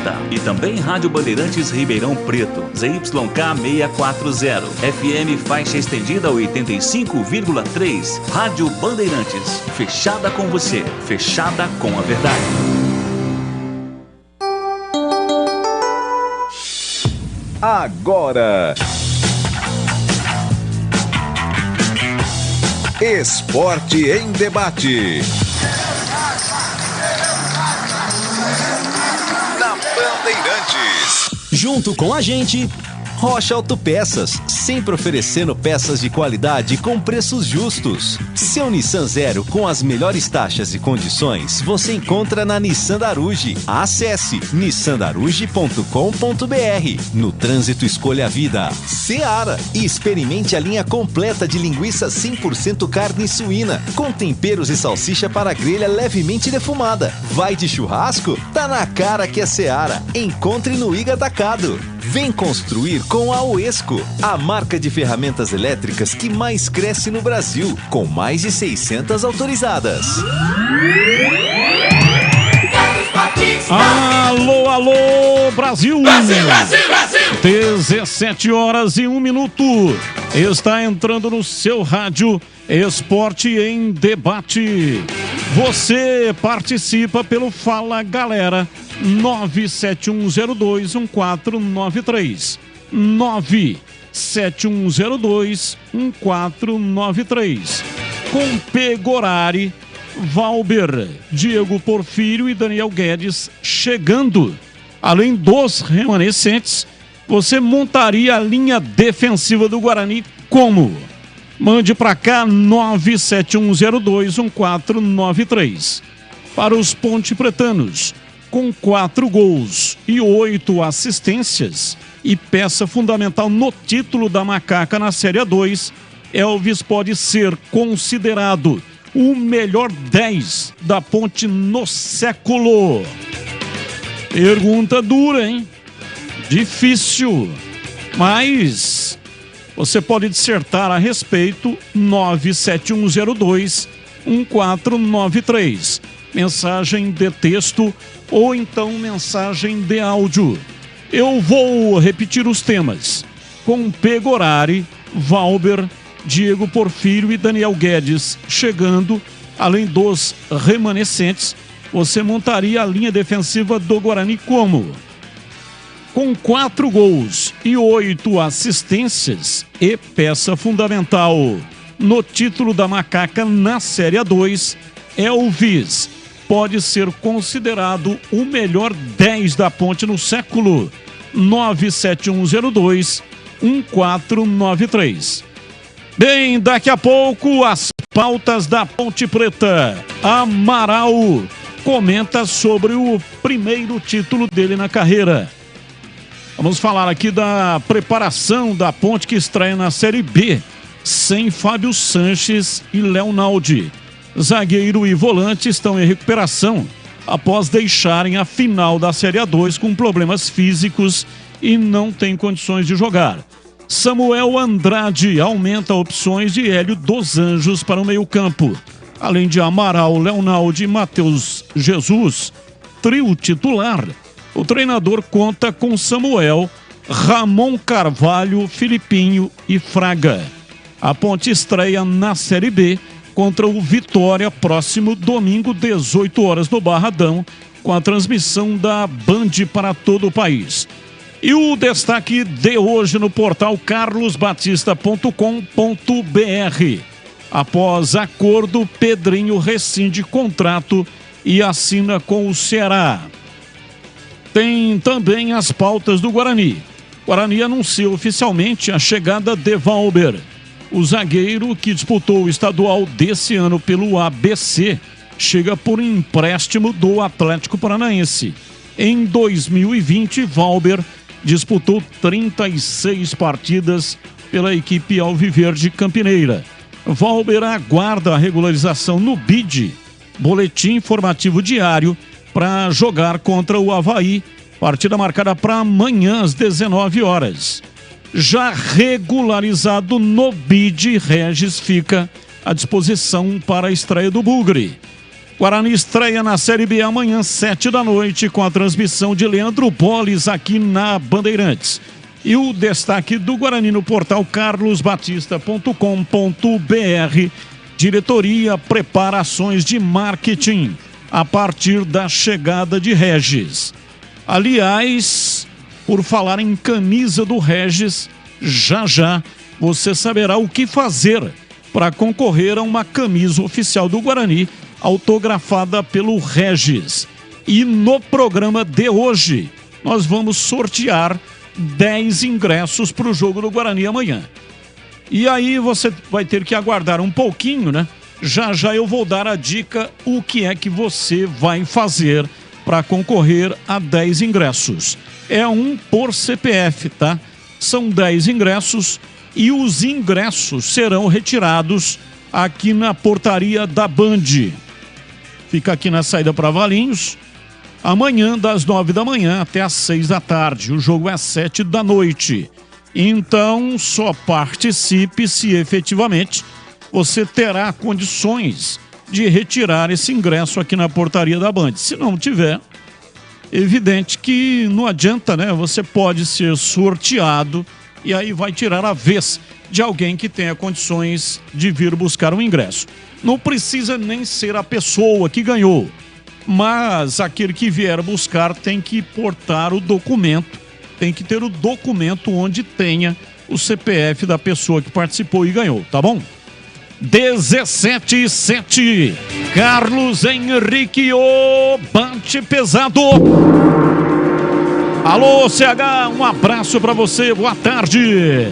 Preta e também Rádio Bandeirantes Ribeirão Preto, ZYK 640, FM faixa estendida 85,3. Rádio Bandeirantes, fechada com você, fechada com a verdade. Agora, Esporte em Debate. Na Bandeirantes. Junto com a gente, Rocha Autopeças, sempre oferecendo peças de qualidade com preços justos. Seu Nissan Zero com as melhores taxas e condições você encontra na Nissan Daruge. Acesse nissandaruge.com.br. No trânsito, escolha a vida. Seara, e experimente a linha completa de linguiça 100% carne suína, com temperos e salsicha para grelha levemente defumada. Vai de churrasco? Tá na cara que é Seara. Encontre no Iga Atacado. Vem construir com a Uesco, a marca de ferramentas elétricas que mais cresce no Brasil, com mais de 600 autorizadas. Alô, alô, Brasil! Brasil, Brasil, Brasil! 17h01. Está entrando no seu rádio Esporte em Debate. Você participa pelo Fala Galera 971021493. 971021493. Com Pegorari, Valber, Diego Porfírio e Daniel Guedes chegando. Além dos remanescentes, você montaria a linha defensiva do Guarani como? Mande para cá 971021493. Para os pontepretanos, com 4 gols e 8 assistências e peça fundamental no título da Macaca na Série A2, Elvis pode ser considerado o melhor 10 da Ponte no século. Pergunta dura, hein? Difícil, mas você pode dissertar a respeito. 971021493. Mensagem de texto ou então mensagem de áudio. Eu vou repetir os temas. Com Pegorari, Valber, Diego Porfírio e Daniel Guedes chegando, além dos remanescentes, você montaria a linha defensiva do Guarani como? Com 4 gols e 8 assistências e peça fundamental no título da Macaca na Série A2, Elvis pode ser considerado o melhor 10 da Ponte no século. 971021493. Bem, daqui a pouco as pautas da Ponte Preta. Amaral comenta sobre o primeiro título dele na carreira. Vamos falar aqui da preparação da Ponte que estreia na Série B, sem Fábio Sanches e Leonaldi. Zagueiro e volante estão em recuperação após deixarem a final da Série A2 com problemas físicos e não têm condições de jogar. Samuel Andrade aumenta opções de Hélio dos Anjos para o meio-campo. Além de Amaral, Leonaldi e Matheus Jesus, trio titular, o treinador conta com Samuel, Ramon Carvalho, Filipinho e Fraga. A Ponte estreia na Série B contra o Vitória próximo domingo, 18 horas no Barradão, com a transmissão da Band para todo o país. E o destaque de hoje no portal carlosbatista.com.br. Após acordo, Pedrinho rescinde contrato e assina com o Ceará. Tem também as pautas do Guarani. O Guarani anunciou oficialmente a chegada de Valber. O zagueiro, que disputou o estadual desse ano pelo ABC, chega por empréstimo do Atlético Paranaense. Em 2020, Valber disputou 36 partidas pela equipe alviverde campineira. Valber aguarda a regularização no BID, Boletim Informativo Diário, para jogar contra o Avaí, partida marcada para amanhã às 19 horas. Já regularizado no BID, Regis fica à disposição para a estreia do Bugre. Guarani estreia na Série B amanhã, 7h, com a transmissão de Leandro Boles aqui na Bandeirantes. E o destaque do Guarani no portal carlosbatista.com.br. Diretoria prepara ações de marketing a partir da chegada de Regis. Aliás, por falar em camisa do Regis, já você saberá o que fazer para concorrer a uma camisa oficial do Guarani, autografada pelo Regis. E no programa de hoje, nós vamos sortear 10 ingressos para o jogo do Guarani amanhã. E aí você vai ter que aguardar um pouquinho, né? Já eu vou dar a dica o que é que você vai fazer para concorrer a 10 ingressos. É um por CPF, tá? São 10 ingressos e os ingressos serão retirados aqui na portaria da Band. Fica aqui na saída para Valinhos, amanhã das 9h até às 6h. O jogo é às 7h. Então, só participe se efetivamente você terá condições de retirar esse ingresso aqui na portaria da Band. Se não tiver, evidente que não adianta, né? Você pode ser sorteado e aí vai tirar a vez de alguém que tenha condições de vir buscar um ingresso. Não precisa nem ser a pessoa que ganhou, mas aquele que vier buscar tem que portar o documento, tem que ter o documento onde tenha o CPF da pessoa que participou e ganhou, tá bom? 17h07, Carlos Henrique, o bate pesado. Alô, CH, um abraço para você, boa tarde.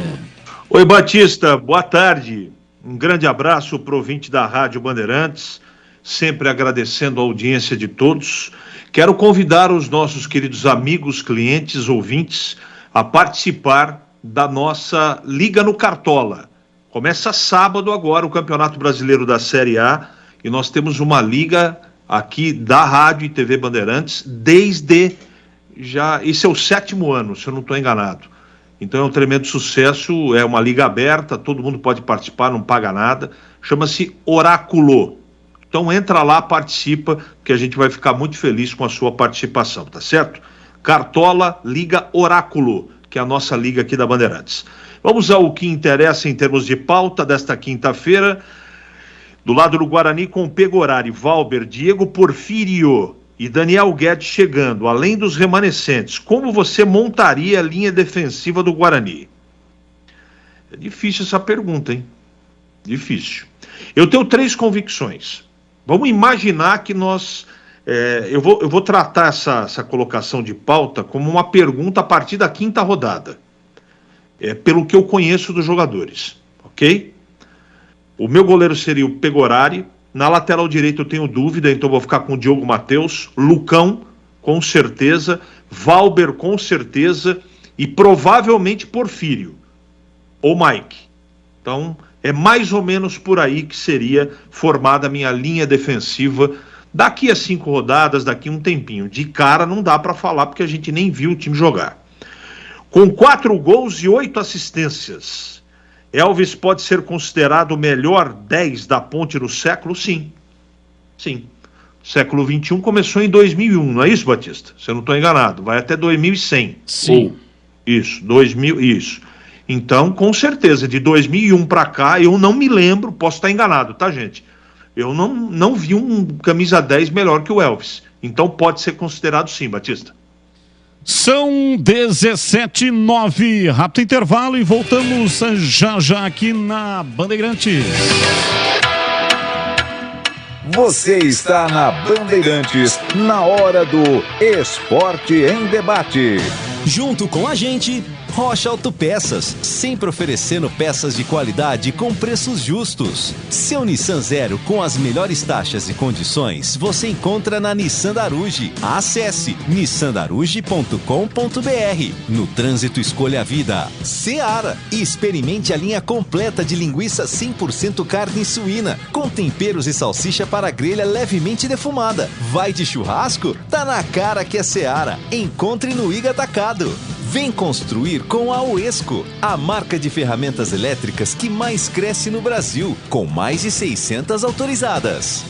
Oi, Batista, boa tarde. Um grande abraço para o ouvinte da Rádio Bandeirantes, sempre agradecendo a audiência de todos. Quero convidar os nossos queridos amigos, clientes, ouvintes, a participar da nossa Liga no Cartola. Começa sábado agora o Campeonato Brasileiro da Série A e nós temos uma liga aqui da Rádio e TV Bandeirantes desde já, esse é o 7º ano, se eu não estou enganado. Então é um tremendo sucesso, é uma liga aberta, todo mundo pode participar, não paga nada, chama-se Oráculo. Então entra lá, participa, que a gente vai ficar muito feliz com a sua participação, tá certo? Cartola Liga Oráculo, que é a nossa liga aqui da Bandeirantes. Vamos ao que interessa em termos de pauta desta quinta-feira. Do lado do Guarani com Pegorari, Valber, Diego Porfírio e Daniel Guedes chegando, além dos remanescentes. Como você montaria a linha defensiva do Guarani? É difícil essa pergunta, hein? Difícil. Eu tenho 3 convicções. Vamos imaginar que nós... eu vou tratar essa colocação de pauta como uma pergunta a partir da 5ª rodada. Pelo que eu conheço dos jogadores, ok? O meu goleiro seria o Pegorari. Na lateral direita eu tenho dúvida, então vou ficar com o Diogo Matheus. Lucão, com certeza. Valber, com certeza. E provavelmente Porfírio. Ou Mike. Então, é mais ou menos por aí que seria formada a minha linha defensiva daqui a 5 rodadas, daqui a um tempinho. De cara não dá para falar, porque a gente nem viu o time jogar. Com 4 gols e 8 assistências, Elvis pode ser considerado o melhor 10 da Ponte no século? Sim. Sim. Século XXI começou em 2001, não é isso, Batista? Se eu não estou enganado, vai até 2100. Sim. Isso, 2000, isso. Então, com certeza, de 2001 para cá, eu não me lembro, posso estar enganado, tá, gente? Eu não vi um camisa 10 melhor que o Elvis. Então pode ser considerado sim, Batista. São 17h09, rápido intervalo e voltamos já aqui na Bandeirantes. Você está na Bandeirantes, na hora do Esporte em Debate. Junto com a gente, Rocha Autopeças, sempre oferecendo peças de qualidade com preços justos. Seu Nissan Zero com as melhores taxas e condições você encontra na Nissan Daruge. Acesse nissandaruge.com.br. No trânsito, escolha a vida. Seara, e experimente a linha completa de linguiça 100% carne suína, com temperos e salsicha para grelha levemente defumada. Vai de churrasco? Tá na cara que é Seara. Encontre no Iga Atacado. Vem construir com a Oesco, a marca de ferramentas elétricas que mais cresce no Brasil, com mais de 600 autorizadas.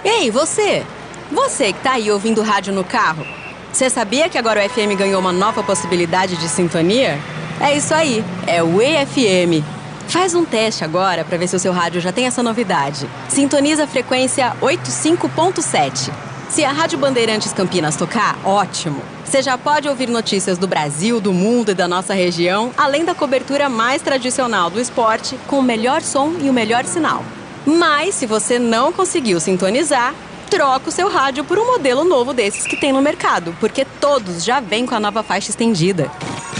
Ei, você! Você que tá aí ouvindo rádio no carro, você sabia que agora o FM ganhou uma nova possibilidade de sintonia? É isso aí, é o EFM. Faz um teste agora para ver se o seu rádio já tem essa novidade. Sintoniza a frequência 85.7. Se a Rádio Bandeirantes Campinas tocar, ótimo. Você já pode ouvir notícias do Brasil, do mundo e da nossa região, além da cobertura mais tradicional do esporte, com o melhor som e o melhor sinal. Mas, se você não conseguiu sintonizar, troca o seu rádio por um modelo novo desses que tem no mercado, porque todos já vêm com a nova faixa estendida.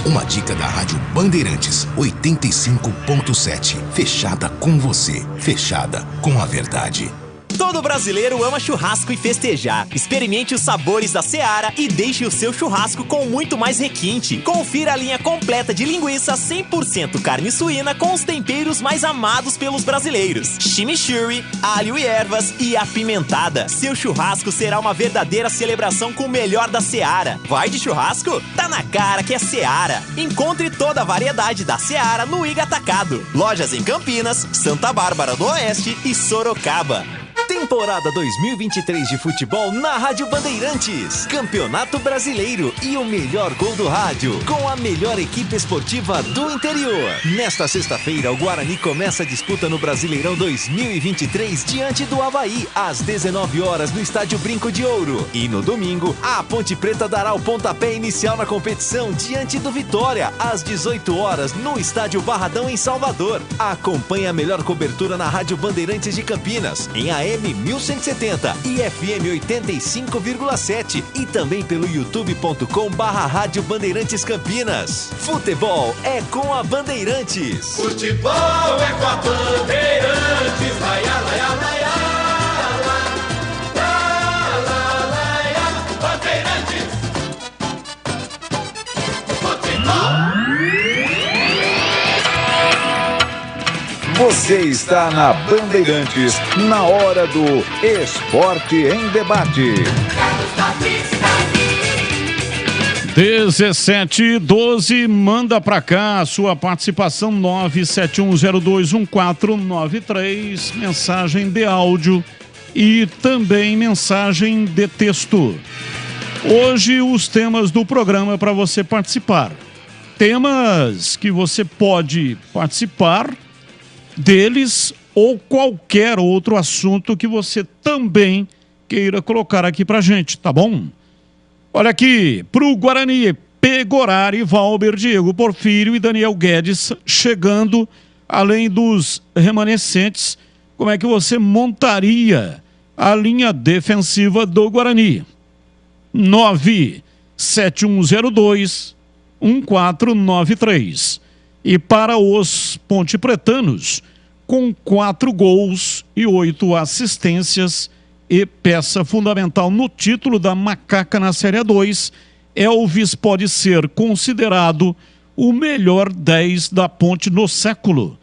Uma dica da Rádio Bandeirantes 85.7. Fechada com você, fechada com a verdade. Todo brasileiro ama churrasco e festejar. Experimente os sabores da Seara e deixe o seu churrasco com muito mais requinte. Confira a linha completa de linguiça 100% carne suína com os temperos mais amados pelos brasileiros. Chimichurri, alho e ervas e apimentada. Seu churrasco será uma verdadeira celebração com o melhor da Seara. Vai de churrasco? Tá na cara que é Seara. Encontre toda a variedade da Seara no Iga Atacado. Lojas em Campinas, Santa Bárbara do Oeste e Sorocaba. Temporada 2023 de futebol na Rádio Bandeirantes. Campeonato Brasileiro e o melhor gol do rádio, com a melhor equipe esportiva do interior. Nesta sexta-feira, o Guarani começa a disputa no Brasileirão 2023 diante do Avaí, às 19 horas no Estádio Brinco de Ouro. E no domingo, a Ponte Preta dará o pontapé inicial na competição diante do Vitória, às 18 horas no Estádio Barradão, em Salvador. Acompanhe a melhor cobertura na Rádio Bandeirantes de Campinas, em AM 1170 e FM 85,7 e também pelo youtube.com/Rádio Bandeirantes Campinas. Futebol é com a Bandeirantes. Futebol é com a Bandeirantes. Laia, laia, laia, Bandeirantes. Futebol. Você está na Bandeirantes, na hora do Esporte em Debate. 17:12, manda pra cá a sua participação, 971021493, mensagem de áudio e também mensagem de texto. Hoje os temas do programa para você participar. Temas que você pode participar deles ou qualquer outro assunto que você também queira colocar aqui pra gente, tá bom? Olha aqui, pro Guarani, Pegorari, Valber, Diego Porfírio e Daniel Guedes chegando, além dos remanescentes, como é que você montaria a linha defensiva do Guarani? 97102-1493. E para os pontepretanos, com 4 gols e 8 assistências e peça fundamental no título da Macaca na Série 2, Elvis pode ser considerado o melhor 10 da Ponte no século.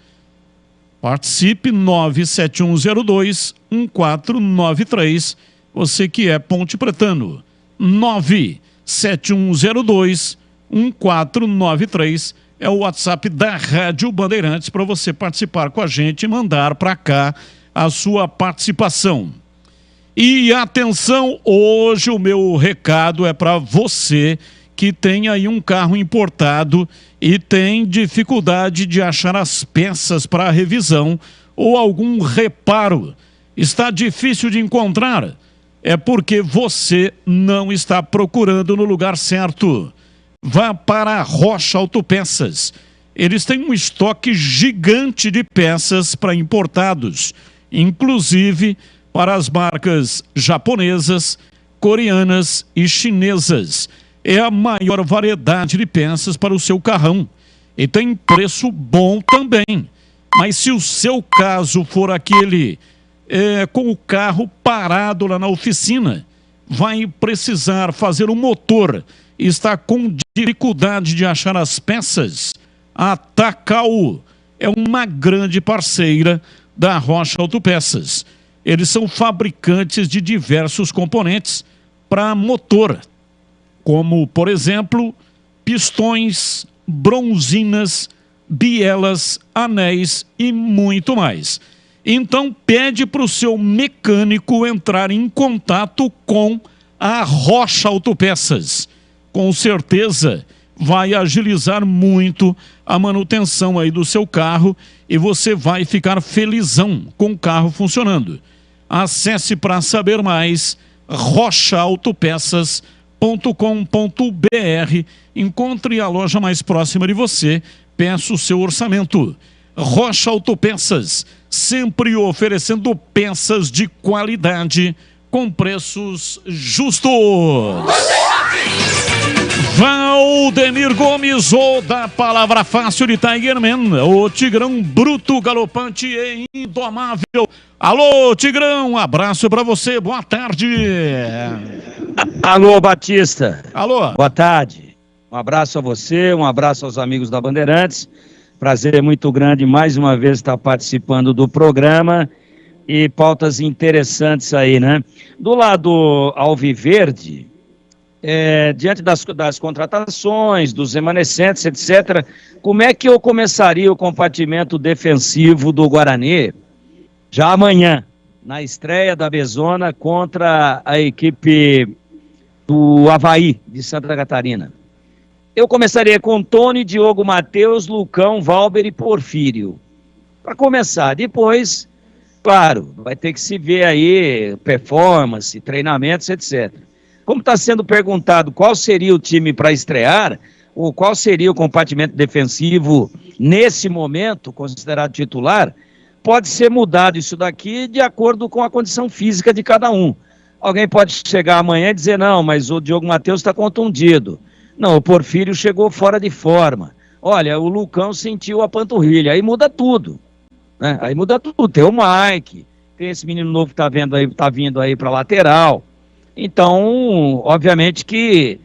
Participe, 97102-1493, você que é pontepretano, 97102-1493, é o WhatsApp da Rádio Bandeirantes para você participar com a gente e mandar para cá a sua participação. E atenção, hoje o meu recado é para você que tem aí um carro importado e tem dificuldade de achar as peças para revisão ou algum reparo. Está difícil de encontrar? É porque você não está procurando no lugar certo. Vá para a Rocha Autopeças. Eles têm um estoque gigante de peças para importados, inclusive para as marcas japonesas, coreanas e chinesas. É a maior variedade de peças para o seu carrão. E tem preço bom também. Mas se o seu caso for aquele com o carro parado lá na oficina, vai precisar fazer o motor, está com dificuldade de achar as peças, a Takao é uma grande parceira da Rocha Autopeças. Eles são fabricantes de diversos componentes para motor, como, por exemplo, pistões, bronzinas, bielas, anéis e muito mais. Então pede para o seu mecânico entrar em contato com a Rocha Autopeças. Com certeza vai agilizar muito a manutenção aí do seu carro e você vai ficar felizão com o carro funcionando. Acesse para saber mais rochaautopeças.com.br. Encontre a loja mais próxima de você, peça o seu orçamento. Rocha Autopeças, sempre oferecendo peças de qualidade com preços justos. Valdemir Gomes, ou da palavra fácil de Tigerman, o Tigrão bruto, galopante e indomável. Alô, Tigrão, um abraço pra você, boa tarde. Alô, Batista. Alô. Boa tarde. Um abraço a você, um abraço aos amigos da Bandeirantes. Prazer muito grande mais uma vez estar participando do programa e pautas interessantes aí, né? Do lado alviverde, diante das contratações, dos remanescentes, etc., como é que eu começaria o compartimento defensivo do Guarani já amanhã, na estreia da Bezona contra a equipe do Avaí, de Santa Catarina? Eu começaria com Tony, Diogo Matheus, Lucão, Valber e Porfírio. Para começar, depois, claro, vai ter que se ver aí performance, treinamentos, etc. Como está sendo perguntado qual seria o time para estrear, ou qual seria o compartimento defensivo nesse momento, considerado titular, pode ser mudado isso daqui de acordo com a condição física de cada um. Alguém pode chegar amanhã e dizer, não, mas o Diogo Matheus está contundido. Não, o Porfírio chegou fora de forma. Olha, o Lucão sentiu a panturrilha, aí muda tudo, né? Aí muda tudo. Tem o Mike, tem esse menino novo que tá vindo aí para lateral. Então, obviamente que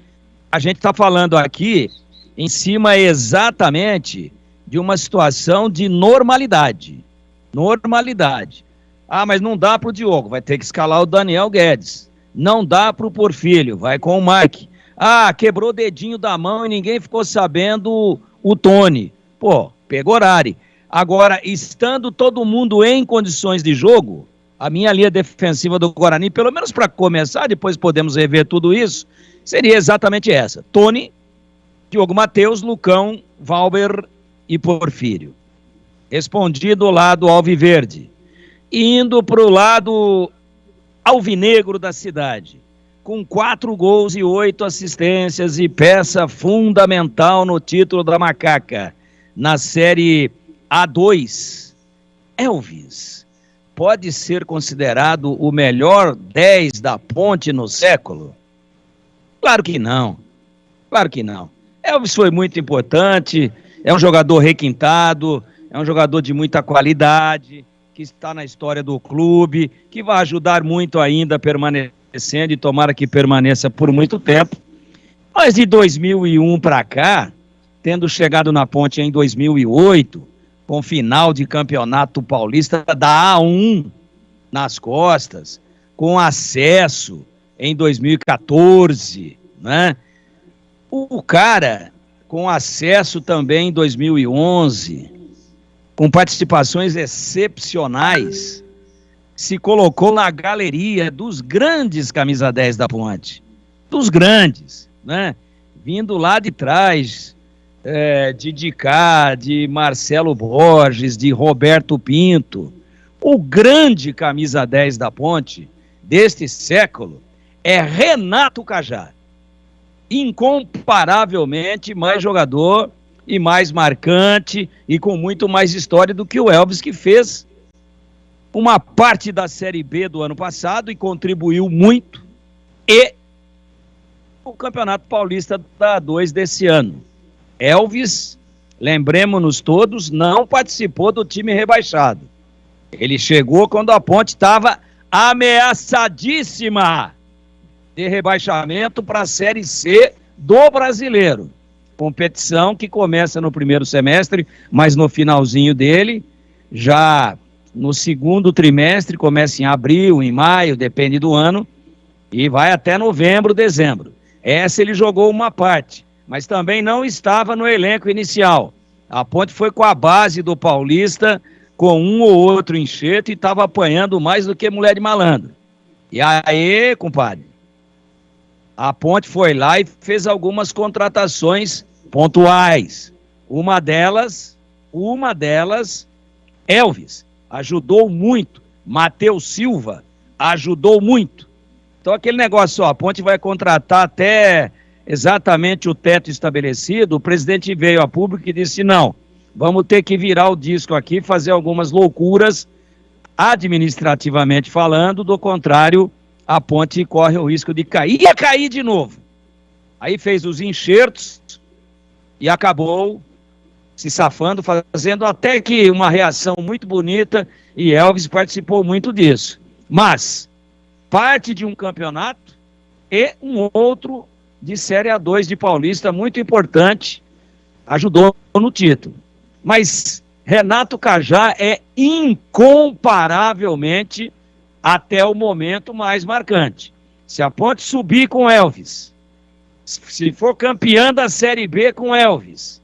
a gente está falando aqui em cima exatamente de uma situação de normalidade. Normalidade. Ah, mas não dá para o Diogo, vai ter que escalar o Daniel Guedes. Não dá para o Porfírio, vai com o Mike. Ah, quebrou o dedinho da mão e ninguém ficou sabendo o Tony. Pô, Pegorari. Agora, estando todo mundo em condições de jogo, a minha linha defensiva do Guarani, pelo menos para começar, depois podemos rever tudo isso, seria exatamente essa. Tony, Diogo Matheus, Lucão, Valber e Porfírio. Respondido o lado alviverde. Indo para o lado alvinegro da cidade. Com 4 gols e 8 assistências e peça fundamental no título da Macaca. Na Série A2, Elvis pode ser considerado o melhor 10 da Ponte no século? Claro que não. Claro que não. Elvis foi muito importante, é um jogador requintado, é um jogador de muita qualidade, que está na história do clube, que vai ajudar muito ainda a permanecer e tomara que permaneça por muito tempo. Mas de 2001 para cá, tendo chegado na Ponte em 2008, com final de campeonato paulista da A1 nas costas, com acesso em 2014, né? O cara com acesso também em 2011, com participações excepcionais, se colocou na galeria dos grandes camisa 10 da Ponte, dos grandes, né? Vindo lá de trás, de Dicá, de Marcelo Borges, de Roberto Pinto. O grande camisa 10 da Ponte deste século é Renato Cajá. Incomparavelmente mais jogador e mais marcante e com muito mais história do que o Elvis, que fez uma parte da Série B do ano passado e contribuiu muito, e o Campeonato Paulista da A2 desse ano. Elvis, lembremos-nos todos, não participou do time rebaixado. Ele chegou quando a Ponte estava ameaçadíssima de rebaixamento para a Série C do Brasileiro. Competição que começa no primeiro semestre, mas no finalzinho dele, já no segundo trimestre, começa em abril, em maio, depende do ano, e vai até novembro, dezembro. Essa ele jogou uma parte, mas também não estava no elenco inicial. A Ponte foi com a base do Paulista com um ou outro enxerto e estava apanhando mais do que mulher de malandro. E aí, compadre, a Ponte foi lá e fez algumas contratações pontuais. Uma delas, Elvis, ajudou muito. Matheus Silva ajudou muito. Então aquele negócio, a Ponte vai contratar até exatamente o teto estabelecido. O presidente veio a público e disse, não, vamos ter que virar o disco aqui, fazer algumas loucuras, administrativamente falando, do contrário, a Ponte corre o risco de cair. Ia cair de novo. Aí fez os enxertos e acabou se safando, fazendo até que uma reação muito bonita, e Elvis participou muito disso. Mas parte de um campeonato e um outro de Série A2 de Paulista, muito importante, ajudou no título. Mas Renato Cajá é incomparavelmente, até o momento, mais marcante. Se a Ponte subir com Elvis, se for campeã da Série B com Elvis,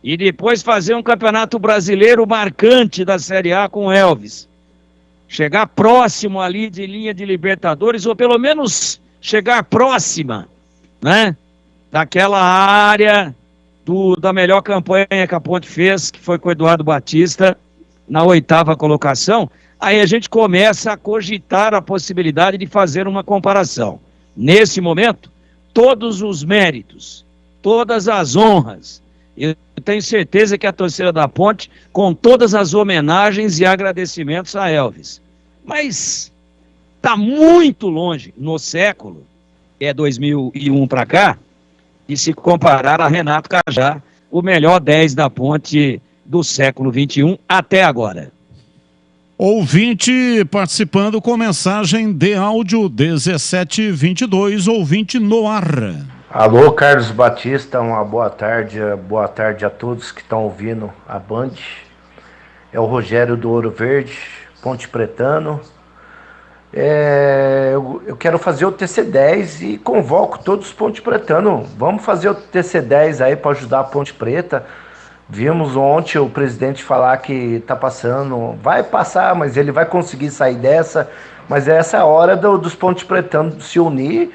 e depois fazer um campeonato brasileiro marcante da Série A com Elvis, chegar próximo ali de linha de Libertadores, ou pelo menos chegar próxima, né, daquela área da melhor campanha que a Ponte fez, que foi com o Eduardo Batista, na 8ª colocação, aí a gente começa a cogitar a possibilidade de fazer uma comparação. Nesse momento, todos os méritos, todas as honras, eu tenho certeza que a torcida da Ponte, com todas as homenagens e agradecimentos a Elvis. Mas está muito longe, no século, que é 2001 para cá, de se comparar a Renato Cajá, o melhor 10 da Ponte do século XXI até agora. Ouvinte participando com mensagem de áudio 1722, ouvinte no ar. Alô, Carlos Batista, uma boa tarde a todos que estão ouvindo a Band. É o Rogério do Ouro Verde, Ponte Pretano. Eu quero fazer o TC10 e convoco todos os Ponte Pretano. Vamos fazer o TC10 aí para ajudar a Ponte Preta. Vimos ontem o presidente falar que está passando, vai passar, mas ele vai conseguir sair dessa. Mas essa é a hora dos Ponte Pretanos se unir.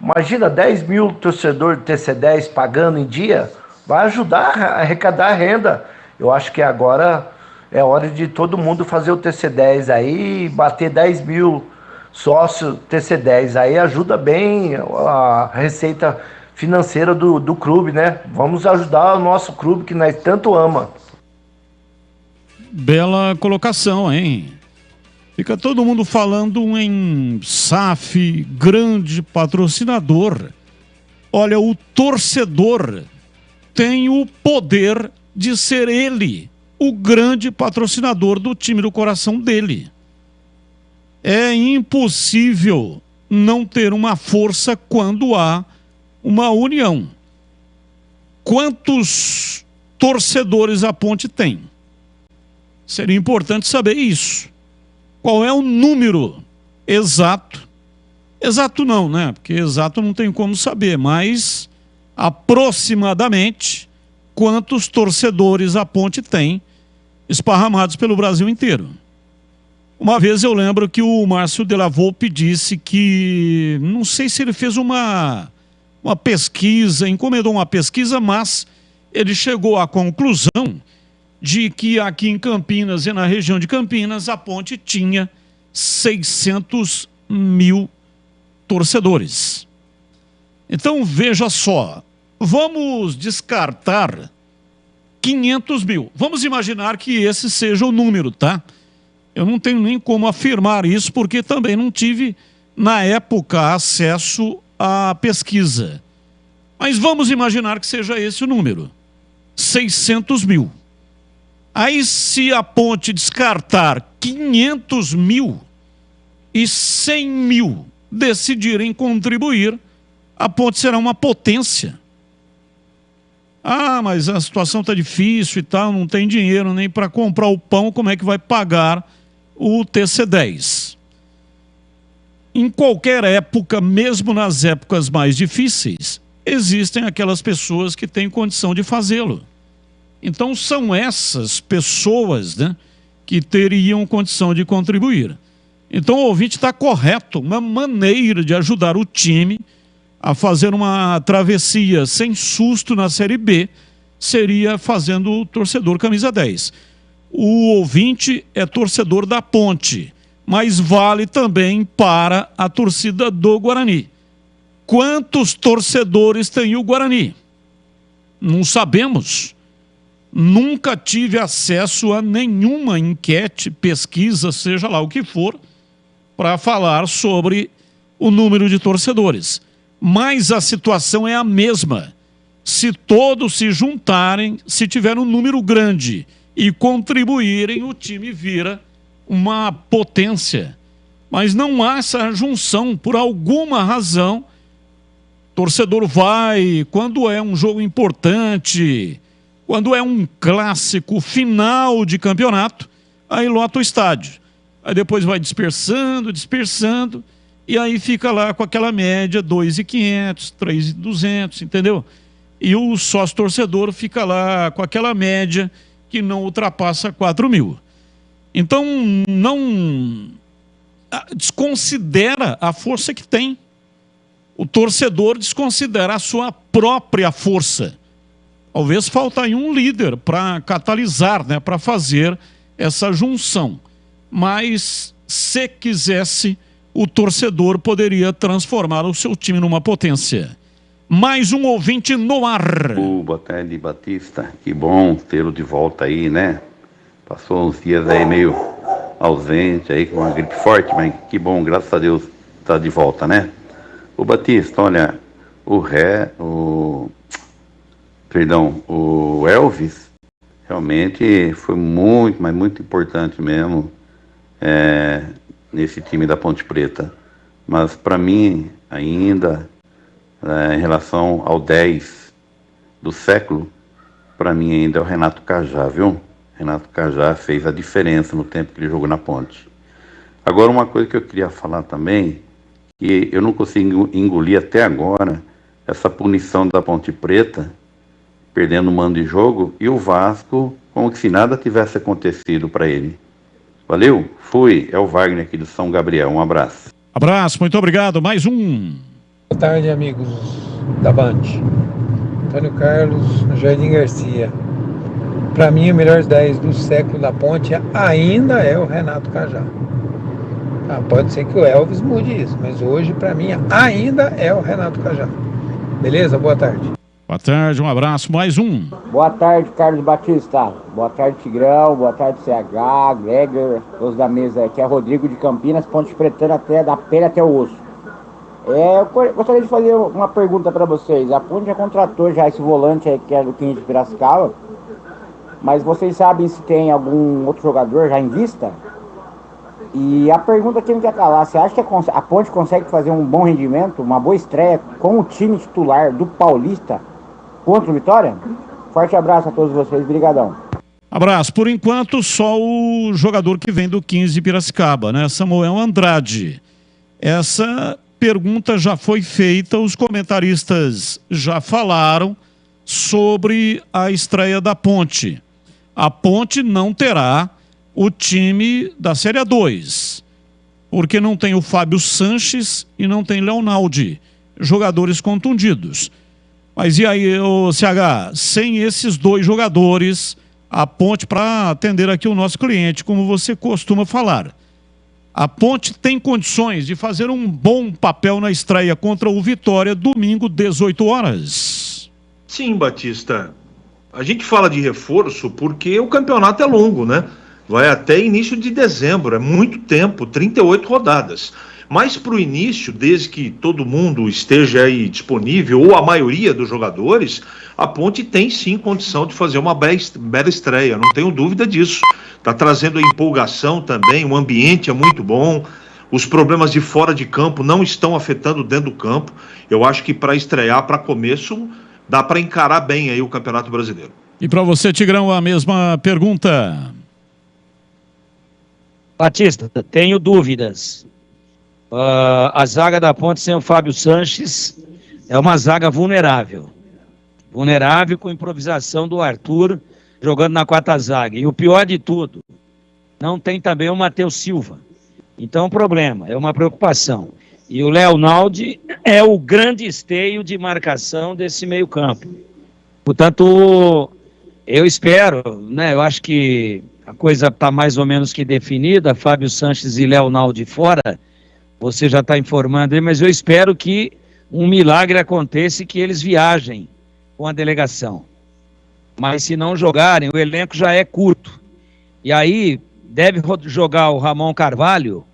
Imagina 10 mil torcedores do TC10 pagando em dia, vai ajudar a arrecadar renda. Eu acho que agora é hora de todo mundo fazer o TC10 aí, bater 10 mil sócios TC10. Aí ajuda bem a receita financeira do clube, né? Vamos ajudar o nosso clube que nós tanto ama. Bela colocação, hein? Fica todo mundo falando em SAF, grande patrocinador. Olha, o torcedor tem o poder de ser ele o grande patrocinador do time do coração dele. É impossível não ter uma força quando há uma união. Quantos torcedores a Ponte tem? Seria importante saber isso. Qual é o número exato? Exato não, né? Porque exato não tem como saber, mas aproximadamente quantos torcedores a Ponte tem esparramados pelo Brasil inteiro. Uma vez eu lembro que o Márcio Della Volpe disse que, não sei se ele fez uma pesquisa, encomendou uma pesquisa, mas ele chegou à conclusão de que aqui em Campinas e na região de Campinas a Ponte tinha 600 mil torcedores. Então veja só, vamos descartar 500 mil. Vamos imaginar que esse seja o número, tá? Eu não tenho nem como afirmar isso porque também não tive na época acesso à pesquisa. Mas vamos imaginar que seja esse o número, 600 mil. Aí, se a Ponte descartar 500 mil e 100 mil decidirem contribuir, a Ponte será uma potência. Ah, mas a situação está difícil e tal, não tem dinheiro nem para comprar o pão, como é que vai pagar o TC10? Em qualquer época, mesmo nas épocas mais difíceis, existem aquelas pessoas que têm condição de fazê-lo. Então são essas pessoas, né, que teriam condição de contribuir. Então o ouvinte está correto, uma maneira de ajudar o time a fazer uma travessia sem susto na Série B seria fazendo o torcedor camisa 10. O ouvinte é torcedor da Ponte, mas vale também para a torcida do Guarani. Quantos torcedores tem o Guarani? Não sabemos. Nunca tive acesso a nenhuma enquete, pesquisa, seja lá o que for, para falar sobre o número de torcedores. Mas a situação é a mesma. Se todos se juntarem, se tiver um número grande e contribuírem, o time vira uma potência. Mas não há essa junção, por alguma razão. Torcedor vai, quando é um jogo importante, quando é um clássico final de campeonato, aí lota o estádio. Aí depois vai dispersando, e aí fica lá com aquela média 2.500, 3.200, entendeu? E o sócio-torcedor fica lá com aquela média que não ultrapassa 4.000. Então, não desconsidera a força que tem. O torcedor desconsidera a sua própria força. Talvez falte aí um líder para catalisar, né, para fazer essa junção. Mas, se quisesse, o torcedor poderia transformar o seu time numa potência. Mais um ouvinte no ar. Boa tarde, Batista. Que bom tê-lo de volta aí, né? Passou uns dias aí meio ausente, aí com uma gripe forte, mas que bom, graças a Deus, tá de volta, né? Ô Batista, olha, o Elvis realmente foi muito, mas muito importante mesmo nesse time da Ponte Preta. Mas para mim, ainda, em relação ao 10 do século, para mim ainda é o Renato Cajá, viu? Renato Cajá fez a diferença no tempo que ele jogou na Ponte. Agora, uma coisa que eu queria falar também, que eu não consigo engolir até agora, essa punição da Ponte Preta, perdendo o mando de jogo, e o Vasco, como que se nada tivesse acontecido para ele. Valeu, fui, é o Wagner aqui do São Gabriel, um abraço. Abraço, muito obrigado, mais um. Boa tarde, amigos da Band. Antônio Carlos, Jardim Garcia. Para mim, o melhor 10 do século da Ponte ainda é o Renato Cajá. Pode ser que o Elvis mude isso, mas hoje, para mim, ainda é o Renato Cajá. Beleza? Boa tarde. Boa tarde, um abraço, mais um. Boa tarde, Carlos Batista. Boa tarde, Tigrão. Boa tarde, CH, Gregor, todos da mesa. Aqui é Rodrigo de Campinas, Ponte Pretana, da pele até o osso. Eu gostaria de fazer uma pergunta para vocês. A Ponte já contratou já esse volante aí, que é do 15 de Piracicaba, mas vocês sabem se tem algum outro jogador já em vista? E a pergunta que não quer calar, você acha que a Ponte consegue fazer um bom rendimento, uma boa estreia com o time titular do Paulista contra o Vitória? Forte abraço a todos vocês, brigadão. Abraço. Por enquanto, só o jogador que vem do 15 de Piracicaba, né? Samuel Andrade. Essa pergunta já foi feita, os comentaristas já falaram sobre a estreia da Ponte. A Ponte não terá o time da Série A2, porque não tem o Fábio Sanches e não tem Leonaldi, jogadores contundidos. Mas e aí, CH, sem esses dois jogadores, a Ponte, para atender aqui o nosso cliente, como você costuma falar, a Ponte tem condições de fazer um bom papel na estreia contra o Vitória, domingo, 18 horas? Sim, Batista. A gente fala de reforço porque o campeonato é longo, né? Vai até início de dezembro, é muito tempo, 38 rodadas. Mas para o início, desde que todo mundo esteja aí disponível, ou a maioria dos jogadores, a Ponte tem sim condição de fazer uma bela estreia, não tenho dúvida disso. Está trazendo a empolgação também, o ambiente é muito bom, os problemas de fora de campo não estão afetando dentro do campo. Eu acho que para estrear, para começo, dá para encarar bem aí o Campeonato Brasileiro. E para você, Tigrão, a mesma pergunta. Batista, tenho dúvidas. A zaga da Ponte sem o Fábio Sanches é uma zaga vulnerável. Vulnerável com improvisação do Arthur jogando na quarta zaga. E o pior de tudo, não tem também o Matheus Silva. Então é um problema, é uma preocupação. E o Leonaldi é o grande esteio de marcação desse meio campo. Portanto, eu espero, né? Eu acho que a coisa está mais ou menos que definida, Fábio Sanches e Leonaldi fora, você já está informando aí, mas eu espero que um milagre aconteça e que eles viajem com a delegação. Mas se não jogarem, o elenco já é curto. E aí deve jogar o Ramon Carvalho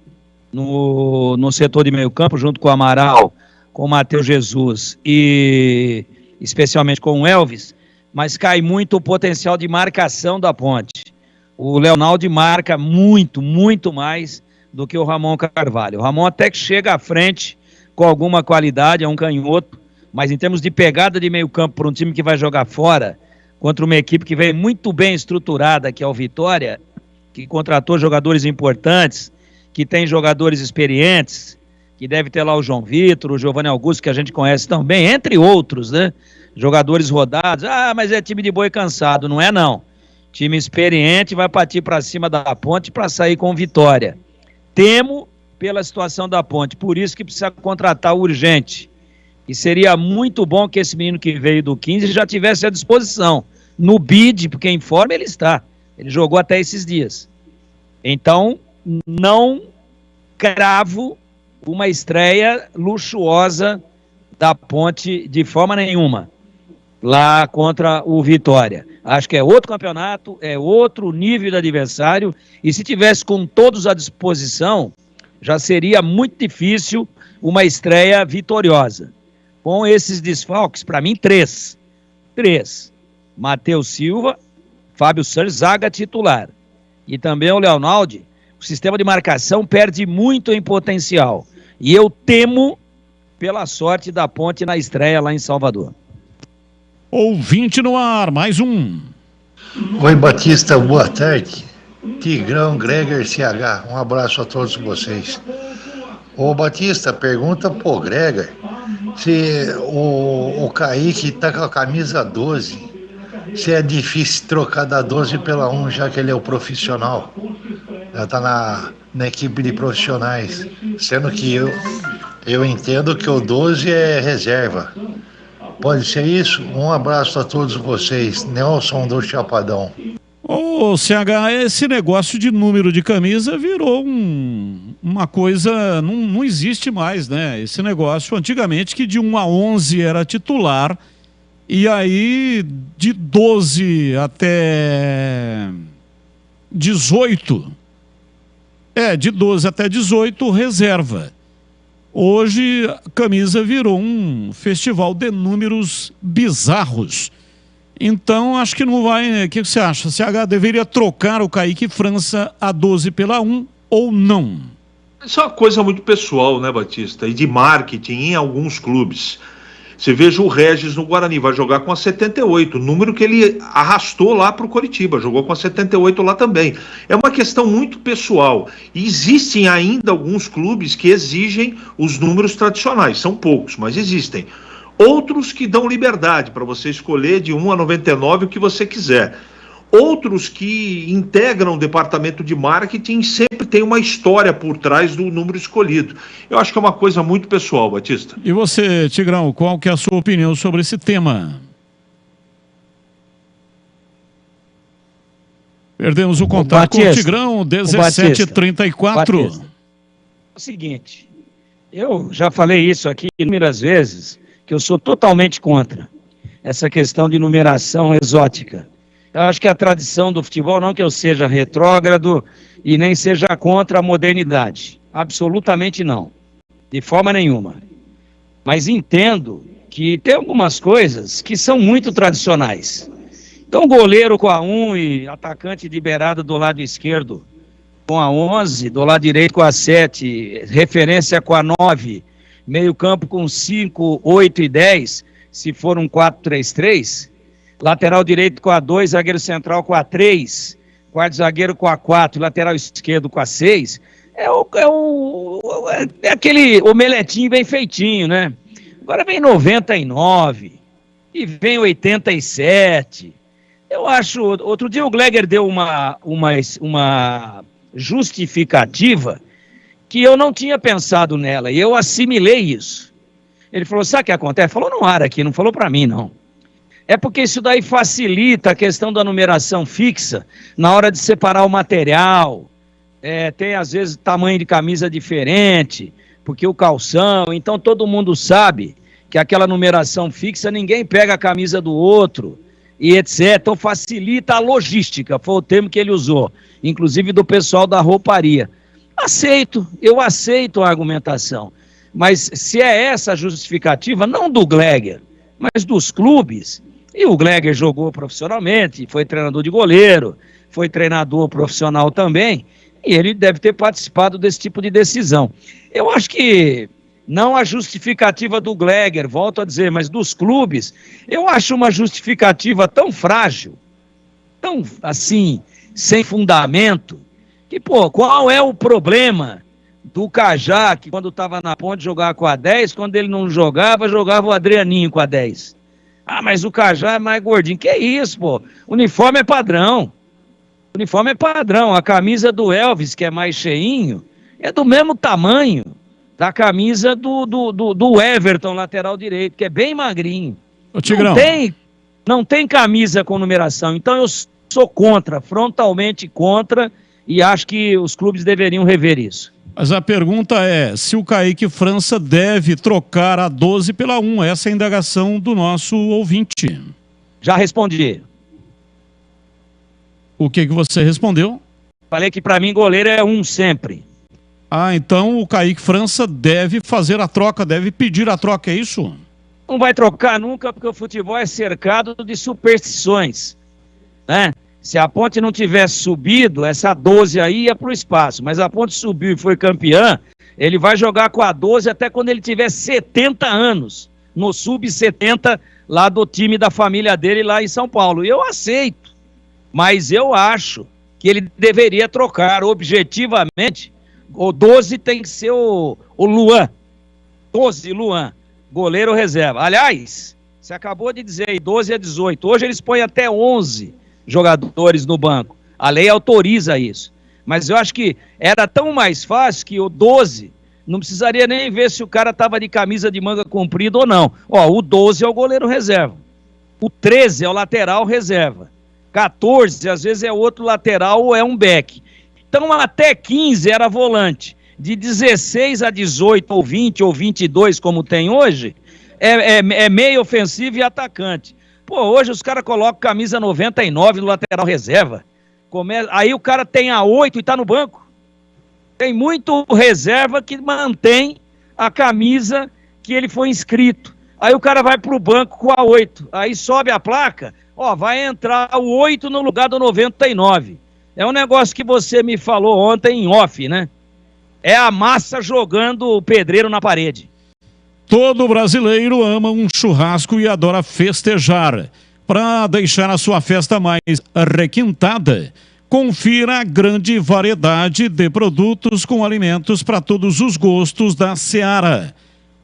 no setor de meio campo, junto com o Amaral, com o Matheus Jesus e especialmente com o Elvis, mas cai muito o potencial de marcação da Ponte. O Leonaldi marca muito, muito mais do que o Ramon Carvalho. O Ramon até que chega à frente com alguma qualidade, é um canhoto, mas em termos de pegada de meio campo para um time que vai jogar fora, contra uma equipe que vem muito bem estruturada, que é o Vitória, que contratou jogadores importantes, que tem jogadores experientes, que deve ter lá o João Vitor, o Giovanni Augusto, que a gente conhece também, entre outros, né? Jogadores rodados. Ah, mas é time de boi cansado. Não é, não. Time experiente vai partir para cima da Ponte para sair com vitória. Temo pela situação da Ponte, por isso que precisa contratar urgente. E seria muito bom que esse menino que veio do 15 já tivesse à disposição. No bid, porque em forma ele está. Ele jogou até esses dias. Então, não cravo uma estreia luxuosa da Ponte de forma nenhuma, lá contra o Vitória. Acho que é outro campeonato, é outro nível de adversário, e se tivesse com todos à disposição, já seria muito difícil uma estreia vitoriosa. Com esses desfalques, para mim, três. Matheus Silva, Fábio Sanches, zaga titular. E também o Leonaldi. O sistema de marcação perde muito em potencial. E eu temo pela sorte da Ponte na estreia lá em Salvador. Ouvinte no ar, mais um. Oi, Batista, boa tarde. Tigrão, Gregor, CH, um abraço a todos vocês. Ô, Batista, pergunta pro Gregor se o Kaique tá com a camisa 12, se é difícil trocar da 12 pela 1, já que ele é o profissional. Já tá na equipe de profissionais, sendo que eu entendo que o 12 é reserva. Pode ser isso? Um abraço a todos vocês. Nelson do Chapadão. Ô, CH, esse negócio de número de camisa virou uma coisa, não existe mais, né? Esse negócio, antigamente, que de 1 a 11 era titular, e aí de 12 até 18, de 12 até 18, reserva. Hoje, a camisa virou um festival de números bizarros. Então, acho que não vai... O que você acha? CH deveria trocar o Kaique França a 12 pela 1 ou não? Isso é uma coisa muito pessoal, né, Batista? E de marketing em alguns clubes. Você veja o Regis no Guarani, vai jogar com a 78, número que ele arrastou lá para o Coritiba, jogou com a 78 lá também. É uma questão muito pessoal. E existem ainda alguns clubes que exigem os números tradicionais, são poucos, mas existem. Outros que dão liberdade para você escolher de 1 a 99 o que você quiser. Outros que integram o departamento de marketing sempre tem uma história por trás do número escolhido. Eu acho que é uma coisa muito pessoal, Batista. E você, Tigrão, qual que é a sua opinião sobre esse tema? Perdemos o contato com o Tigrão, 17h34. É o seguinte, eu já falei isso aqui inúmeras vezes, que eu sou totalmente contra essa questão de numeração exótica. Eu acho que a tradição do futebol, não que eu seja retrógrado e nem seja contra a modernidade. Absolutamente não. De forma nenhuma. Mas entendo que tem algumas coisas que são muito tradicionais. Então, goleiro com a 1 e atacante de beirada do lado esquerdo com a 11, do lado direito com a 7, referência com a 9, meio campo com 5, 8 e 10, se for um 4-3-3, lateral direito com a 2, zagueiro central com a 3, quarto zagueiro com a 4, lateral esquerdo com a 6, é aquele omeletinho bem feitinho, né? Agora vem 99 e vem 87. Eu acho, outro dia o Gleger deu uma justificativa que eu não tinha pensado nela, e eu assimilei isso. Ele falou, sabe o que acontece? Falou no ar aqui, não falou para mim, não. É porque isso daí facilita a questão da numeração fixa na hora de separar o material. Tem, às vezes, tamanho de camisa diferente, porque o calção, então todo mundo sabe que aquela numeração fixa, ninguém pega a camisa do outro, e etc. Então facilita a logística, foi o termo que ele usou, inclusive do pessoal da rouparia. Eu aceito a argumentação, mas se é essa a justificativa, não do Gleger, mas dos clubes, e o Gleger jogou profissionalmente, foi treinador de goleiro, foi treinador profissional também, e ele deve ter participado desse tipo de decisão. Eu acho que não a justificativa do Gleger, volto a dizer, mas dos clubes, eu acho uma justificativa tão frágil, tão assim, sem fundamento, que, qual é o problema do Cajá, que quando estava na Ponte jogava com a 10, quando ele não jogava o Adrianinho com a 10. Ah, mas o Cajá é mais gordinho. Que isso, uniforme é padrão. Uniforme é padrão. A camisa do Elvis, que é mais cheinho, é do mesmo tamanho da camisa do Everton, lateral direito, que é bem magrinho. Ô, Tigrão. Não tem camisa com numeração. Então eu sou contra, frontalmente contra, e acho que os clubes deveriam rever isso. Mas a pergunta é se o Kaique França deve trocar a 12 pela 1. Essa é a indagação do nosso ouvinte. Já respondi. O que você respondeu? Falei que para mim goleiro é 1 sempre. Ah, então o Kaique França deve fazer a troca, deve pedir a troca, é isso? Não vai trocar nunca, porque o futebol é cercado de superstições, né? Se a Ponte não tivesse subido, essa 12 aí ia pro espaço, mas a Ponte subiu e foi campeã, ele vai jogar com a 12 até quando ele tiver 70 anos, no sub-70 lá do time da família dele lá em São Paulo. E eu aceito, mas eu acho que ele deveria trocar objetivamente. O 12 tem que ser o Luan. 12, Luan. Goleiro reserva. Aliás, você acabou de dizer aí, 12 a 18. Hoje eles põem até 11 jogadores no banco. A lei autoriza isso. Mas eu acho que era tão mais fácil que o 12 não precisaria nem ver se o cara estava de camisa de manga comprida ou não. O 12 é o goleiro reserva. O 13 é o lateral reserva. 14, às vezes, é outro lateral ou é um back. Então, até 15 era volante. De 16 a 18 ou 20 ou 22, como tem hoje, é meio ofensivo e atacante. Hoje os caras colocam camisa 99 no lateral reserva. Aí o cara tem a 8 e tá no banco. Tem muito reserva que mantém a camisa que ele foi inscrito. Aí o cara vai pro banco com a 8. Aí sobe a placa, vai entrar o 8 no lugar do 99. É um negócio que você me falou ontem em off, né? É a massa jogando o pedreiro na parede. Todo brasileiro ama um churrasco e adora festejar. Para deixar a sua festa mais requintada, confira a grande variedade de produtos com alimentos para todos os gostos da Seara.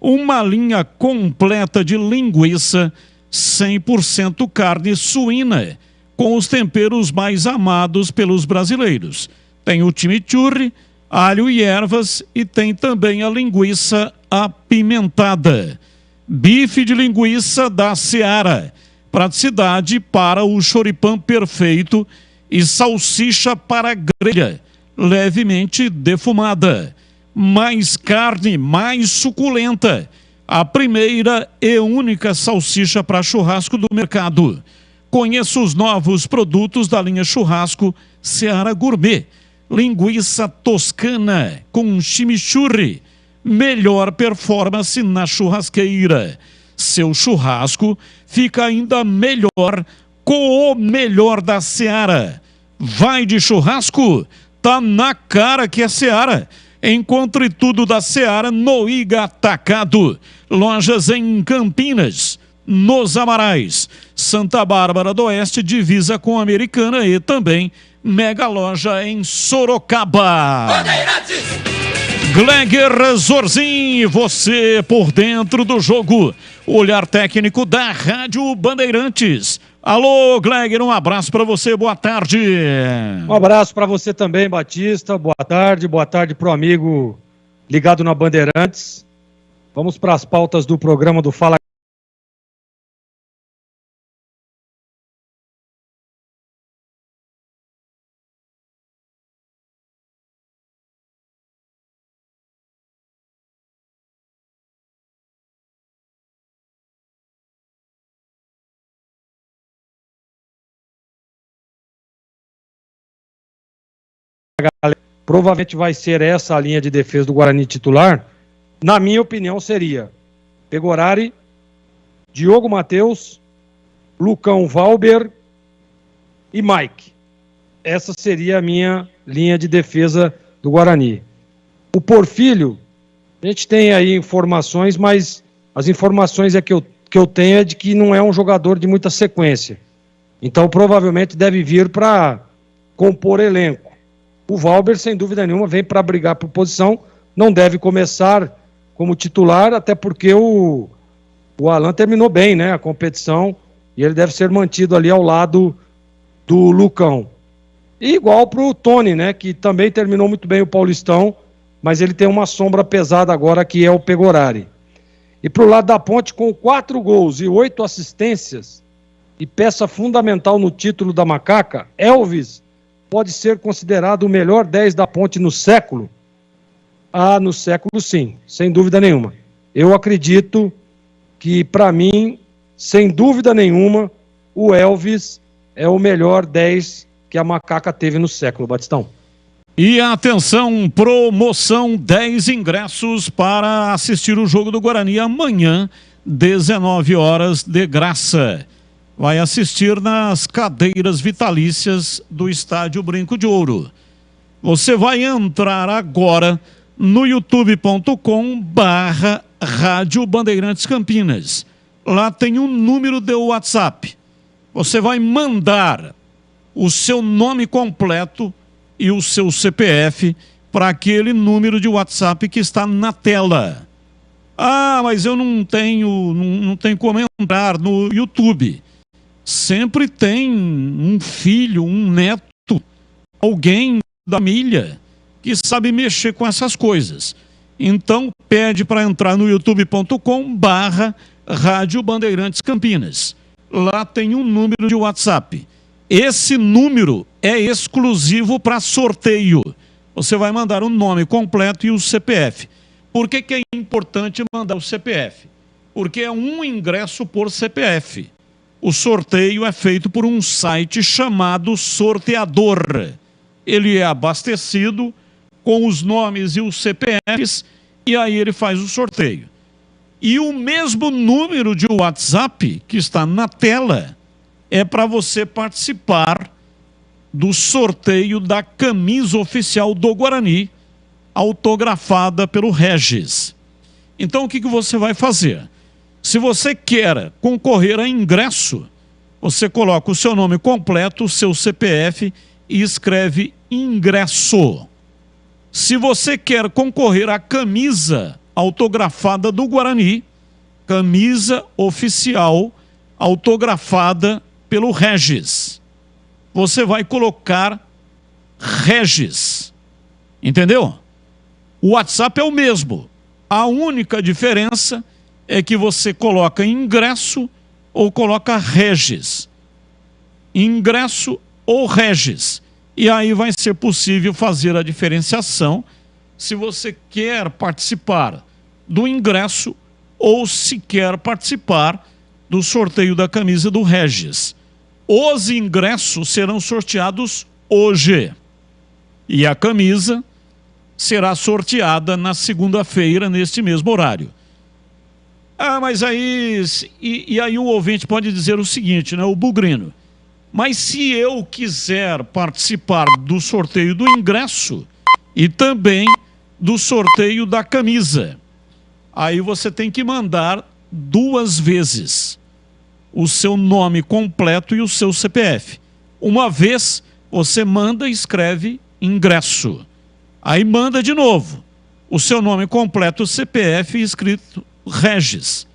Uma linha completa de linguiça, 100% carne suína, com os temperos mais amados pelos brasileiros. Tem o chimichurri, alho e ervas, e tem também a linguiça apimentada. Bife de linguiça da Seara, praticidade para o choripã perfeito, e salsicha para grelha, levemente defumada. Mais carne, mais suculenta. A primeira e única salsicha para churrasco do mercado. Conheça os novos produtos da linha Churrasco Seara Gourmet. Linguiça toscana com chimichurri. Melhor performance na churrasqueira. Seu churrasco fica ainda melhor com o melhor da Seara. Vai de churrasco? Tá na cara que é Seara. Encontre tudo da Seara no Iga Atacado. Lojas em Campinas, nos Amarais, Santa Bárbara do Oeste, divisa com a Americana, e também mega loja em Sorocaba. Gleger Zorzin, você por dentro do jogo. Olhar técnico da Rádio Bandeirantes. Alô, Gleger, um abraço para você, boa tarde. Um abraço para você também, Batista, boa tarde pro amigo ligado na Bandeirantes. Vamos para as pautas do programa do Fala. Provavelmente vai ser essa a linha de defesa do Guarani titular. Na minha opinião, seria Pegorari, Diogo Matheus, Lucão Valber e Mike. Essa seria a minha linha de defesa do Guarani. O Porfírio, a gente tem aí informações, mas as informações que eu tenho é de que não é um jogador de muita sequência. Então, provavelmente deve vir para compor elenco. O Valber, sem dúvida nenhuma, vem para brigar por posição, não deve começar como titular, até porque o Alan terminou bem, né, a competição, e ele deve ser mantido ali ao lado do Lucão. E igual para o Tony, né, que também terminou muito bem o Paulistão, mas ele tem uma sombra pesada agora, que é o Pegorari. E para o lado da Ponte, com 4 gols e 8 assistências, e peça fundamental no título da Macaca, Elvis pode ser considerado o melhor 10 da Ponte no século? Ah, no século sim, sem dúvida nenhuma. Eu acredito que, para mim, sem dúvida nenhuma, o Elvis é o melhor 10 que a Macaca teve no século, Batistão. E atenção, promoção 10 ingressos para assistir o jogo do Guarani amanhã, 19 horas, de graça. Vai assistir nas cadeiras vitalícias do Estádio Brinco de Ouro. Você vai entrar agora no youtube.com/Rádio Bandeirantes Campinas. Lá tem um número de WhatsApp. Você vai mandar o seu nome completo e o seu CPF para aquele número de WhatsApp que está na tela. Ah, mas eu não tenho como entrar no YouTube. Sempre tem um filho, um neto, alguém da família que sabe mexer com essas coisas. Então, pede para entrar no youtube.com/Rádio Bandeirantes Campinas. Lá tem um número de WhatsApp. Esse número é exclusivo para sorteio. Você vai mandar o nome completo e o CPF. Por que é importante mandar o CPF? Porque é um ingresso por CPF. O sorteio é feito por um site chamado Sorteador. Ele é abastecido com os nomes e os CPFs e aí ele faz o sorteio. E o mesmo número de WhatsApp que está na tela é para você participar do sorteio da camisa oficial do Guarani, autografada pelo Regis. Então o que você vai fazer? Se você quer concorrer a ingresso, você coloca o seu nome completo, o seu CPF e escreve ingresso. Se você quer concorrer à camisa autografada do Guarani, camisa oficial autografada pelo Regis, você vai colocar Regis. Entendeu? O WhatsApp é o mesmo. A única diferença é que você coloca ingresso ou coloca Regis. Ingresso ou Regis. E aí vai ser possível fazer a diferenciação se você quer participar do ingresso ou se quer participar do sorteio da camisa do Regis. Os ingressos serão sorteados hoje. E a camisa será sorteada na segunda-feira, neste mesmo horário. Ah, mas aí... E aí o ouvinte pode dizer o seguinte, né? O Bugrino. Mas se eu quiser participar do sorteio do ingresso e também do sorteio da camisa, aí você tem que mandar 2 vezes o seu nome completo e o seu CPF. Uma vez você manda e escreve ingresso. Aí manda de novo o seu nome completo, o CPF escrito Regis.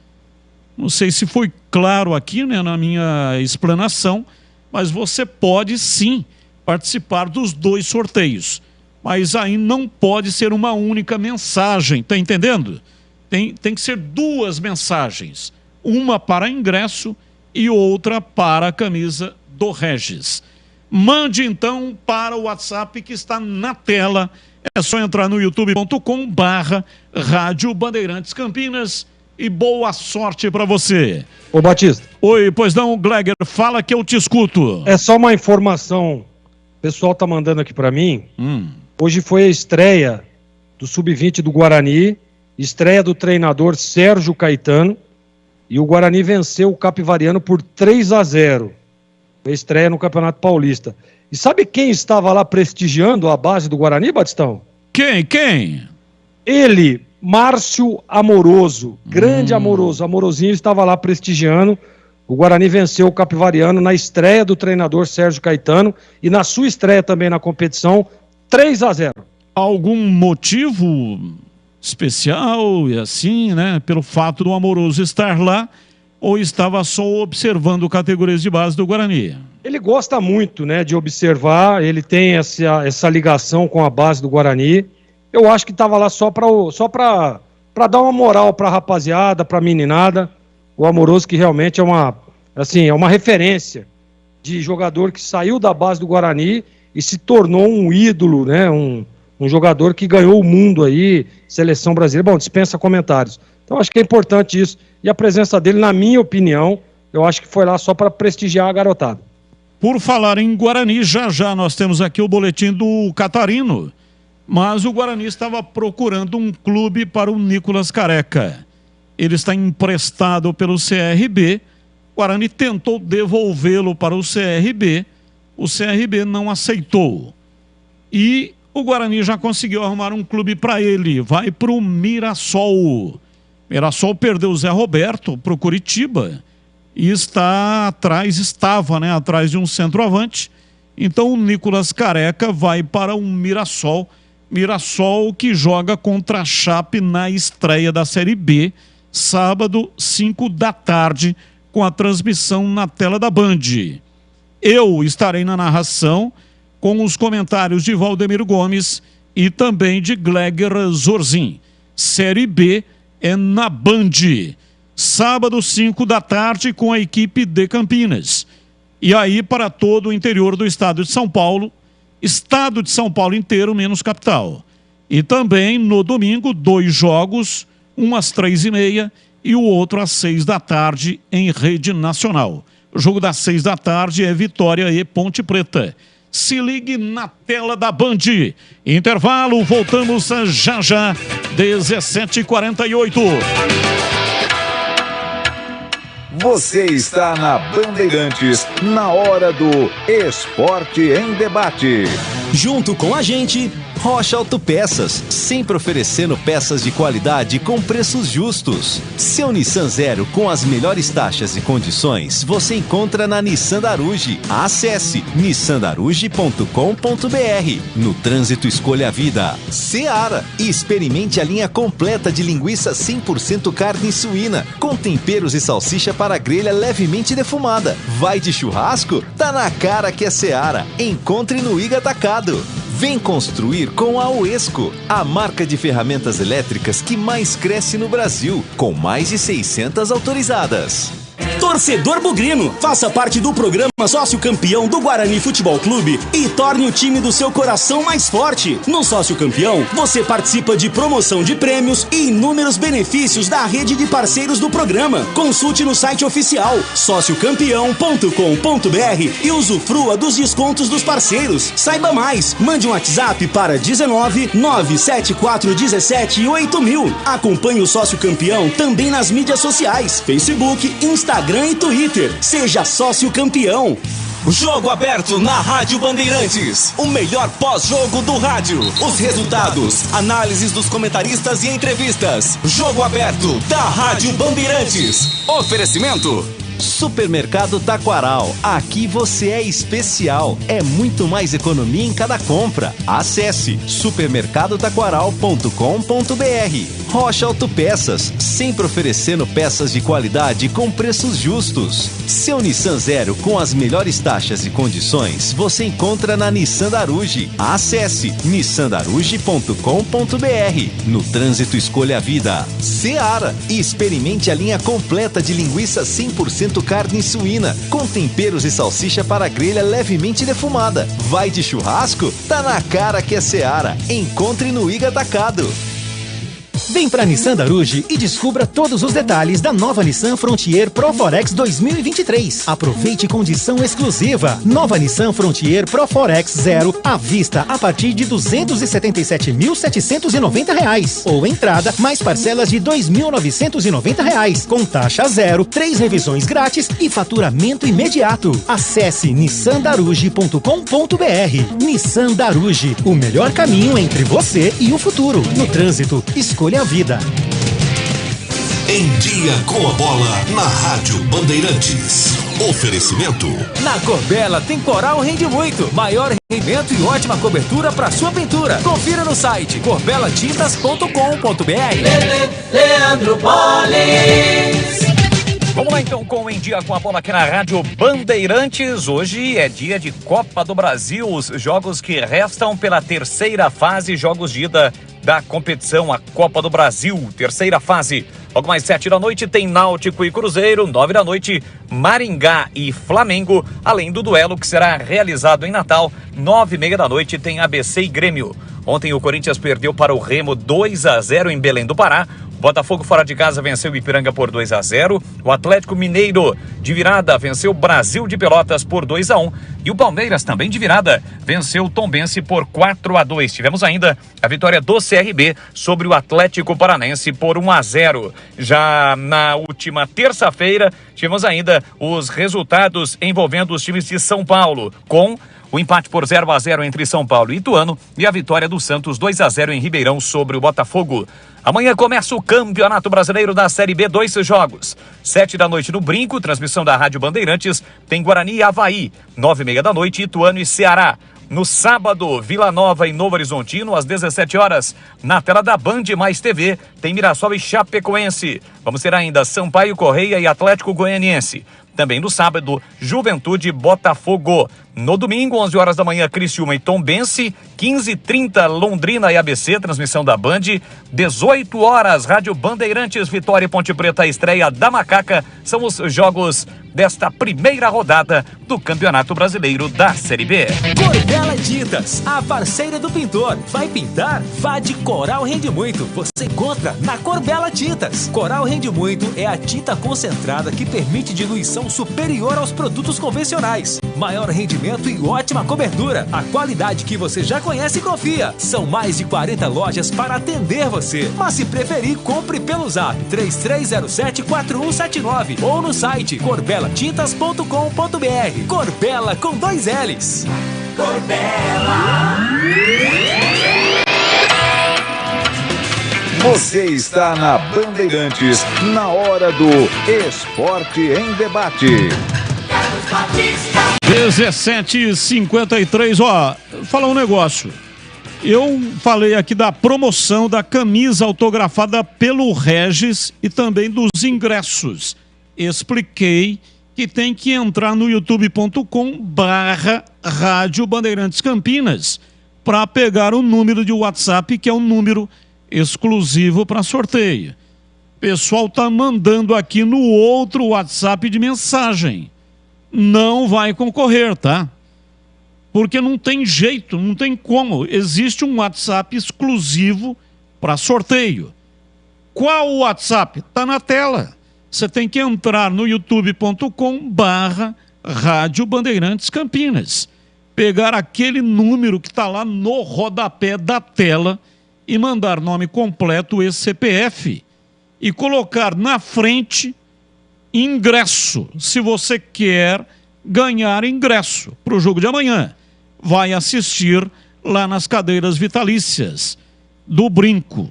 Não sei se foi claro aqui, né, na minha explanação, mas você pode sim participar dos 2 sorteios. Mas aí não pode ser uma única mensagem, tá entendendo? Tem que ser 2 mensagens. Uma para ingresso e outra para a camisa do Regis. Mande então para o WhatsApp que está na tela. É só entrar no youtube.com/Rádio Bandeirantes Campinas e boa sorte para você. Ô Batista. Oi, pois não, Gleger, fala que eu te escuto. É só uma informação, o pessoal tá mandando aqui para mim. Hoje foi a estreia do Sub-20 do Guarani, estreia do treinador Sérgio Caetano, e o Guarani venceu o Capivariano por 3-0. Foi a estreia no Campeonato Paulista. E sabe quem estava lá prestigiando a base do Guarani, Batistão? Quem? Ele, Márcio Amoroso, grande Amoroso. Amorosinho estava lá prestigiando. O Guarani venceu o Capivariano na estreia do treinador Sérgio Caetano e na sua estreia também na competição, 3-0. Algum motivo especial e assim, né? Pelo fato do Amoroso estar lá, ou estava só observando categorias de base do Guarani? Ele gosta muito, né, de observar, ele tem essa ligação com a base do Guarani. Eu acho que estava lá só para dar uma moral para a rapaziada, para a meninada. O Amoroso, que realmente é uma referência de jogador que saiu da base do Guarani e se tornou um ídolo, né? Um jogador que ganhou o mundo aí, seleção brasileira. Bom, dispensa comentários. Então acho que é importante isso. E a presença dele, na minha opinião, eu acho que foi lá só para prestigiar a garotada. Por falar em Guarani, já nós temos aqui o boletim do Catarino. Mas o Guarani estava procurando um clube para o Nicolas Careca. Ele está emprestado pelo CRB. O Guarani tentou devolvê-lo para o CRB. O CRB não aceitou. E o Guarani já conseguiu arrumar um clube para ele. Vai para o Mirassol. Mirassol perdeu o Zé Roberto para o Curitiba. E estava atrás de um centroavante. Então o Nicolas Careca vai para o Mirassol. Mirassol que joga contra a Chape na estreia da Série B. Sábado, 5 da tarde, com a transmissão na tela da Band. Eu estarei na narração com os comentários de Valdemiro Gomes e também de Gleger Zorzin. Série B é na Band. Sábado, 5 da tarde, com a equipe de Campinas. E aí para todo o interior do estado de São Paulo inteiro, menos capital. E também no domingo, 2 jogos, um às 3h30 e o outro às 6 da tarde em rede nacional. O jogo das 6 da tarde é Vitória e Ponte Preta. Se ligue na tela da Band. Intervalo, voltamos já, 17h48. Você está na Bandeirantes, na hora do Esporte em Debate. Junto com a gente, Rocha Autopeças, sempre oferecendo peças de qualidade com preços justos. Seu Nissan Zero com as melhores taxas e condições você encontra na Nissan Daruge. Acesse nissandaruge.com.br. No trânsito, escolha a vida. Seara, e experimente a linha completa de linguiça 100% carne suína, com temperos e salsicha para grelha levemente defumada. Vai de churrasco? Tá na cara que é Seara. Encontre no Iga Atacado. Vem construir com a Oesco, a marca de ferramentas elétricas que mais cresce no Brasil, com mais de 600 autorizadas. Torcedor bugrino, faça parte do programa Sócio Campeão do Guarani Futebol Clube e torne o time do seu coração mais forte. No Sócio Campeão, você participa de promoção de prêmios e inúmeros benefícios da rede de parceiros do programa. Consulte no site oficial sociocampeão.com.br e usufrua dos descontos dos parceiros. Saiba mais, mande um WhatsApp para 19 97417 8000. Acompanhe o Sócio Campeão também nas mídias sociais, Facebook, Instagram e Twitter. Seja sócio campeão. Jogo aberto na Rádio Bandeirantes. O melhor pós-jogo do rádio. Os resultados, análises dos comentaristas e entrevistas. Jogo aberto da Rádio Bandeirantes. Oferecimento: Supermercado Taquaral. Aqui você é especial. É muito mais economia em cada compra. Acesse supermercadotaquaral.com.br. Rocha Autopeças, sempre oferecendo peças de qualidade com preços justos. Seu Nissan Zero com as melhores taxas e condições você encontra na Nissan Daruge. Acesse nissandaruge.com.br. No trânsito, escolha a vida. Seara, e experimente a linha completa de linguiça 100% carne suína, com temperos e salsicha para grelha levemente defumada. Vai de churrasco? Tá na cara que é Seara. Encontre no Iga Atacado. Vem pra Nissan Daruge e descubra todos os detalhes da nova Nissan Frontier Pro Forex 2023. Aproveite condição exclusiva. Nova Nissan Frontier Pro Forex Zero à vista a partir de R$ 277.790 ou entrada mais parcelas de R$ 2.990 com taxa zero, 3 revisões grátis e faturamento imediato. Acesse nissandaruge.com.br. Nissan Daruge, o melhor caminho entre você e o futuro. No trânsito, escolha a vida. Em Dia com a Bola, na Rádio Bandeirantes. Oferecimento. Na Corbella tem Coral Rende Muito. Maior rendimento e ótima cobertura para sua pintura. Confira no site corbelatintas.com.br. Leandro Boles. Vamos lá então com o Em Dia com a Bola aqui na Rádio Bandeirantes. Hoje é dia de Copa do Brasil, os jogos que restam pela terceira fase, jogos de ida da competição, a Copa do Brasil, terceira fase. Logo mais 7 da noite tem Náutico e Cruzeiro, 9 da noite Maringá e Flamengo, além do duelo que será realizado em Natal, 9h30 da noite tem ABC e Grêmio. Ontem o Corinthians perdeu para o Remo 2-0 em Belém do Pará. Botafogo fora de casa venceu o Ipiranga por 2-0. O Atlético Mineiro de virada venceu o Brasil de Pelotas por 2-1. E o Palmeiras também de virada venceu o Tombense por 4-2. Tivemos ainda a vitória do CRB sobre o Atlético Paranaense por 1-0. Já na última terça-feira tivemos ainda os resultados envolvendo os times de São Paulo, com o empate por 0-0 entre São Paulo e Ituano e a vitória do Santos 2-0 em Ribeirão sobre o Botafogo. Amanhã começa o Campeonato Brasileiro da Série B, 2 jogos. 7 da noite no Brinco, transmissão da Rádio Bandeirantes, tem Guarani e Avaí. 9h30 da noite, Ituano e Ceará. No sábado, Vila Nova e Novo Horizontino, às 17 horas. Na tela da Band Mais TV, tem Mirassol e Chapecoense. Vamos ter ainda Sampaio Correia e Atlético Goianiense. Também no sábado, Juventude e Botafogo. No domingo, 11 horas da manhã, Criciúma e Tombense. 15h30, Londrina e ABC, transmissão da Band. 18 horas, Rádio Bandeirantes, Vitória e Ponte Preta, estreia da Macaca. São os jogos desta primeira rodada do Campeonato Brasileiro da Série B. Corbella Tintas, a parceira do pintor. Vai pintar? Vá de Coral Rende Muito. Você encontra na Corbella Tintas. Coral Rende Muito é a tinta concentrada que permite diluição superior aos produtos convencionais. Maior rendimento e ótima cobertura. A qualidade que você já conhece e confia. São mais de 40 lojas para atender você. Mas se preferir, compre pelo Zap 3307-4179 ou no site corbelatintas.com.br. Corbella com 2 L's. Corbella. Você está na Bandeirantes, na hora do Esporte em Debate. 17h53, ó, falar um negócio. Eu falei aqui da promoção da camisa autografada pelo Regis e também dos ingressos. Expliquei que tem que entrar no youtube.com/Rádio Bandeirantes Campinas para pegar o número de WhatsApp, que é um número exclusivo para sorteio. O pessoal tá mandando aqui no outro WhatsApp de mensagem. Não vai concorrer, tá? Porque não tem jeito, não tem como. Existe um WhatsApp exclusivo para sorteio. Qual o WhatsApp? Tá na tela. Você tem que entrar no youtube.com/Rádio Bandeirantes Campinas. Pegar aquele número que está lá no rodapé da tela e mandar nome completo e CPF. E colocar na frente ingresso, se você quer ganhar ingresso para o jogo de amanhã. Vai assistir lá nas cadeiras vitalícias do Brinco.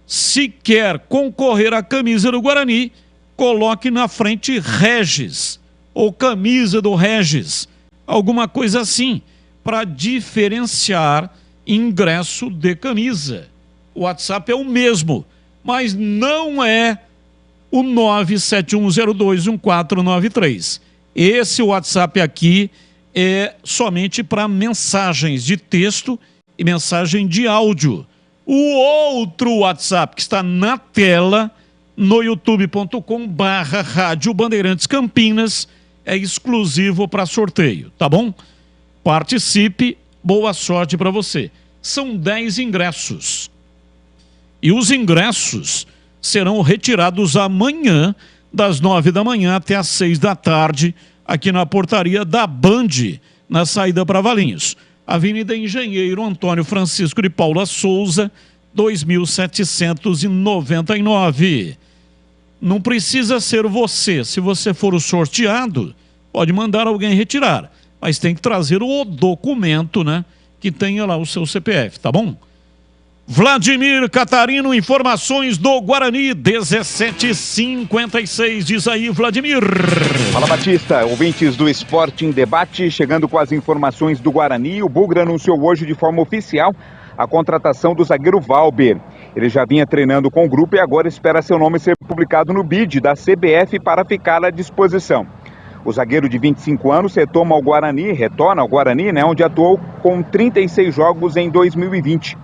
Se quer concorrer à camisa do Guarani, coloque na frente Regis, ou camisa do Regis, alguma coisa assim, para diferenciar ingresso de camisa. O WhatsApp é o mesmo, mas não é o 971021493. Esse WhatsApp aqui é somente para mensagens de texto e mensagem de áudio. O outro WhatsApp que está na tela, no youtube.com/Rádio Bandeirantes Campinas, é exclusivo para sorteio, tá bom? Participe, boa sorte para você. São 10 ingressos. E os ingressos serão retirados amanhã, das 9 da manhã até às 6 da tarde, aqui na portaria da Band, na saída para Valinhos. Avenida Engenheiro Antônio Francisco de Paula Souza, 2799. Não precisa ser você. Se você for o sorteado, pode mandar alguém retirar. Mas tem que trazer o documento, né? Que tenha lá o seu CPF, tá bom? Vladimir Catarino, informações do Guarani, 17h56, diz aí, Vladimir. Fala, Batista, ouvintes do Esporte em Debate, chegando com as informações do Guarani. O Bugra anunciou hoje de forma oficial a contratação do zagueiro Valber. Ele já vinha treinando com o grupo e agora espera seu nome ser publicado no BID da CBF para ficar à disposição. O zagueiro de 25 anos retorna ao Guarani, né, onde atuou com 36 jogos em 2020.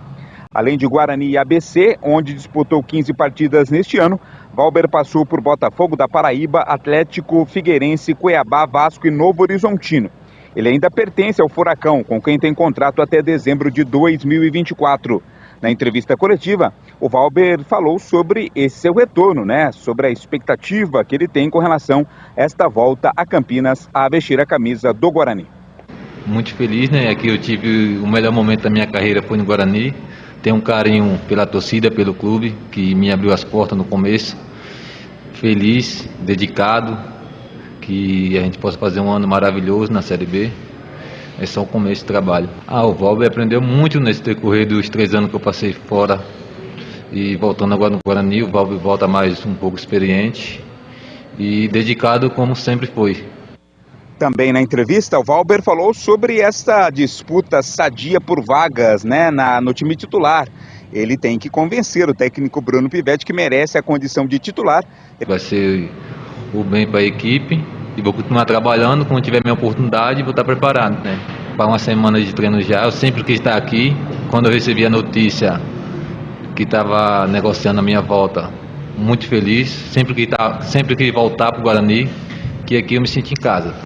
Além de Guarani e ABC, onde disputou 15 partidas neste ano, Valber passou por Botafogo da Paraíba, Atlético, Figueirense, Cuiabá, Vasco e Novo Horizontino. Ele ainda pertence ao Furacão, com quem tem contrato até dezembro de 2024. Na entrevista coletiva, o Valber falou sobre esse seu retorno, né? Sobre a expectativa que ele tem com relação a esta volta a Campinas a vestir a camisa do Guarani. Muito feliz, né? Aqui eu tive o melhor momento da minha carreira foi no Guarani. Tenho um carinho pela torcida, pelo clube, que me abriu as portas no começo. Feliz, dedicado, que a gente possa fazer um ano maravilhoso na Série B. É só o começo do trabalho. O Valber aprendeu muito nesse decorrer dos 3 anos que eu passei fora. E voltando agora no Guarani, o Valber volta mais um pouco experiente e dedicado como sempre foi. Também na entrevista, o Valber falou sobre essa disputa sadia por vagas, né, no time titular. Ele tem que convencer o técnico Bruno Pivetti que merece a condição de titular. Vai ser o bem para a equipe e vou continuar trabalhando. Quando tiver minha oportunidade, vou estar preparado, né? Para uma semana de treino já, eu sempre quis estar aqui. Quando eu recebi a notícia que estava negociando a minha volta, muito feliz. Sempre que voltar para o Guarani, que aqui eu me sinto em casa.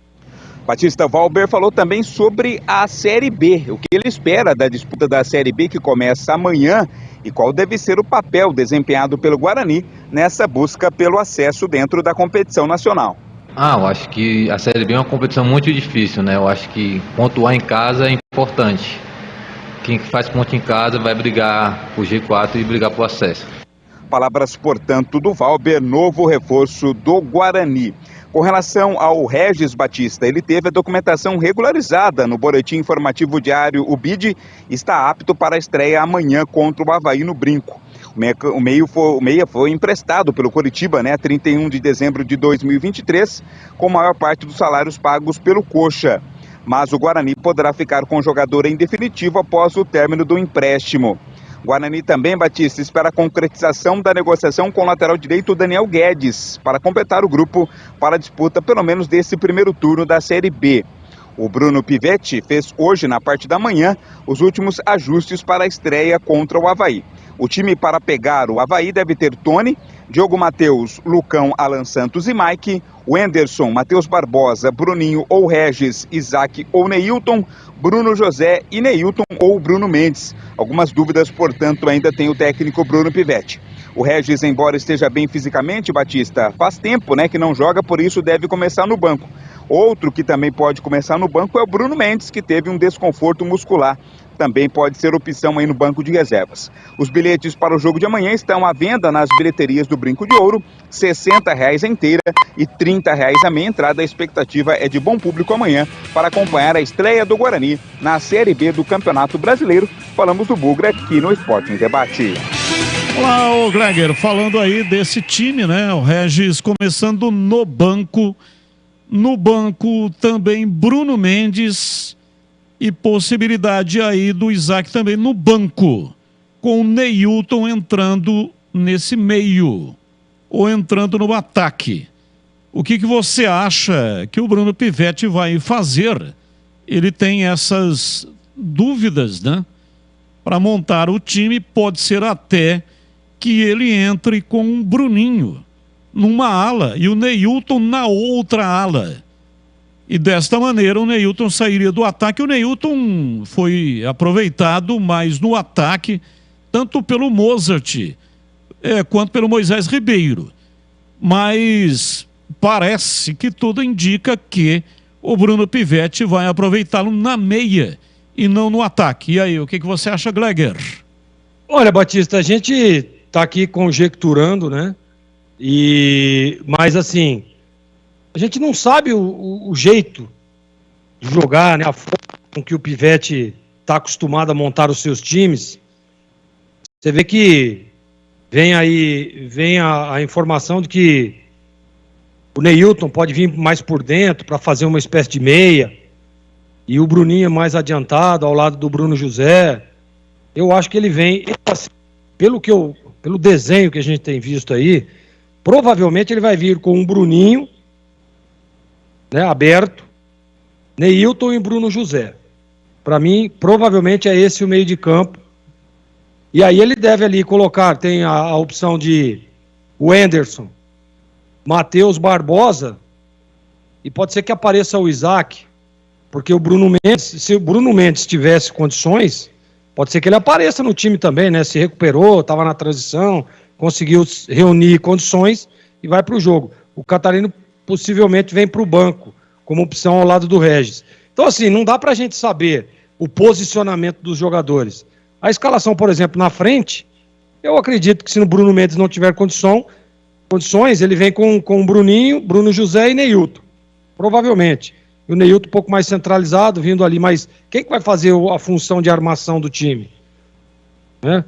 Batista, Valber falou também sobre a Série B, o que ele espera da disputa da Série B que começa amanhã e qual deve ser o papel desempenhado pelo Guarani nessa busca pelo acesso dentro da competição nacional. Eu acho que a Série B é uma competição muito difícil, né? Eu acho que pontuar em casa é importante. Quem faz ponto em casa vai brigar por G4 e brigar por acesso. Palavras, portanto, do Valber, novo reforço do Guarani. Com relação ao Regis Batista, ele teve a documentação regularizada no Boletim Informativo Diário. O BID está apto para a estreia amanhã contra o Avaí no Brinco. O meia foi emprestado pelo Coritiba, né, 31 de dezembro de 2023, com a maior parte dos salários pagos pelo Coxa. Mas o Guarani poderá ficar com o jogador em definitivo após o término do empréstimo. Guarani também, Batista, espera a concretização da negociação com o lateral direito Daniel Guedes para completar o grupo para a disputa pelo menos desse primeiro turno da Série B. O Bruno Pivetti fez hoje, na parte da manhã, os últimos ajustes para a estreia contra o Avaí. O time para pegar o Avaí deve ter Tony, Diogo Matheus, Lucão, Alan Santos e Mike, Wenderson, Matheus Barbosa, Bruninho ou Regis, Isaac ou Neilton, Bruno José e Neilton ou Bruno Mendes. Algumas dúvidas, portanto, ainda tem o técnico Bruno Pivetti. O Regis, embora esteja bem fisicamente, Batista, faz tempo, né, que não joga, por isso deve começar no banco. Outro que também pode começar no banco é o Bruno Mendes, que teve um desconforto muscular. Também pode ser opção aí no banco de reservas. Os bilhetes para o jogo de amanhã estão à venda nas bilheterias do Brinco de Ouro, R$ 60,00 a inteira e R$ 30,00 a meia entrada. A expectativa é de bom público amanhã para acompanhar a estreia do Guarani na Série B do Campeonato Brasileiro. Falamos do Bugra aqui no Esporte em Debate. Olá, ô Gregor, falando aí desse time, né? O Regis começando no banco. No banco também Bruno Mendes e possibilidade aí do Isaac também no banco, com o Neilton entrando nesse meio ou entrando no ataque. O que você acha que o Bruno Pivetti vai fazer? Ele tem essas dúvidas, né? Para montar o time, pode ser até que ele entre com o Bruninho numa ala e o Neilton na outra ala. E desta maneira o Neilton sairia do ataque. O Neilton foi aproveitado mais no ataque, tanto pelo Mozart quanto pelo Moisés Ribeiro. Mas parece que tudo indica que o Bruno Pivetti vai aproveitá-lo na meia e não no ataque. E aí, o que você acha, Gleger? Olha, Batista, a gente está aqui conjecturando, né? Mas assim, a gente não sabe o jeito de jogar, né? A forma com que o Pivetti está acostumado a montar os seus times. Você vê que vem a informação de que o Neilton pode vir mais por dentro para fazer uma espécie de meia, e o Bruninho mais adiantado ao lado do Bruno José. Eu acho que ele vem, pelo desenho que a gente tem visto aí, provavelmente ele vai vir com um Bruninho, né, aberto, Neilton e Bruno José. Para mim, provavelmente é esse o meio de campo. E aí ele deve ali colocar, tem a opção de Wenderson, Matheus Barbosa, e pode ser que apareça o Isaac, porque o Bruno Mendes, se o Bruno Mendes tivesse condições, pode ser que ele apareça no time também, né? Se recuperou, estava na transição, conseguiu reunir condições e vai para o jogo. O Catarino possivelmente vem para o banco, como opção ao lado do Regis. Então, assim, não dá para a gente saber o posicionamento dos jogadores. A escalação, por exemplo, na frente, eu acredito que se o Bruno Mendes não tiver condições, ele vem com o Bruninho, Bruno José e Neilton, provavelmente. E o Neilton um pouco mais centralizado, vindo ali, mas quem que vai fazer a função de armação do time? Né?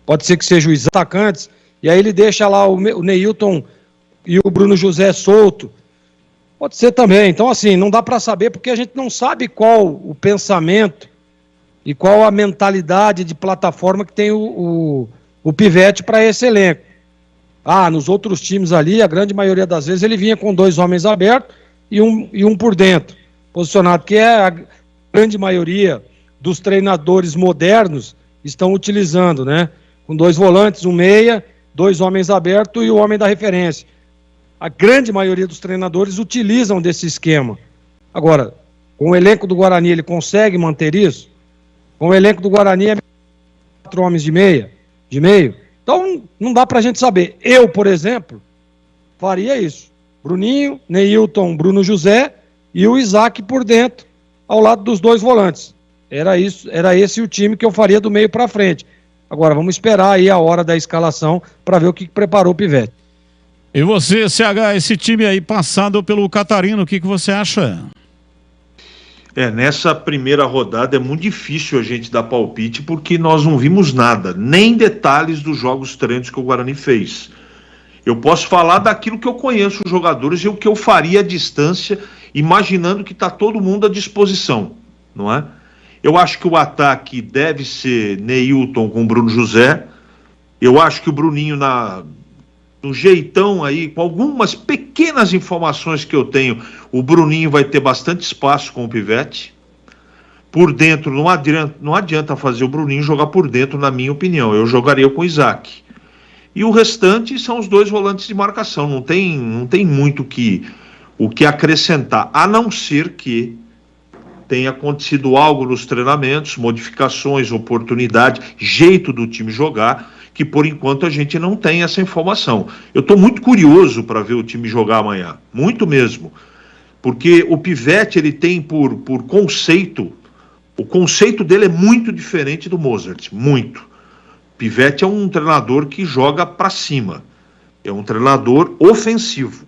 Pode ser que seja os atacantes, e aí ele deixa lá o Neilton e o Bruno José solto. Pode ser também. Então, assim, não dá para saber, porque a gente não sabe qual o pensamento e qual a mentalidade de plataforma que tem o Pivetti para esse elenco. Nos outros times ali, a grande maioria das vezes, ele vinha com 2 homens abertos e um por dentro, posicionado, que é a grande maioria dos treinadores modernos estão utilizando, né? Com 2 volantes, um meia, 2 homens abertos e o homem da referência. A grande maioria dos treinadores utilizam desse esquema. Agora, com o elenco do Guarani, ele consegue manter isso? Com o elenco do Guarani, é 4 homens de meio. Então, não dá pra gente saber. Eu, por exemplo, faria isso. Bruninho, Neilton, Bruno José e o Isaac por dentro, ao lado dos 2 volantes. Era esse o time que eu faria do meio para frente. Agora, vamos esperar aí a hora da escalação para ver o que preparou o Pivetti. E você, CH, esse time aí passado pelo Catarino, o que você acha? Nessa primeira rodada é muito difícil a gente dar palpite, porque nós não vimos nada, nem detalhes dos jogos treinos que o Guarani fez. Eu posso falar daquilo que eu conheço os jogadores e o que eu faria à distância, imaginando que está todo mundo à disposição, não é? Eu acho que o ataque deve ser Neilton com Bruno José. Eu acho que o Bruninho no jeitão aí, com algumas pequenas informações que eu tenho, o Bruninho vai ter bastante espaço com o Pivetti. Por dentro, não adianta fazer o Bruninho jogar por dentro, na minha opinião. Eu jogaria com o Isaac. E o restante são os 2 volantes de marcação. Não tem muito o que acrescentar, a não ser que tenha acontecido algo nos treinamentos, modificações, oportunidade, jeito do time jogar, que por enquanto a gente não tem essa informação. Eu estou muito curioso para ver o time jogar amanhã, muito mesmo, porque o Pivetti, ele tem por conceito, o conceito dele é muito diferente do Mozart, muito. Pivetti é um treinador que joga para cima, é um treinador ofensivo.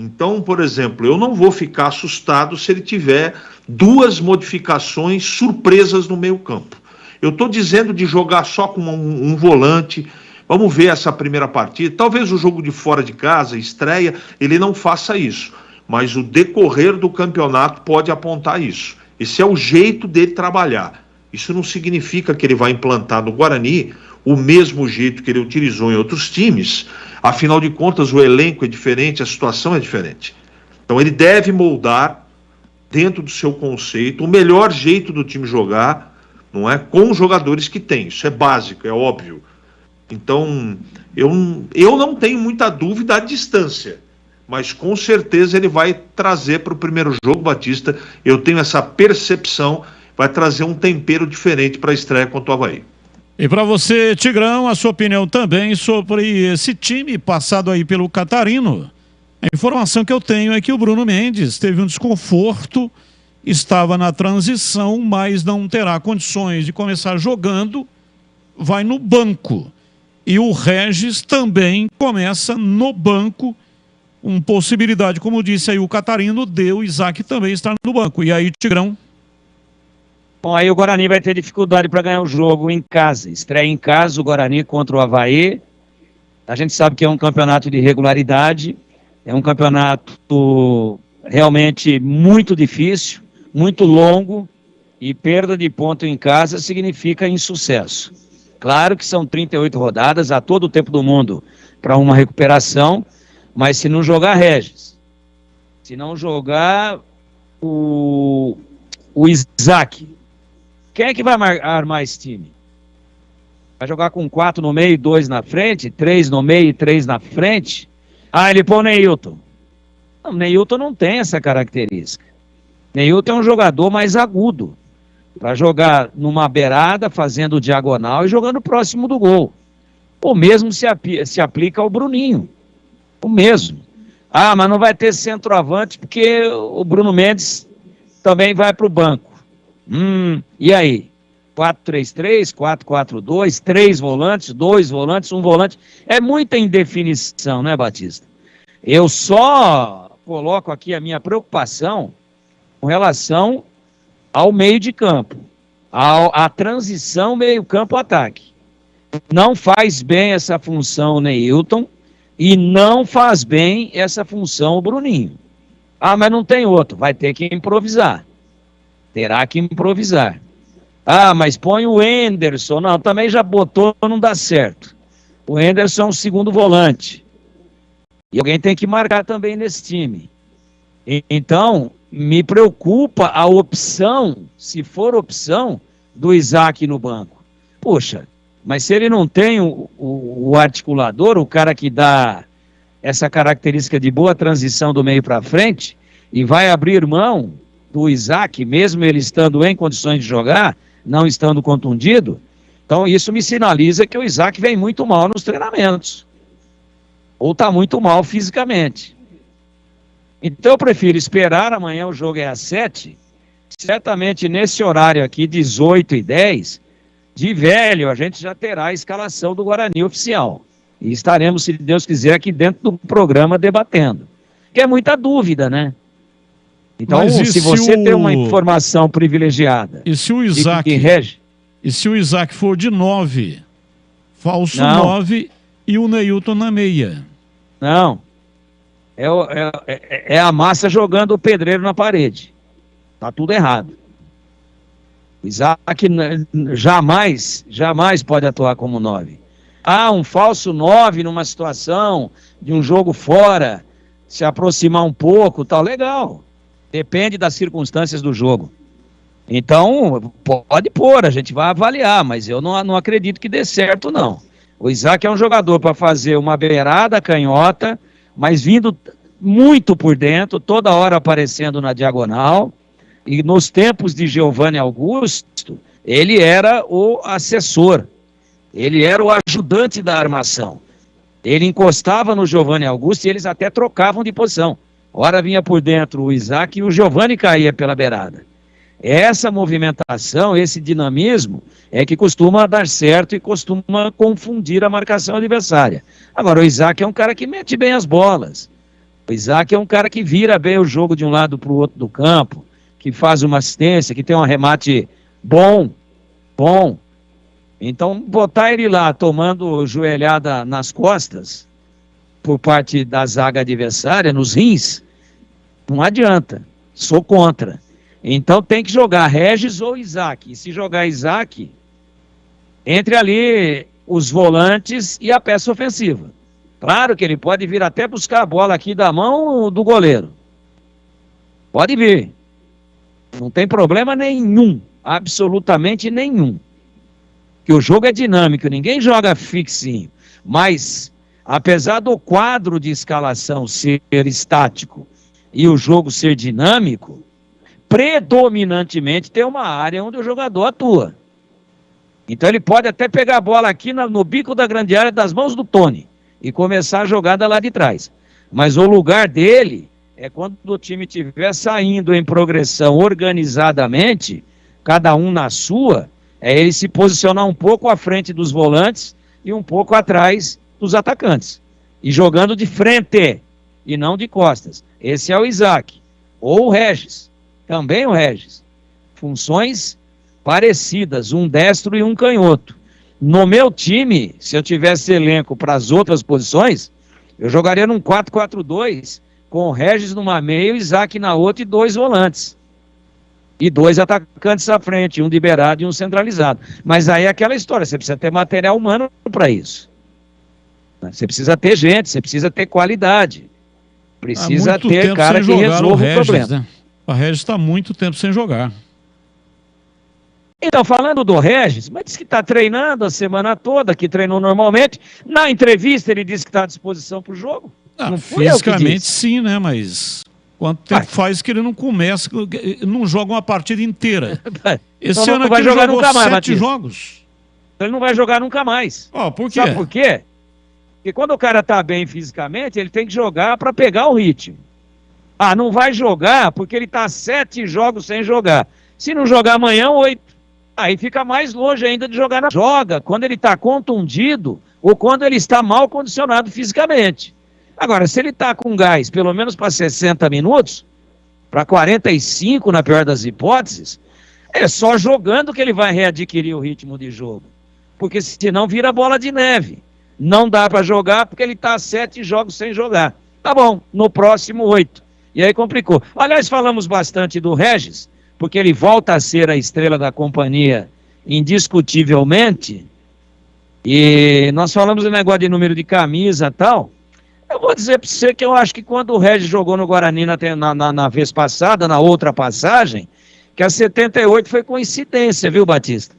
Então, por exemplo, eu não vou ficar assustado se ele tiver 2 modificações surpresas no meio campo. Eu estou dizendo de jogar só com um volante. Vamos ver essa primeira partida. Talvez o jogo de fora de casa, estreia, ele não faça isso. Mas o decorrer do campeonato pode apontar isso. Esse é o jeito dele trabalhar. Isso não significa que ele vai implantar no Guarani o mesmo jeito que ele utilizou em outros times. Afinal de contas, o elenco é diferente, a situação é diferente. Então ele deve moldar, dentro do seu conceito, o melhor jeito do time jogar, não é? Com os jogadores que tem. Isso é básico, é óbvio. Então, eu não tenho muita dúvida à distância, mas com certeza ele vai trazer para o primeiro jogo, Batista, eu tenho essa percepção, vai trazer um tempero diferente para a estreia contra o Avaí. E para você, Tigrão, a sua opinião também sobre esse time passado aí pelo Catarino. A informação que eu tenho é que o Bruno Mendes teve um desconforto, estava na transição, mas não terá condições de começar jogando, vai no banco. E o Regis também começa no banco, uma possibilidade, como disse aí o Catarino, o Isaac também está no banco. E aí, Tigrão? Bom, aí o Guarani vai ter dificuldade para ganhar o jogo em casa. Estreia em casa o Guarani contra o Avaí. A gente sabe que é um campeonato de regularidade, é um campeonato realmente muito difícil, muito longo, e perda de ponto em casa significa insucesso. Claro que são 38 rodadas, há todo o tempo do mundo para uma recuperação, mas se não jogar Regis, se não jogar o Isaac, quem é que vai armar esse time? Vai jogar com 4 no meio e 2 na frente? 3 no meio e 3 na frente? Ah, ele põe o Neilton. Não, o Neilton não tem essa característica. Neilton é um jogador mais agudo, para jogar numa beirada, fazendo diagonal e jogando próximo do gol. O mesmo se aplica ao Bruninho. O mesmo. Ah, mas não vai ter centroavante porque o Bruno Mendes também vai para o banco. E aí? 4-3-3, 4-4-2, 3 volantes, 2 volantes, 1 volante. É muita indefinição, né, Batista? Eu só coloco aqui a minha preocupação com relação ao meio de campo, à transição meio campo-ataque. Não faz bem essa função o Neilton e não faz bem essa função o Bruninho. Ah, mas não tem outro, vai ter que improvisar. Terá que improvisar. Ah, mas põe o Henderson. Não, também já botou, não dá certo. O Henderson é um segundo volante. E alguém tem que marcar também nesse time. Então, me preocupa a opção, se for opção, do Isaac no banco. Poxa, mas se ele não tem o articulador, o cara que dá essa característica de boa transição do meio para frente, e vai abrir mão do Isaac, mesmo ele estando em condições de jogar, não estando contundido, então isso me sinaliza que o Isaac vem muito mal nos treinamentos. Ou está muito mal fisicamente. Então eu prefiro esperar, amanhã o jogo é às 7, certamente nesse horário aqui, 18h10, de velho, a gente já terá a escalação do Guarani oficial. E estaremos, se Deus quiser, aqui dentro do programa debatendo. Que é muita dúvida, né? Então, se você tem uma informação privilegiada... E se o Isaac... E se o Isaac for de 9, falso 9 e o Neilton na meia? Não. É a massa jogando o pedreiro na parede. Tá tudo errado. O Isaac jamais pode atuar como 9. Ah, um falso 9 numa situação de um jogo fora, se aproximar um pouco, tal, legal. Depende das circunstâncias do jogo. Então, pode pôr, a gente vai avaliar, mas eu não acredito que dê certo, não. O Isaac é um jogador para fazer uma beirada canhota, mas vindo muito por dentro, toda hora aparecendo na diagonal. E nos tempos de Giovanni Augusto, ele era o assessor, ele era o ajudante da armação. Ele encostava no Giovanni Augusto e eles até trocavam de posição. Ora vinha por dentro o Isaac e o Giovanni caía pela beirada. Essa movimentação, esse dinamismo, é que costuma dar certo e costuma confundir a marcação adversária. Agora, o Isaac é um cara que mete bem as bolas. O Isaac é um cara que vira bem o jogo de um lado para o outro do campo, que faz uma assistência, que tem um arremate bom. Então, botar ele lá tomando joelhada nas costas, por parte da zaga adversária, nos rins, não adianta. Sou contra. Então tem que jogar Regis ou Isaac. E se jogar Isaac, entre ali os volantes e a peça ofensiva. Claro que ele pode vir até buscar a bola aqui da mão do goleiro. Pode vir. Não tem problema nenhum, absolutamente nenhum. Que o jogo é dinâmico, ninguém joga fixinho. Mas, apesar do quadro de escalação ser estático e o jogo ser dinâmico, predominantemente tem uma área onde o jogador atua. Então ele pode até pegar a bola aqui no bico da grande área das mãos do Tony e começar a jogada lá de trás. Mas o lugar dele é quando o time estiver saindo em progressão organizadamente, cada um na sua, é ele se posicionar um pouco à frente dos volantes e um pouco atrás dos atacantes. E jogando de frente e não de costas. Esse é o Isaac. Ou o Regis. Também o Regis. Funções parecidas, um destro e um canhoto. No meu time, se eu tivesse elenco para as outras posições, eu jogaria num 4-4-2 com o Regis numa meia, o Isaac na outra e 2 volantes. E 2 atacantes à frente, um liberado e um centralizado. Mas aí é aquela história, você precisa ter material humano para isso. Você precisa ter gente, você precisa ter qualidade. Precisa ter cara que resolva o problema. Né? O Regis está há muito tempo sem jogar. Então, falando do Regis, mas disse que está treinando a semana toda, que treinou normalmente. Na entrevista ele disse que está à disposição para o jogo. Não fisicamente sim, né? Mas quanto tempo faz que ele não começa, não joga uma partida inteira? Esse então ano não vai aqui jogar ele jogou nunca mais, 7 Matias. jogos. Ele não vai jogar nunca mais. Por quê? Sabe por quê? Porque quando o cara está bem fisicamente, ele tem que jogar para pegar o ritmo. Não vai jogar porque ele está 7 jogos sem jogar. Se não jogar amanhã, 8. Aí fica mais longe ainda de jogar na... Joga quando ele está contundido ou quando ele está mal condicionado fisicamente. Agora, se ele está com gás, pelo menos para 60 minutos, para 45 na pior das hipóteses, é só jogando que ele vai readquirir o ritmo de jogo. Porque senão vira bola de neve. Não dá para jogar porque ele está 7 jogos sem jogar. Tá bom, no próximo 8. E aí complicou. Aliás, falamos bastante do Regis, porque ele volta a ser a estrela da companhia indiscutivelmente, e nós falamos do negócio de número de camisa e tal. Eu vou dizer para você que eu acho que quando o Regis jogou no Guarani na vez passada, na outra passagem, que a 78 foi coincidência, viu, Batista?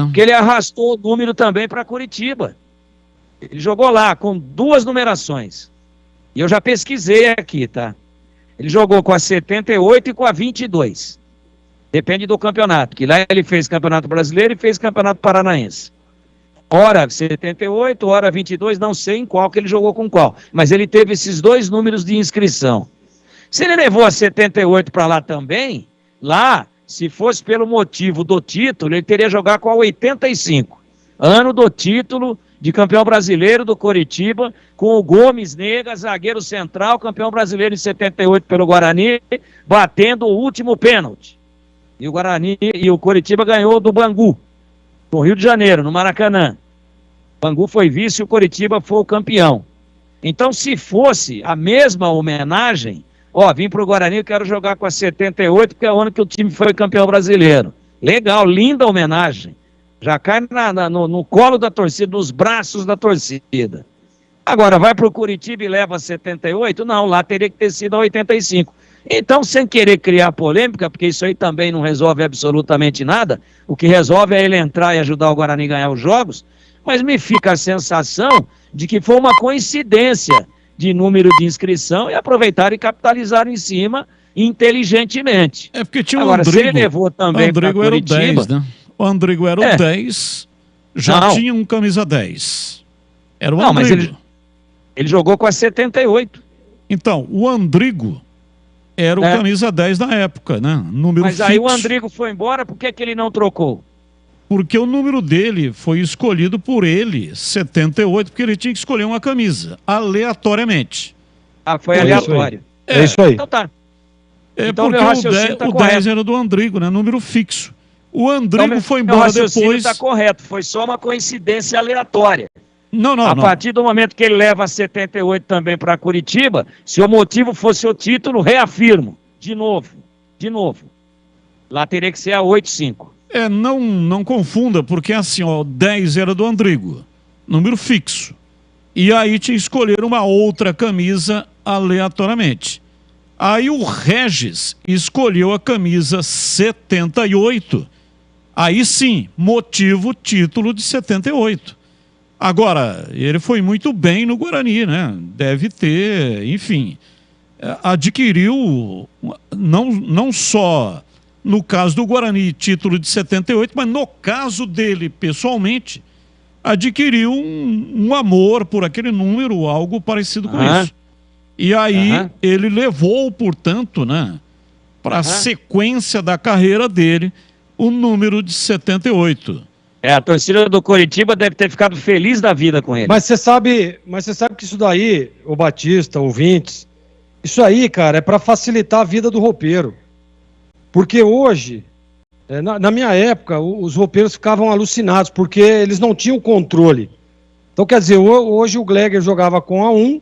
Porque ele arrastou o número também para Curitiba. Ele jogou lá com 2 numerações. E eu já pesquisei aqui, tá? Ele jogou com a 78 e com a 22. Depende do campeonato, que lá ele fez Campeonato Brasileiro e fez Campeonato Paranaense. Hora 78, hora 22, não sei em qual que ele jogou com qual. Mas ele teve esses 2 números de inscrição. Se ele levou a 78 para lá também, lá, se fosse pelo motivo do título, ele teria jogado com a 85. Ano do título de campeão brasileiro do Coritiba, com o Gomes Nega, zagueiro central, campeão brasileiro em 78 pelo Guarani, batendo o último pênalti. E o Guarani e o Coritiba ganhou do Bangu, no Rio de Janeiro, no Maracanã. O Bangu foi vice e o Coritiba foi o campeão. Então, se fosse a mesma homenagem, vim para o Guarani, eu quero jogar com a 78, porque é o ano que o time foi campeão brasileiro. Legal, linda homenagem. Já cai no colo da torcida, nos braços da torcida. Agora, vai para o Curitiba e leva a 78? Não, lá teria que ter sido a 85. Então, sem querer criar polêmica, porque isso aí também não resolve absolutamente nada, o que resolve é ele entrar e ajudar o Guarani a ganhar os jogos, mas me fica a sensação de que foi uma coincidência de número de inscrição e aproveitaram e capitalizaram em cima inteligentemente. É porque tinha Agora, Andrigo, se ele levou também para Andrigo era o Curitiba... 10, né? O Andrigo era o 10, já tinha um camisa 10. Era o Andrigo. Mas ele jogou com a 78. Então, o Andrigo era o camisa 10 da época, né? Número Mas fixo. aí o Andrigo foi embora, por que ele não trocou? Porque o número dele foi escolhido por ele, 78, porque ele tinha que escolher uma camisa, aleatoriamente. Foi aleatório. É isso aí. Então tá. Então porque o 10 era do Andrigo, né? Número fixo. O Andrigo foi embora depois... está correto, foi só uma coincidência aleatória. Não. A partir do momento que ele leva a 78 também para Curitiba, se o motivo fosse o título, reafirmo, de novo. Lá teria que ser a 85. Não confunda, porque assim, o 10 era do Andrigo. número fixo. E aí tinha que escolher uma outra camisa aleatoriamente. Aí o Regis escolheu a camisa 78. Aí sim, motivo título de 78. Agora, ele foi muito bem no Guarani, né? Deve ter, enfim, adquiriu não só no caso do Guarani título de 78, mas no caso dele pessoalmente, adquiriu um amor por aquele número, algo parecido com isso. E aí ele levou, portanto, né, para a sequência da carreira dele, o número de 78. A torcida do Coritiba deve ter ficado feliz da vida com ele. Mas você sabe que isso daí, o Batista, ouvintes, isso aí, cara, é para facilitar a vida do roupeiro. Porque hoje, na minha época, os roupeiros ficavam alucinados, porque eles não tinham controle. Então, quer dizer, hoje o Gleger jogava com a 1,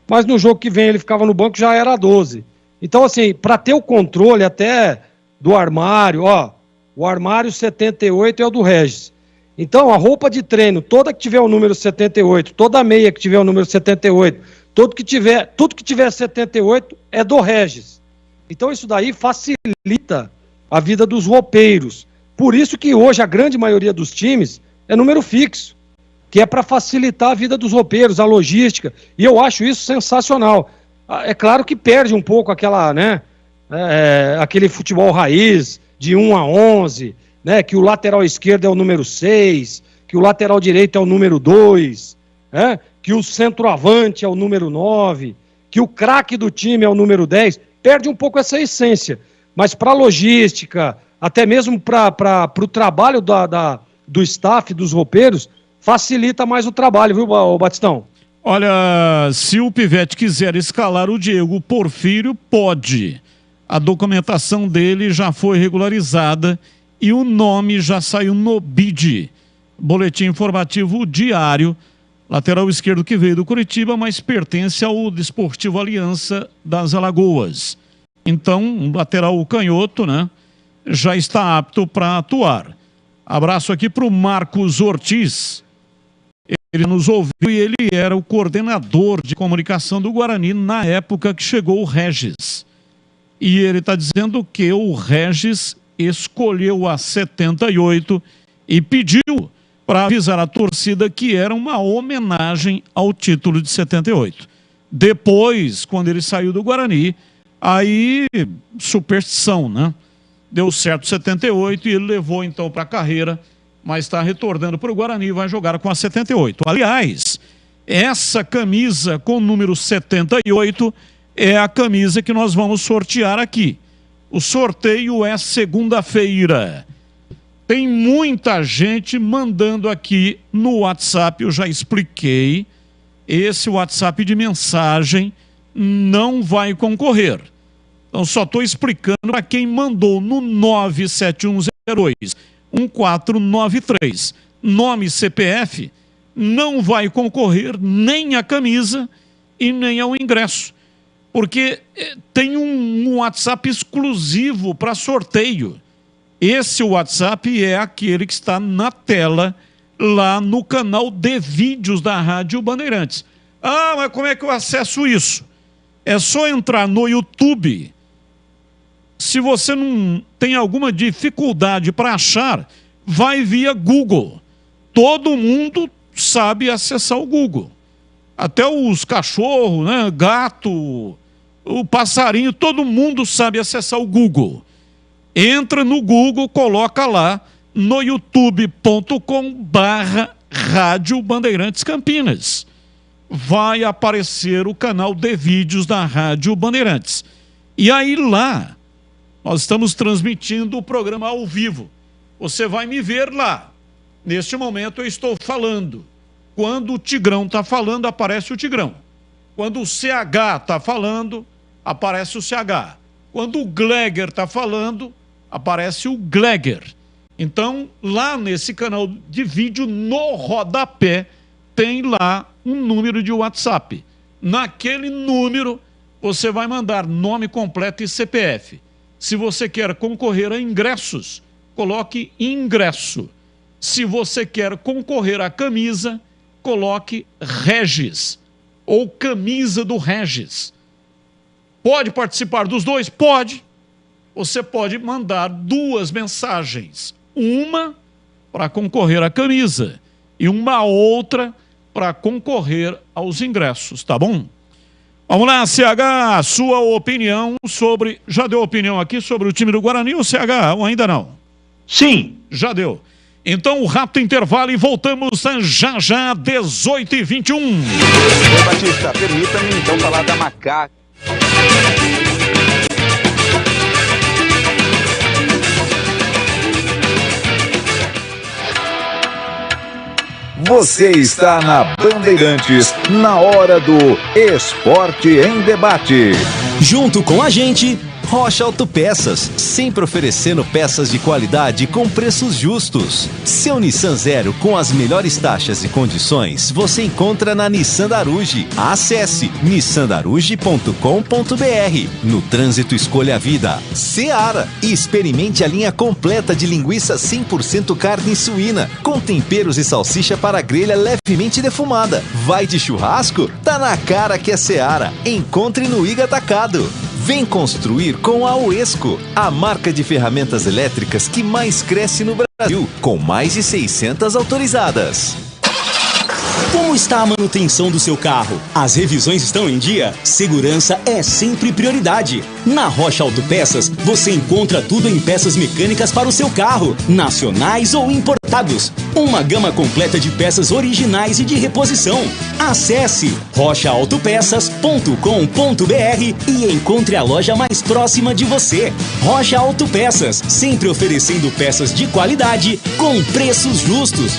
mas no jogo que vem ele ficava no banco, já era a 12. Então, assim, para ter o controle até do armário, ó, o armário 78 é o do Regis. Então, a roupa de treino, toda que tiver o número 78, toda a meia que tiver o número 78, tudo que tiver 78 é do Regis. Então, isso daí facilita a vida dos roupeiros. Por isso que hoje a grande maioria dos times é número fixo, que é para facilitar a vida dos roupeiros, a logística. E eu acho isso sensacional. É claro que perde um pouco aquela, né, aquele futebol raiz de 1 a 11, né, que o lateral esquerdo é o número 6, que o lateral direito é o número 2, né, que o centroavante é o número 9, que o craque do time é o número 10. Perde um pouco essa essência. Mas para a logística, até mesmo para o trabalho do staff, dos roupeiros, facilita mais o trabalho, viu, Batistão? Olha, se o Pivete quiser escalar o Diego Porfírio, pode. A documentação dele já foi regularizada e o nome já saiu no BID, Boletim Informativo Diário, lateral esquerdo que veio do Curitiba, mas pertence ao Desportivo Aliança das Alagoas. Então, um lateral canhoto, né, já está apto para atuar. Abraço aqui para o Marcos Ortiz. Ele nos ouviu e ele era o coordenador de comunicação do Guarani na época que chegou o Regis. E ele está dizendo que o Regis escolheu a 78 e pediu para avisar a torcida que era uma homenagem ao título de 78. Depois, quando ele saiu do Guarani, aí superstição, né? Deu certo 78 e ele levou então para a carreira, mas está retornando para o Guarani e vai jogar com a 78. Aliás, essa camisa com o número 78 é a camisa que nós vamos sortear aqui. O sorteio é segunda-feira. Tem muita gente mandando aqui no WhatsApp, eu já expliquei. Esse WhatsApp de mensagem não vai concorrer. Então só estou explicando para quem mandou no 97102-1493. Nome CPF, não vai concorrer nem a camisa e nem ao ingresso. Porque tem um WhatsApp exclusivo para sorteio. Esse WhatsApp é aquele que está na tela, lá no canal de vídeos da Rádio Bandeirantes. Ah, mas como é que eu acesso isso? É só entrar no YouTube. Se você não tem alguma dificuldade para achar, vai via Google. Todo mundo sabe acessar o Google. Até os cachorros, né, gato, o passarinho, todo mundo sabe acessar o Google. Entra no Google, coloca lá no youtube.com/Rádio Bandeirantes Campinas. Vai aparecer o canal de vídeos da Rádio Bandeirantes. E aí lá, nós estamos transmitindo o programa ao vivo. Você vai me ver lá. Neste momento eu estou falando. Quando o Tigrão está falando, aparece o Tigrão. Quando o CH está falando, aparece o CH. Quando o Gleger está falando, aparece o Gleger. Então, lá nesse canal de vídeo, no rodapé, tem lá um número de WhatsApp. Naquele número, você vai mandar nome completo e CPF. Se você quer concorrer a ingressos, coloque ingresso. Se você quer concorrer à camisa, coloque Regis ou camisa do Regis. Pode participar dos dois? Pode. Você pode mandar 2 mensagens. Uma para concorrer à camisa e uma outra para concorrer aos ingressos, tá bom? Vamos lá, CH, sua opinião sobre... Já deu opinião aqui sobre o time do Guarani ou CH? Ou ainda não? Sim. Já deu. Então, rápido intervalo e voltamos já, 18h21. Oi, Batista, permita-me então falar da Macaca. Você está na Bandeirantes, na hora do Esporte em Debate. Junto com a gente, Rocha Autopeças, sempre oferecendo peças de qualidade com preços justos. Seu Nissan Zero com as melhores taxas e condições você encontra na Nissan Daruge. Acesse nissandaruge.com.br. No trânsito, escolha a vida. Seara, e experimente a linha completa de linguiça 100% carne suína, com temperos e salsicha para grelha levemente defumada. Vai de churrasco? Tá na cara que é Seara. Encontre no Iga Atacado. Vem construir com a Uesco, a marca de ferramentas elétricas que mais cresce no Brasil, com mais de 600 autorizadas. Como está a manutenção do seu carro? As revisões estão em dia? Segurança é sempre prioridade. Na Rocha Autopeças, você encontra tudo em peças mecânicas para o seu carro, nacionais ou importados. Uma gama completa de peças originais e de reposição. Acesse rochaautopeças.com.br e encontre a loja mais próxima de você. Rocha Autopeças, sempre oferecendo peças de qualidade com preços justos.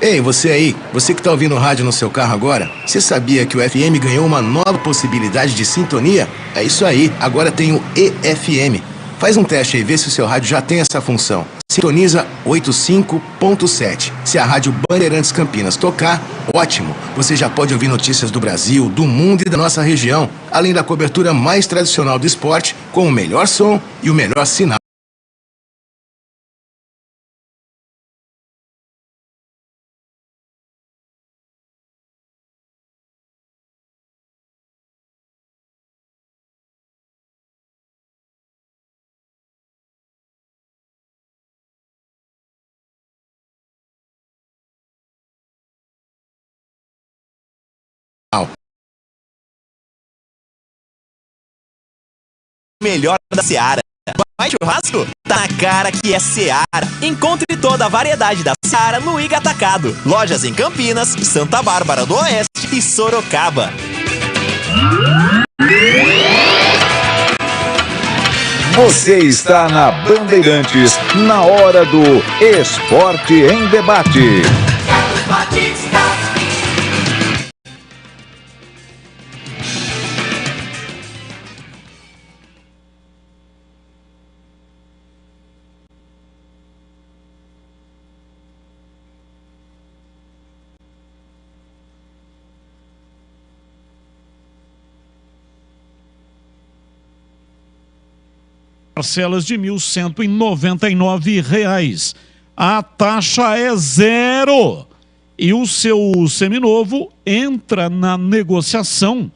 Ei, você aí, você que tá ouvindo rádio no seu carro agora, você sabia que o FM ganhou uma nova possibilidade de sintonia? É isso aí, agora tem o EFM. Faz um teste aí, vê se o seu rádio já tem essa função. Sintoniza 85.7. Se a Rádio Bandeirantes Campinas tocar, ótimo. Você já pode ouvir notícias do Brasil, do mundo e da nossa região, além da cobertura mais tradicional do esporte, com o melhor som e o melhor sinal. Melhor da Seara. Vai churrasco? Tá na cara que é Seara. Encontre toda a variedade da Seara no Iga Atacado. Lojas em Campinas, Santa Bárbara do Oeste e Sorocaba. Você está na Bandeirantes, na hora do Esporte em Debate. Parcelas de R$ 1.199. A taxa é 0. E o seu seminovo entra na negociação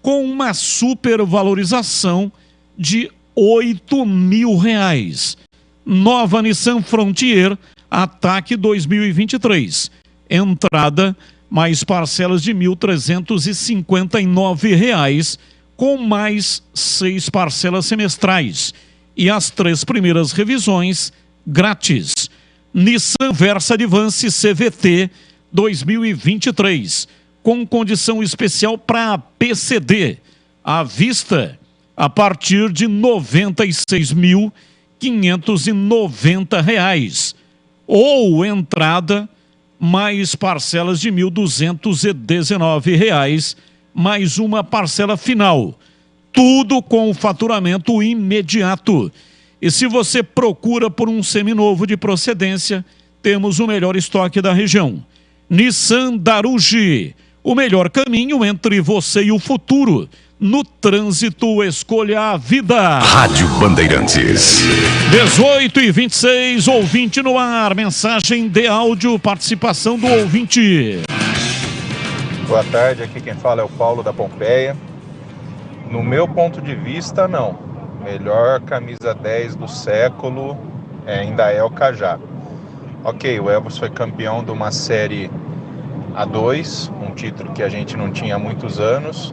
com uma supervalorização de R$ 8.000. Nova Nissan Frontier Ataque 2023. Entrada mais parcelas de R$ 1.359, com mais 6 parcelas semestrais. E as 3 primeiras revisões grátis. Nissan Versa Advance CVT 2023, com condição especial para PCD, à vista a partir de R$ 96.590, ou entrada mais parcelas de R$ 1.219, mais uma parcela final. Tudo com faturamento imediato. E se você procura por um seminovo de procedência, temos o melhor estoque da região. Nissan Daruge, o melhor caminho entre você e o futuro. No trânsito, escolha a vida. Rádio Bandeirantes. 18h26, ouvinte no ar. Mensagem de áudio, participação do ouvinte. Boa tarde, aqui quem fala é o Paulo da Pompeia. No meu ponto de vista, não. Melhor camisa 10 do século ainda é o Cajá. Ok, o Elvis foi campeão de uma série A2, um título que a gente não tinha há muitos anos,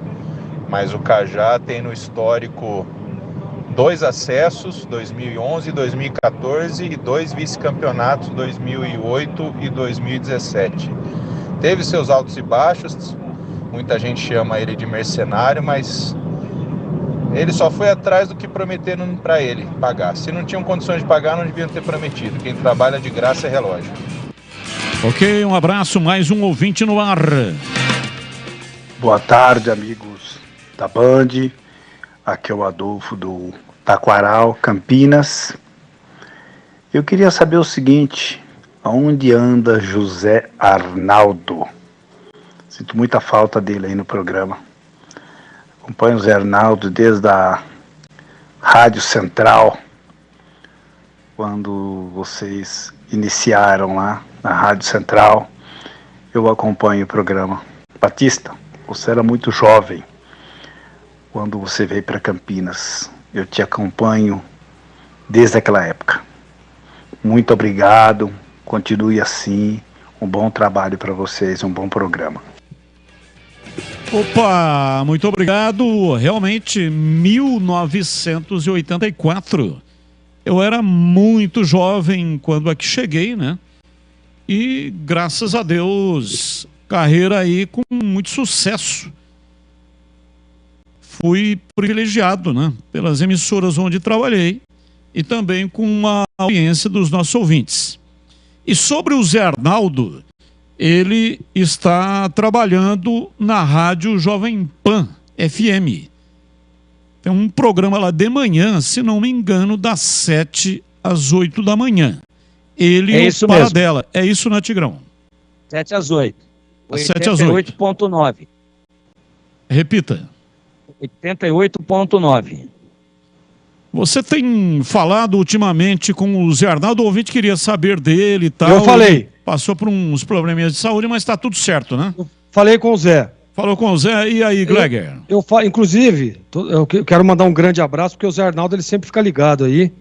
mas o Cajá tem no histórico 2 acessos, 2011 e 2014, e 2 vice-campeonatos, 2008 e 2017. Teve seus altos e baixos, muita gente chama ele de mercenário, mas ele só foi atrás do que prometeram para ele pagar. Se não tinham condições de pagar, não deviam ter prometido. Quem trabalha de graça é relógio. Ok, um abraço, mais um ouvinte no ar. Boa tarde, amigos da Band. Aqui é o Adolfo do Taquaral, Campinas. Eu queria saber o seguinte: aonde anda José Arnaldo? Sinto muita falta dele aí no programa. Acompanho o Zé Arnaldo desde a Rádio Central, quando vocês iniciaram lá na Rádio Central. Eu acompanho o programa. Batista, você era muito jovem quando você veio para Campinas. Eu te acompanho desde aquela época. Muito obrigado, continue assim. Um bom trabalho para vocês, um bom programa. Opa, muito obrigado. Realmente, 1984. Eu era muito jovem quando aqui cheguei, né? E graças a Deus, carreira aí com muito sucesso. Fui privilegiado, né? Pelas emissoras onde trabalhei e também com uma audiência dos nossos ouvintes. E sobre o Zé Arnaldo, ele está trabalhando na Rádio Jovem Pan FM. Tem um programa lá de manhã, se não me engano, das 7 às 8 da manhã. Ele e o Paradela. É isso, né, Tigrão? 7 às 8. Às 7 às 8. 88.9. Repita. 88.9. Você tem falado ultimamente com o Zé Arnaldo, o ouvinte queria saber dele e tal. Eu falei. Passou por uns probleminhas de saúde, mas está tudo certo, né? Falei com o Zé. Falou com o Zé, e aí, Gleger? Inclusive, eu quero mandar um grande abraço, porque o Zé Arnaldo ele sempre fica ligado aí,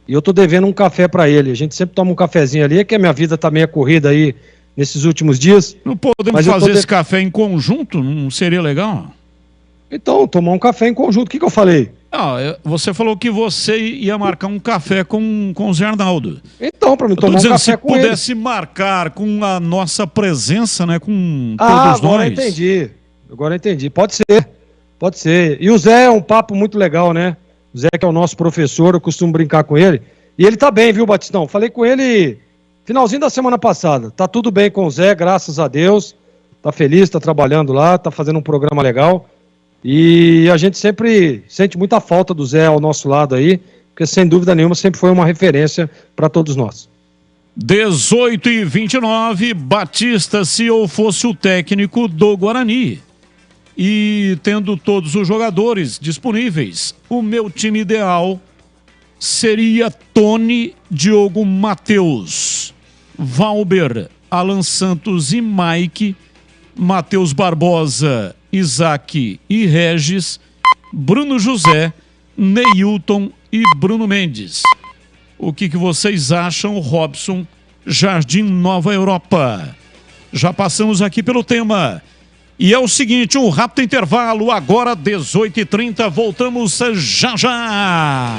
e eu tô devendo um café para ele. A gente sempre toma um cafezinho ali, é que a minha vida tá meio corrida aí nesses últimos dias. Não podemos fazer esse café em conjunto? Não seria legal? Então, tomar um café em conjunto. O que eu falei? Você falou que você ia marcar um café com o Zé Arnaldo. Então, para mim tomar um café com ele. Se pudesse marcar com a nossa presença, né, com todos nós. Agora eu entendi. Pode ser. E o Zé é um papo muito legal, né? O Zé que é o nosso professor, eu costumo brincar com ele. E ele tá bem, viu, Batistão? Falei com ele finalzinho da semana passada. Tá tudo bem com o Zé, graças a Deus. Tá feliz, tá trabalhando lá, tá fazendo um programa legal. E a gente sempre sente muita falta do Zé ao nosso lado aí, porque sem dúvida nenhuma sempre foi uma referência para todos nós. 18h29, Batista, se eu fosse o técnico do Guarani e tendo todos os jogadores disponíveis, o meu time ideal seria Tony, Diogo Matheus, Valber, Alan Santos e Mike, Matheus Barbosa, Isaac e Regis, Bruno José, Neilton e Bruno Mendes. O que vocês acham, Robson, Jardim Nova Europa? Já passamos aqui pelo tema. E é o seguinte, um rápido intervalo, agora 18h30, voltamos já.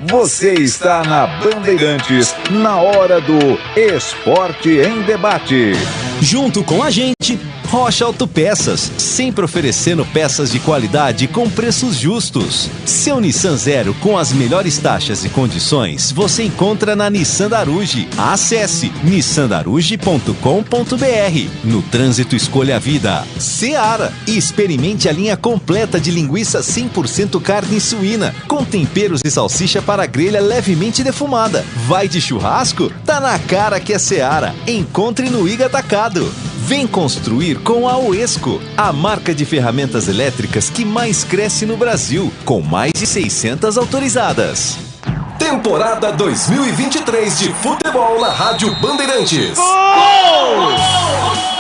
Você está na Bandeirantes, na hora do Esporte em Debate. Junto com a gente, Rocha Autopeças, sempre oferecendo peças de qualidade com preços justos. Seu Nissan Zero com as melhores taxas e condições você encontra na Nissan Daruge. Acesse nissandaruge.com.br. No trânsito, escolha a vida. Seara, e experimente a linha completa de linguiça 100% carne suína, com temperos e salsicha para grelha levemente defumada. Vai de churrasco? Tá na cara que é Seara. Encontre no Iga Atacado. Vem construir com a Oesco, a marca de ferramentas elétricas que mais cresce no Brasil, com mais de 600 autorizadas. Temporada 2023 de futebol na Rádio Bandeirantes. Gol!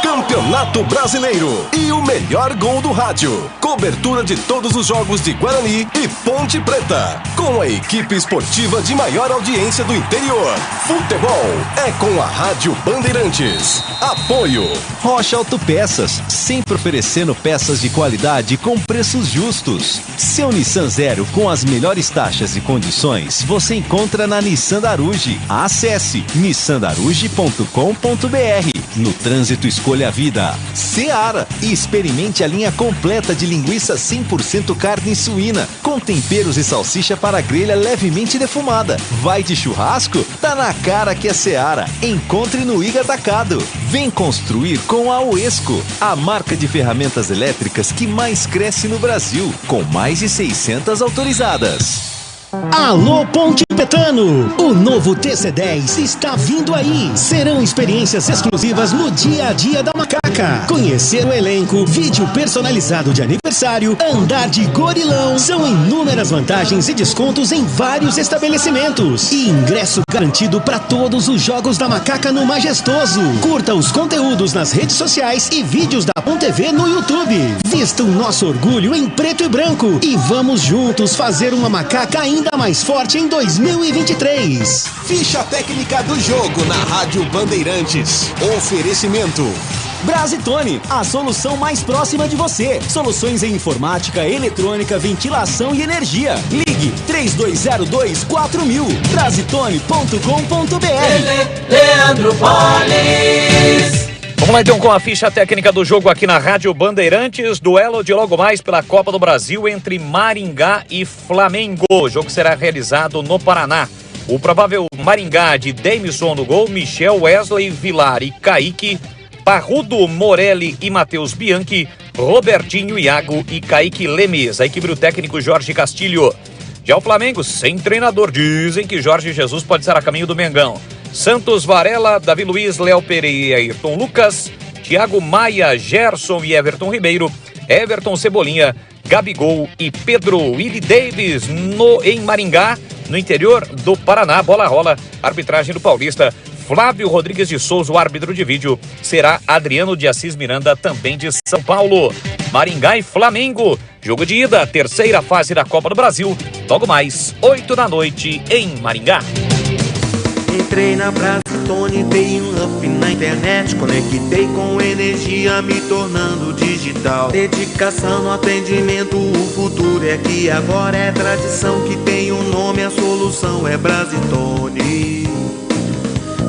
Campeonato Brasileiro e o melhor gol do rádio. Cobertura de todos os jogos de Guarani e Ponte Preta. Com a equipe esportiva de maior audiência do interior. Futebol é com a Rádio Bandeirantes. Apoio Rocha Autopeças, sempre oferecendo peças de qualidade com preços justos. Seu Nissan Zero com as melhores taxas e condições você encontra na Nissan Daruge. Acesse nissandaruge.com.br. No trânsito escolha a vida. Seara, e experimente a linha completa de linguiça 100% carne suína, com temperos e salsicha para grelha levemente defumada. Vai de churrasco? Tá na cara que é Seara. Encontre no Iga Atacado. Vem construir com a Oesco, a marca de ferramentas elétricas que mais cresce no Brasil, com mais de 600 autorizadas. Alô Ponte Petano, o novo TC10 está vindo aí. Serão experiências exclusivas no dia a dia da Macaca. Conhecer o elenco, vídeo personalizado de aniversário, andar de gorilão. São inúmeras vantagens e descontos em vários estabelecimentos. E ingresso garantido para todos os jogos da Macaca no Majestoso. Curta os conteúdos nas redes sociais e vídeos da Ponte TV no YouTube. Vista o nosso orgulho em preto e branco e vamos juntos fazer uma Macaca ainda mais forte em 2023. Ficha técnica do jogo na Rádio Bandeirantes. Oferecimento Brasitone, a solução mais próxima de você. Soluções em informática, eletrônica, ventilação e energia. Ligue 3202-4000. Brasitone.com.br. Leandro Paulista. Vamos lá então com a ficha técnica do jogo aqui na Rádio Bandeirantes. Duelo de logo mais pela Copa do Brasil entre Maringá e Flamengo. O jogo será realizado no Paraná. O provável Maringá de Deimison no gol, Michel, Wesley, Vilar e Kaique, Parrudo, Morelli e Matheus Bianchi, Robertinho, Iago e Kaique Lemes. A equipe do técnico Jorge Castilho. Já o Flamengo, sem treinador, dizem que Jorge Jesus pode estar a caminho do Mengão. Santos, Varela, Davi Luiz, Léo Pereira, Ayrton Lucas, Thiago Maia, Gerson e Everton Ribeiro, Everton Cebolinha, Gabigol e Pedro Willi Davis em Maringá, no interior do Paraná. Bola rola, arbitragem do Paulista. Flávio Rodrigues de Souza, o árbitro de vídeo, será Adriano de Assis Miranda, também de São Paulo. Maringá e Flamengo, jogo de ida, terceira fase da Copa do Brasil, logo mais, 8 da noite em Maringá. Entrei na Brasitone, dei um up na internet, conectei com energia, me tornando digital. Dedicação no atendimento, o futuro é aqui, agora é tradição que tem um nome, a solução é Brasitone.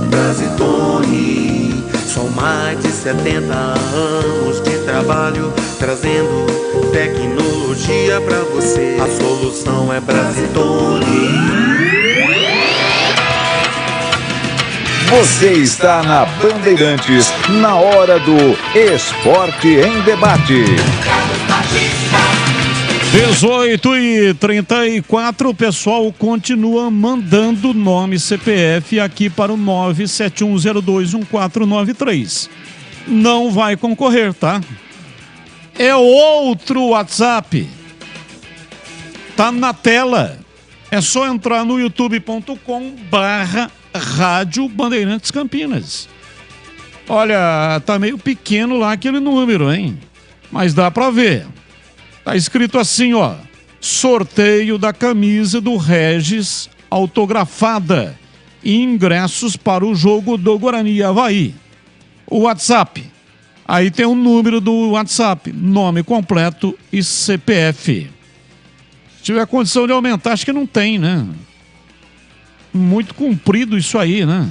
Brasitone, são mais de 70 anos de trabalho, trazendo tecnologia pra você. A solução é Brasitone. Você está na Bandeirantes, na hora do Esporte em Debate. 18h34, o pessoal continua mandando nome CPF aqui para o 971021493. Não vai concorrer, tá? É outro WhatsApp. Tá na tela. É só entrar no youtube.com/Rádio Bandeirantes Campinas. Olha, tá meio pequeno lá aquele número, hein? Mas dá pra ver. Tá escrito assim, ó: sorteio da camisa do Regis autografada e ingressos para o jogo do Guarani e Avaí. O WhatsApp. Aí tem o número do WhatsApp, nome completo e CPF. Se tiver condição de aumentar, acho que não tem, né? Muito comprido isso aí, né?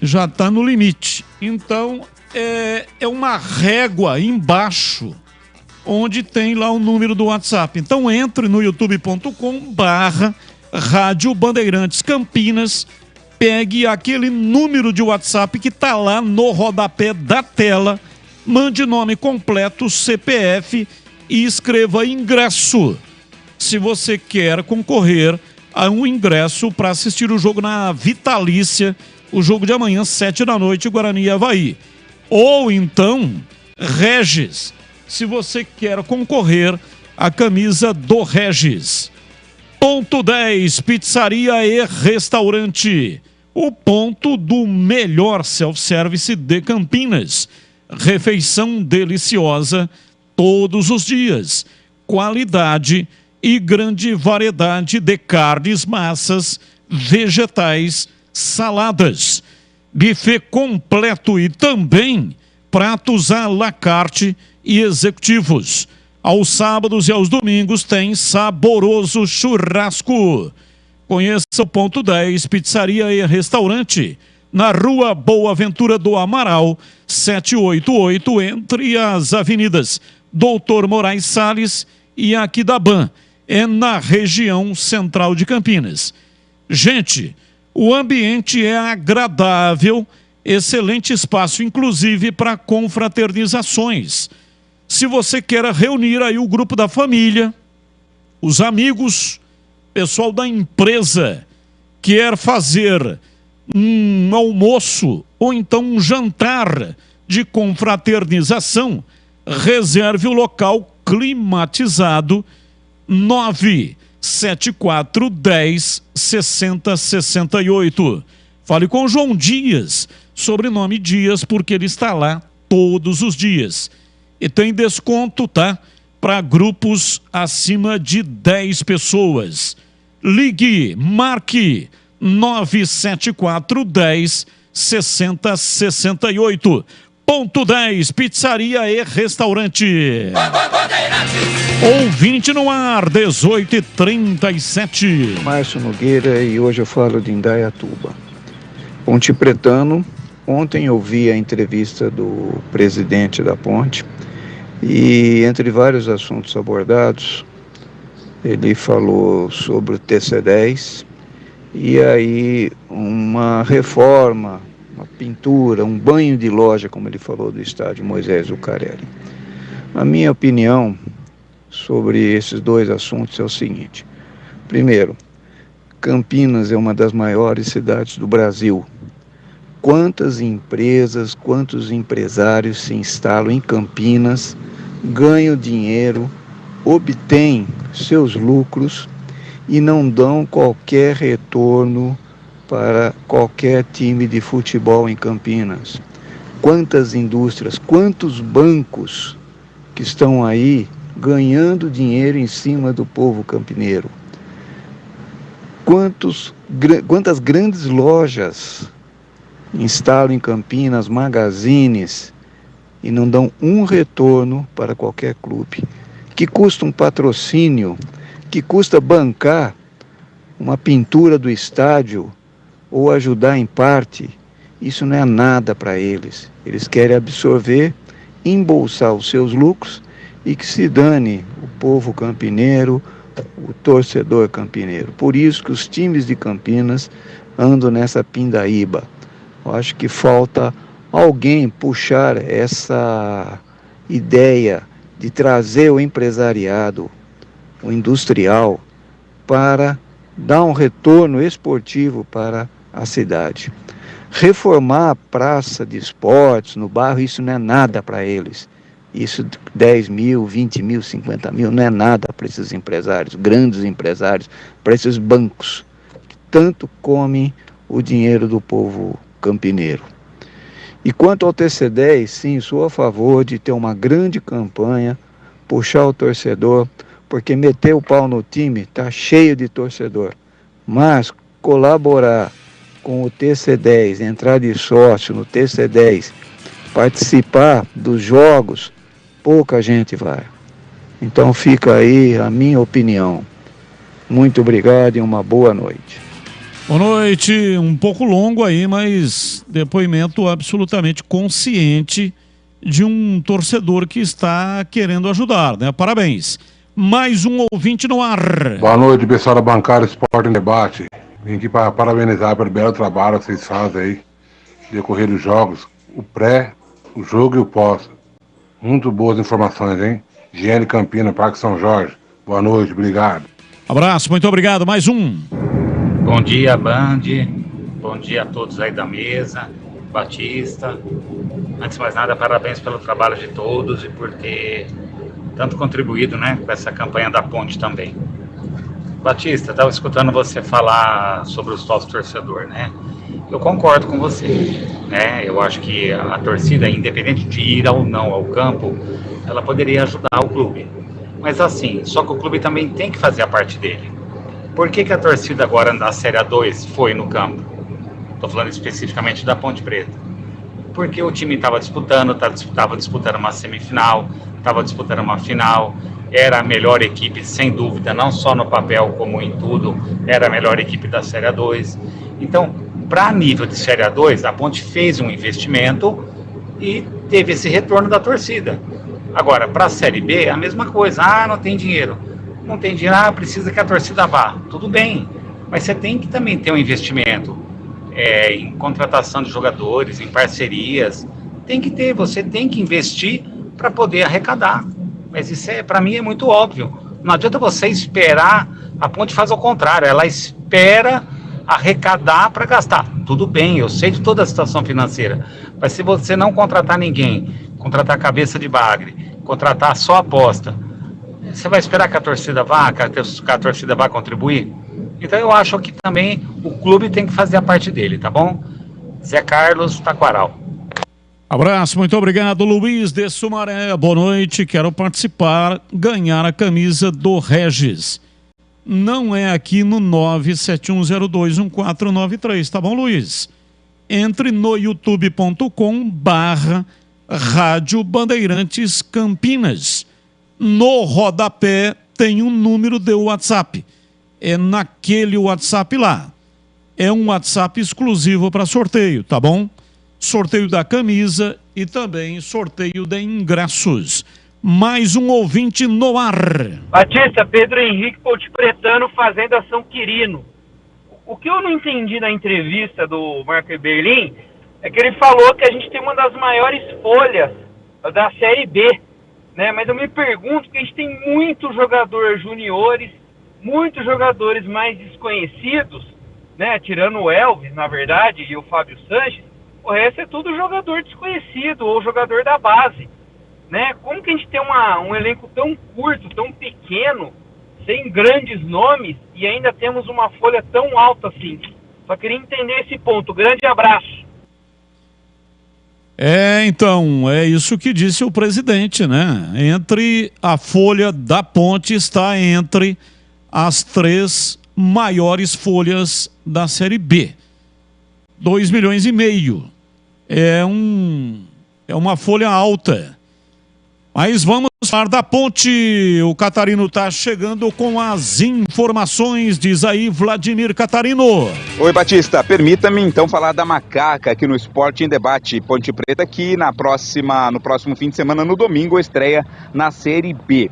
Já está no limite. Então, é uma régua embaixo, onde tem lá o número do WhatsApp. Então, entre no youtube.com/Rádio Bandeirantes Campinas, pegue aquele número de WhatsApp que está lá no rodapé da tela, mande nome completo, CPF e escreva ingresso. Se você quer concorrer a um ingresso para assistir o jogo na Vitalícia, o jogo de amanhã, 7 da noite, Guarani e Avaí. Ou então, Regis, se você quer concorrer à camisa do Regis. Ponto 10, pizzaria e restaurante. O ponto do melhor self-service de Campinas. Refeição deliciosa todos os dias. Qualidade e grande variedade de carnes, massas, vegetais, saladas. Buffet completo e também pratos à la carte e executivos. Aos sábados e aos domingos tem saboroso churrasco. Conheça o Ponto 10, pizzaria e restaurante, na Rua Boa Ventura do Amaral, 788, entre as avenidas Doutor Moraes Salles e Aquidaban. É na região central de Campinas. Gente, o ambiente é agradável, excelente espaço, inclusive para confraternizações. Se você quer reunir aí o grupo da família, os amigos, pessoal da empresa, quer fazer um almoço ou então um jantar de confraternização, reserve o local climatizado 974 10 60 68. Fale com João Dias, sobrenome Dias, porque ele está lá todos os dias. E tem desconto, tá? Para grupos acima de 10 pessoas. Ligue, marque 974 10 60 68. Ponto 10, pizzaria e restaurante. Ouvinte no ar, 18h37. Márcio Nogueira, e hoje eu falo de Indaiatuba. Ponte Pretano, ontem eu vi a entrevista do presidente da Ponte e entre vários assuntos abordados, ele falou sobre o TC10 e aí uma reforma, uma pintura, um banho de loja, como ele falou, do estádio Moisés Zuccarelli. A minha opinião sobre esses dois assuntos é o seguinte: primeiro, Campinas é uma das maiores cidades do Brasil. Quantas empresas, quantos empresários se instalam em Campinas, ganham dinheiro, obtêm seus lucros e não dão qualquer retorno para qualquer time de futebol em Campinas. Quantas indústrias, quantos bancos que estão aí ganhando dinheiro em cima do povo campineiro. Quantas grandes lojas instalam em Campinas, magazines, e não dão um retorno para qualquer clube. Que custa um patrocínio, que custa bancar uma pintura do estádio ou ajudar em parte, isso não é nada para eles. Eles querem absorver, embolsar os seus lucros e que se dane o povo campineiro, o torcedor campineiro. Por isso que os times de Campinas andam nessa pindaíba. Eu acho que falta alguém puxar essa ideia de trazer o empresariado, o industrial, para dar um retorno esportivo para a cidade. Reformar a praça de esportes no bairro, isso não é nada para eles. Isso 10 mil, 20 mil, 50 mil, não é nada para esses empresários, grandes empresários, para esses bancos que tanto comem o dinheiro do povo campineiro. E quanto ao TC10, sim, sou a favor de ter uma grande campanha, puxar o torcedor, porque meter o pau no time está cheio de torcedor. Mas colaborar com o TC10, entrar de sócio no TC10, participar dos jogos, pouca gente vai. Então fica aí a minha opinião. Muito obrigado e uma boa noite. Boa noite, um pouco longo aí, mas depoimento absolutamente consciente de um torcedor que está querendo ajudar, né? Parabéns. Mais um ouvinte no ar. Boa noite, pessoal da bancada Esporte em Debate. Vim aqui para parabenizar pelo belo trabalho que vocês fazem aí, decorrer dos jogos, o pré, o jogo e o pós. Muito boas informações, hein? GL Campina, Parque São Jorge. Boa noite, obrigado. Abraço, muito obrigado. Mais um. Bom dia, Band. Bom dia a todos aí da mesa. Batista. Antes de mais nada, parabéns pelo trabalho de todos e por ter tanto contribuído, né, com essa campanha da Ponte também. Batista, estava escutando você falar sobre o sócio torcedor, né? Eu concordo com você, né? Eu acho que a torcida, independente de ir ou não ao campo, ela poderia ajudar o clube. Mas assim, só que o clube também tem que fazer a parte dele. Por que a torcida agora da Série A2 foi no campo? Estou falando especificamente da Ponte Preta. Porque o time estava disputando uma semifinal, estava disputando uma final, era a melhor equipe, sem dúvida, não só no papel como em tudo, era a melhor equipe da Série A2. Então, para nível de Série A2, a Ponte fez um investimento e teve esse retorno da torcida. Agora, para a Série B, a mesma coisa. Ah, não tem dinheiro. Não tem dinheiro, precisa que a torcida vá. Tudo bem, mas você tem que também ter um investimento em contratação de jogadores, em parcerias. Tem que ter, você tem que investir para poder arrecadar. Mas isso, para mim, é muito óbvio. Não adianta você esperar, a Ponte faz ao contrário, ela espera arrecadar para gastar. Tudo bem, eu sei de toda a situação financeira, mas se você não contratar ninguém, contratar cabeça de bagre, contratar só aposta, você vai esperar que a torcida vá, que a torcida vá contribuir? Então eu acho que também o clube tem que fazer a parte dele, tá bom? Zé Carlos, Taquaral. Abraço, muito obrigado, Luiz de Sumaré. Boa noite, quero participar, ganhar a camisa do Regis. Não é aqui no 971021493, tá bom, Luiz? Entre no youtube.com/Rádio Bandeirantes Campinas. No rodapé tem um número de WhatsApp. É naquele WhatsApp lá. É um WhatsApp exclusivo para sorteio, tá bom? Sorteio da camisa e também sorteio de ingressos. Mais um ouvinte no ar. Batista, Pedro Henrique Pontepretano, Fazenda São Quirino. O que eu não entendi na entrevista do Marco Eberlin é que ele falou que a gente tem uma das maiores folhas da Série B, né? Mas eu me pergunto que a gente tem muitos jogadores juniores, muitos jogadores mais desconhecidos, né? Tirando o Elvis, na verdade, e o Fábio Sanches, o resto é tudo jogador desconhecido ou jogador da base, né? Como que a gente tem um elenco tão curto, tão pequeno, sem grandes nomes e ainda temos uma folha tão alta assim? Só queria entender esse ponto. Grande abraço. Então, é isso que disse o presidente, né? Entre a folha da Ponte está entre as 3 maiores folhas da Série B. 2,5 milhões. É uma folha alta. Mas vamos falar da Ponte. O Catarino está chegando com as informações. Diz aí, Vladimir Catarino. Oi, Batista. Permita-me então falar da Macaca aqui no Esporte em Debate. Ponte Preta que no próximo fim de semana, no domingo, estreia na Série B.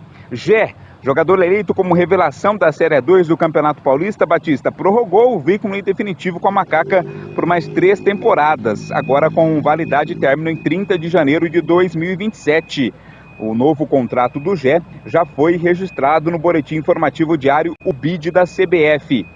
Jogador eleito como revelação da Série 2 do Campeonato Paulista, Batista, prorrogou o vínculo definitivo com a Macaca por mais 3 temporadas, agora com validade e término em 30 de janeiro de 2027. O novo contrato do Gé já foi registrado no Boletim Informativo Diário, o BID da CBF.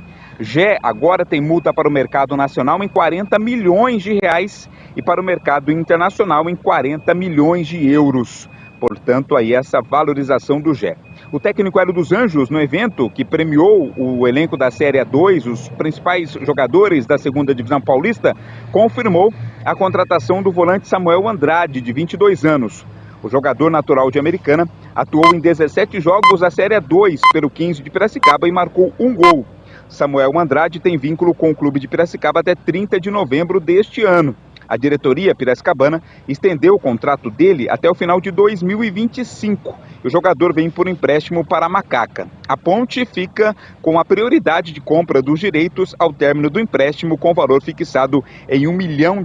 Gé agora tem multa para o mercado nacional em 40 milhões de reais e para o mercado internacional em 40 milhões de euros. Portanto, aí essa valorização do Gé. O técnico Hélio dos Anjos, no evento que premiou o elenco da Série A2, os principais jogadores da 2ª Divisão Paulista, confirmou a contratação do volante Samuel Andrade, de 22 anos. O jogador natural de Americana atuou em 17 jogos da Série A2 pelo 15 de Piracicaba e marcou 1 gol. Samuel Andrade tem vínculo com o clube de Piracicaba até 30 de novembro deste ano. A diretoria piracicabana estendeu o contrato dele até o final de 2025. O jogador vem por empréstimo para a Macaca. A Ponte fica com a prioridade de compra dos direitos ao término do empréstimo, com valor fixado em R$1 milhão.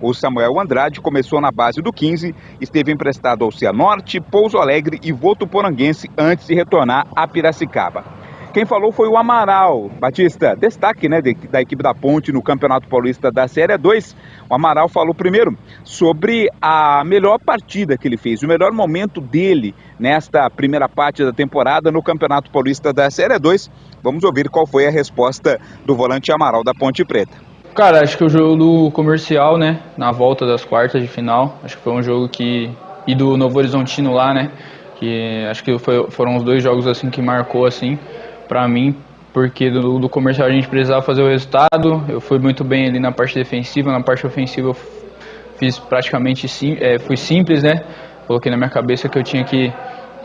O Samuel Andrade começou na base do 15, esteve emprestado ao Cianorte, Pouso Alegre e Votuporanguense antes de retornar a Piracicaba. Quem falou foi o Amaral. Batista, destaque, né, da equipe da Ponte no Campeonato Paulista da Série A2. O Amaral falou primeiro sobre a melhor partida que ele fez, o melhor momento dele nesta primeira parte da temporada no Campeonato Paulista da Série A2. Vamos ouvir qual foi a resposta do volante Amaral da Ponte Preta. Cara, acho que o jogo do Comercial, né, na volta das quartas de final, acho que foi um jogo que... E do Novo Horizontino lá, né, que acho que foram os 2 jogos, assim, que marcou, assim, pra mim, porque do Comercial a gente precisava fazer o resultado, eu fui muito bem ali na parte defensiva, na parte ofensiva eu fiz praticamente, fui simples, né, coloquei na minha cabeça que eu tinha que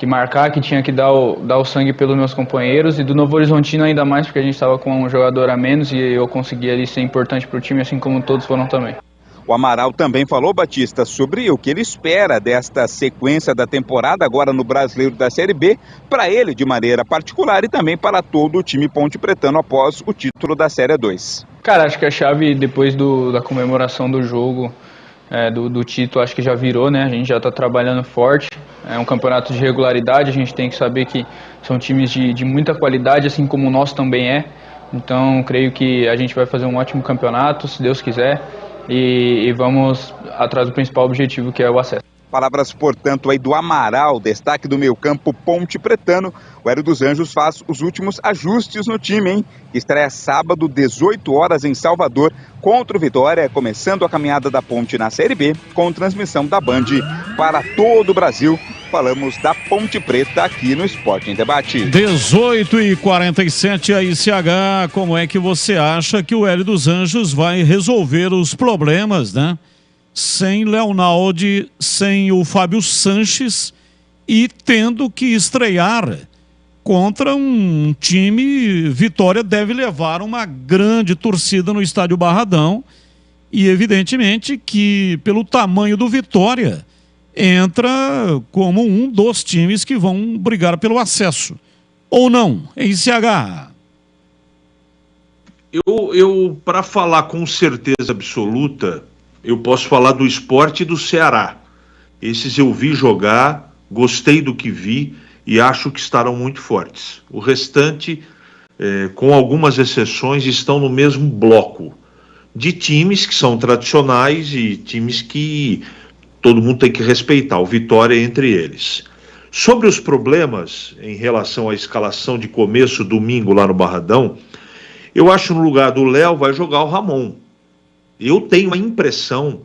marcar, que tinha que dar o sangue pelos meus companheiros, e do Novo Horizontino ainda mais, porque a gente estava com um jogador a menos e eu consegui ali ser importante para o time, assim como todos foram também. O Amaral também falou, Batista, sobre o que ele espera desta sequência da temporada agora no Brasileiro da Série B, para ele de maneira particular e também para todo o time pontepretano após o título da Série 2. Cara, acho que a chave depois da comemoração do jogo, do título, acho que já virou, né? A gente já está trabalhando forte. É um campeonato de regularidade, a gente tem que saber que são times de muita qualidade, assim como o nosso também é. Então, creio que a gente vai fazer um ótimo campeonato, se Deus quiser, e vamos atrás do principal objetivo, que é o acesso. Palavras, portanto, aí do Amaral, destaque do meio-campo pontepretano. O Hélio dos Anjos faz os últimos ajustes no time, hein? Estreia sábado, 18 horas em Salvador, contra o Vitória, começando a caminhada da Ponte na Série B, com transmissão da Band para todo o Brasil. Falamos da Ponte Preta aqui no Esporte em Debate. 18h47, a ICH, como é que você acha que o Hélio dos Anjos vai resolver os problemas, né? Sem Leonaldi, sem o Fábio Sanches e tendo que estrear contra um time. Vitória deve levar uma grande torcida no estádio Barradão e evidentemente que pelo tamanho do Vitória entra como um dos times que vão brigar pelo acesso, ou não, em CH? Eu para falar com certeza absoluta, eu posso falar do Sport e do Ceará. Esses eu vi jogar, gostei do que vi e acho que estarão muito fortes. O restante, com algumas exceções, estão no mesmo bloco de times que são tradicionais e times que todo mundo tem que respeitar, o Vitória entre eles. Sobre os problemas em relação à escalação de começo, domingo lá no Barradão, eu acho no lugar do Léo vai jogar o Ramon. Eu tenho a impressão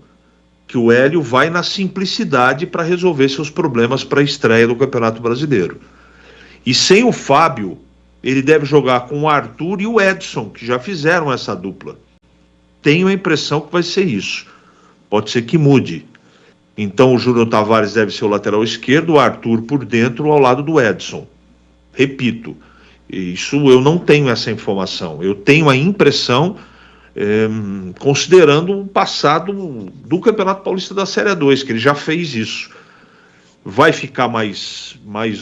que o Hélio vai na simplicidade para resolver seus problemas para a estreia do Campeonato Brasileiro. E sem o Fábio, ele deve jogar com o Arthur e o Edson, que já fizeram essa dupla. Tenho a impressão que vai ser isso. Pode ser que mude. Então o Júnior Tavares deve ser o lateral esquerdo, o Arthur por dentro ao lado do Edson. Repito, isso eu não tenho essa informação. Eu tenho a impressão... considerando o passado do Campeonato Paulista da Série 2, que ele já fez isso. Vai ficar mais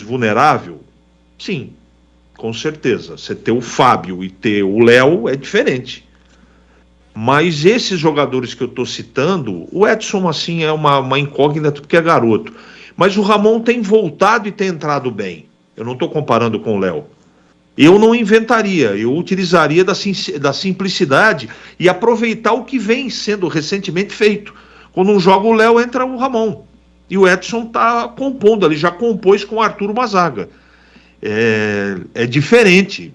vulnerável? Sim, com certeza. Você ter o Fábio e ter o Léo é diferente. Mas esses jogadores que eu estou citando, o Edson assim é uma incógnita porque é garoto. Mas o Ramon tem voltado e tem entrado bem. Eu não estou comparando com o Léo. Eu não inventaria, eu utilizaria da simplicidade e aproveitar o que vem sendo recentemente feito. Quando um joga o Léo, entra o Ramon. E o Edson está compondo ali, já compôs com o Arthur uma zaga. É diferente.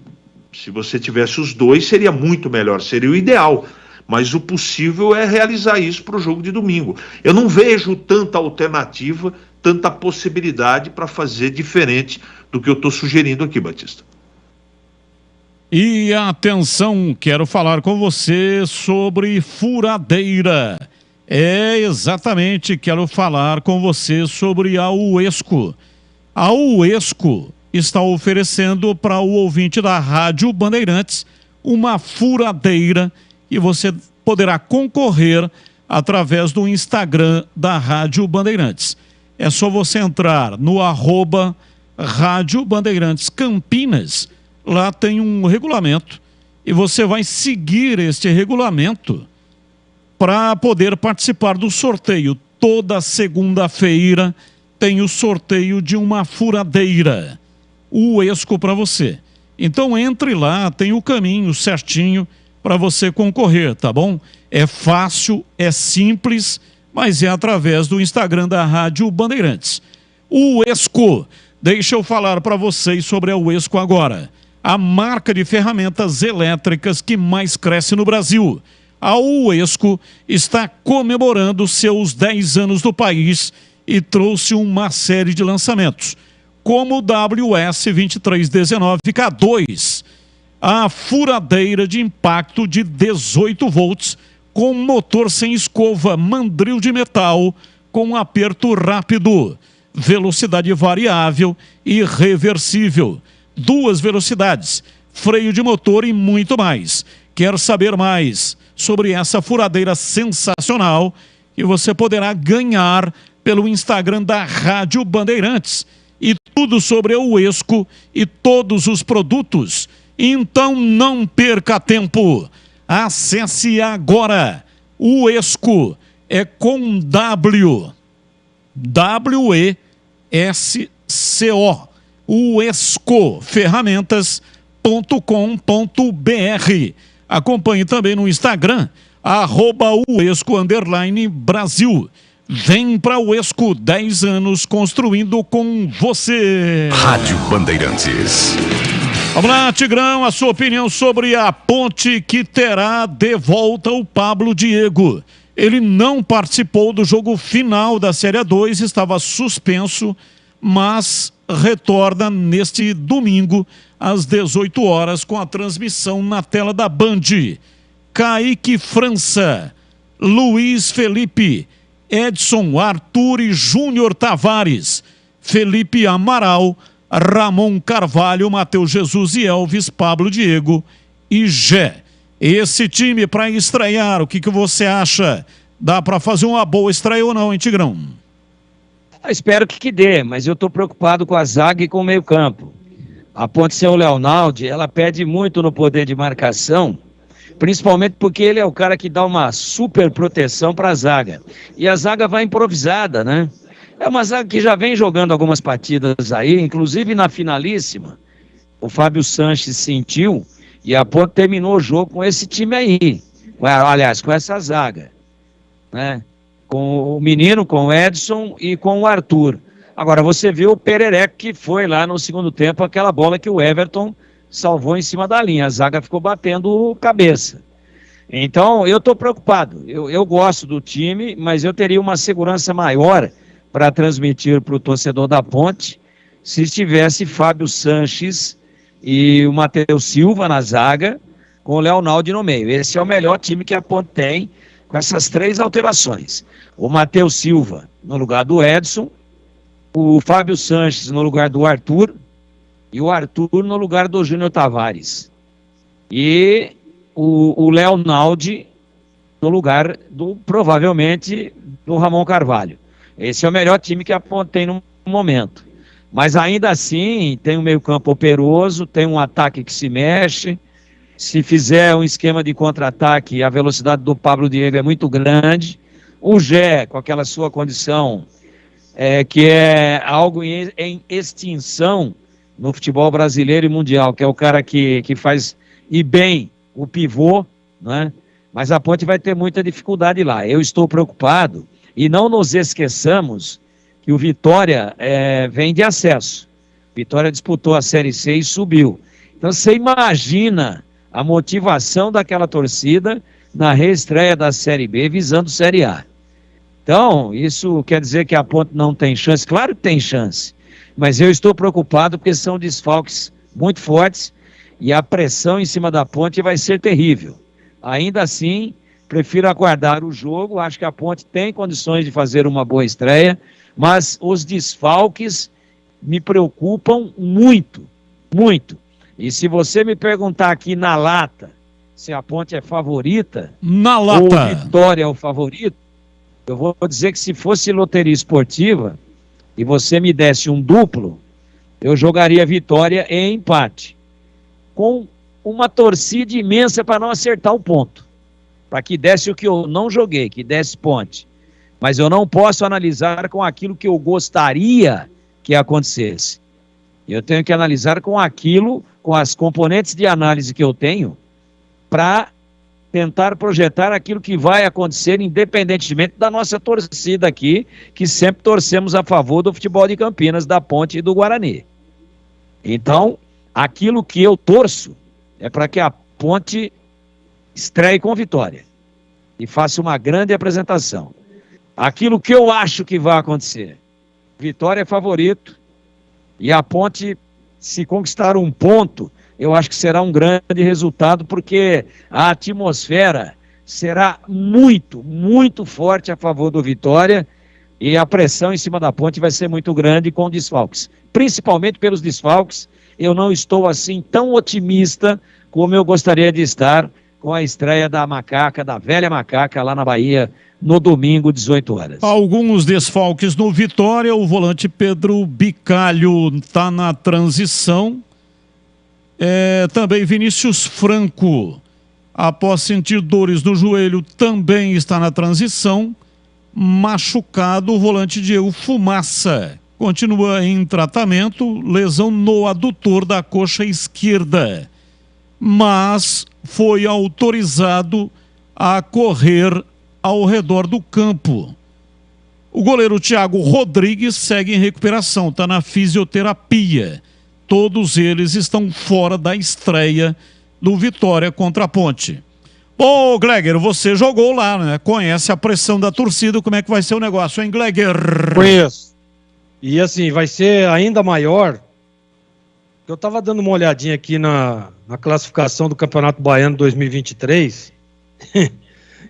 Se você tivesse os dois, seria muito melhor, seria o ideal. Mas o possível é realizar isso para o jogo de domingo. Eu não vejo tanta alternativa, tanta possibilidade para fazer diferente do que eu estou sugerindo aqui, Batista. E atenção, quero falar com você sobre furadeira. Exatamente, quero falar com você sobre a Uesco. A Uesco está oferecendo para o ouvinte da Rádio Bandeirantes uma furadeira e você poderá concorrer através do Instagram da Rádio Bandeirantes. É só você entrar no @Rádio Bandeirantes Campinas. Lá tem um regulamento e você vai seguir este regulamento para poder participar do sorteio. Toda segunda-feira tem o sorteio de uma furadeira, o Uesco para você. Então entre lá, tem o caminho certinho para você concorrer, tá bom? É fácil, é simples, mas é através do Instagram da Rádio Bandeirantes. Uesco, deixa eu falar para vocês sobre a Uesco agora. A marca de ferramentas elétricas que mais cresce no Brasil. A Uesco está comemorando seus 10 anos do país e trouxe uma série de lançamentos, como o WS2319K2, a furadeira de impacto de 18 volts com motor sem escova, mandril de metal com aperto rápido, velocidade variável e reversível, 2 velocidades, freio de motor e muito mais. Quer saber mais sobre essa furadeira sensacional que você poderá ganhar pelo Instagram da Rádio Bandeirantes e tudo sobre a Uesco e todos os produtos? Então não perca tempo. Acesse agora. Uesco é com W. W-E-S-C-O. uescoferramentas.com.br. Acompanhe também no Instagram, @Uesco_Brasil. Vem para o Uesco, 10 anos construindo com você. Rádio Bandeirantes. Vamos lá, Tigrão, a sua opinião sobre a Ponte que terá de volta o Pablo Diego. Ele não participou do jogo final da Série 2, estava suspenso, mas retorna neste domingo às 18 horas com a transmissão na tela da Band. Kaique França, Luiz Felipe, Edson, Arthur e Júnior Tavares, Felipe Amaral, Ramon Carvalho, Matheus Jesus e Elvis, Pablo Diego e Gé. Esse time para estrear, o que você acha? Dá para fazer uma boa estreia ou não, hein, Tigrão? Espero que dê, mas eu estou preocupado com a zaga e com o meio campo. A Ponte sem o Leonaldi, ela perde muito no poder de marcação, principalmente porque ele é o cara que dá uma super proteção para a zaga. E a zaga vai improvisada, né? É uma zaga que já vem jogando algumas partidas aí, inclusive na finalíssima. O Fábio Sanches sentiu e a Ponte terminou o jogo com esse time aí. Aliás, com essa zaga, né? Com o menino, com o Edson e com o Arthur. Agora, você viu o Perereco que foi lá no segundo tempo, aquela bola que o Everton salvou em cima da linha. A zaga ficou batendo cabeça. Então, eu estou preocupado. Eu gosto do time, mas eu teria uma segurança maior para transmitir para o torcedor da Ponte se tivesse Fábio Sanches e o Matheus Silva na zaga, com o Leonaldi no meio. Esse é o melhor time que a Ponte tem, com essas 3 alterações. O Matheus Silva no lugar do Edson, o Fábio Sanches no lugar do Arthur e o Arthur no lugar do Júnior Tavares. E o Leonaldi no lugar provavelmente, do Ramon Carvalho. Esse é o melhor time que a Ponte tem no momento. Mas ainda assim, tem um meio-campo operoso, tem um ataque que se mexe. Se fizer um esquema de contra-ataque, a velocidade do Pablo Diego é muito grande. O Gé, com aquela sua condição, que é algo em extinção no futebol brasileiro e mundial, que é o cara que faz ir bem o pivô, né? Mas a Ponte vai ter muita dificuldade lá. Eu estou preocupado. E não nos esqueçamos que o Vitória vem de acesso. Vitória disputou a Série C e subiu. Então você imagina a motivação daquela torcida na reestreia da Série B visando Série A. Então, isso quer dizer que a Ponte não tem chance? Claro que tem chance. Mas eu estou preocupado porque são desfalques muito fortes e a pressão em cima da Ponte vai ser terrível. Ainda assim, prefiro aguardar o jogo, acho que a Ponte tem condições de fazer uma boa estreia, mas os desfalques me preocupam muito, muito. E se você me perguntar aqui na lata se a Ponte é favorita, na lata, ou Vitória é o favorito, eu vou dizer que se fosse loteria esportiva e você me desse um duplo, eu jogaria Vitória em empate, com uma torcida imensa para não acertar o ponto. Para que desse o que eu não joguei, que desse Ponte. Mas eu não posso analisar com aquilo que eu gostaria que acontecesse. Eu tenho que analisar com aquilo, com as componentes de análise que eu tenho, para tentar projetar aquilo que vai acontecer, independentemente da nossa torcida aqui, que sempre torcemos a favor do futebol de Campinas, da Ponte e do Guarani. Então, aquilo que eu torço é para que a Ponte estreie com vitória. e faça uma grande apresentação. Aquilo que eu acho que vai acontecer. Vitória é favorito e a Ponte, se conquistar um ponto, eu acho que será um grande resultado, porque a atmosfera será muito, muito forte a favor do Vitória e a pressão em cima da Ponte vai ser muito grande com desfalques. Principalmente pelos desfalques, eu não estou assim tão otimista como eu gostaria de estar com a estreia da Macaca, da velha Macaca, lá na Bahia, no domingo, 18 horas. Alguns desfalques no Vitória, o volante Pedro Bicalho está na transição. Também Vinícius Franco, após sentir dores no joelho, também está na transição. Machucado o volante Diego Fumaça, continua em tratamento, lesão no adutor da coxa esquerda, mas foi autorizado a correr ao redor do campo. O goleiro Thiago Rodrigues segue em recuperação, está na fisioterapia. Todos eles estão fora da estreia do Vitória contra a Ponte. Ô, Gleger, você jogou lá, né? Conhece a pressão da torcida, como é que vai ser o negócio, hein, Gleger? Conheço. E assim, vai ser ainda maior. Eu estava dando uma olhadinha aqui na classificação do Campeonato Baiano 2023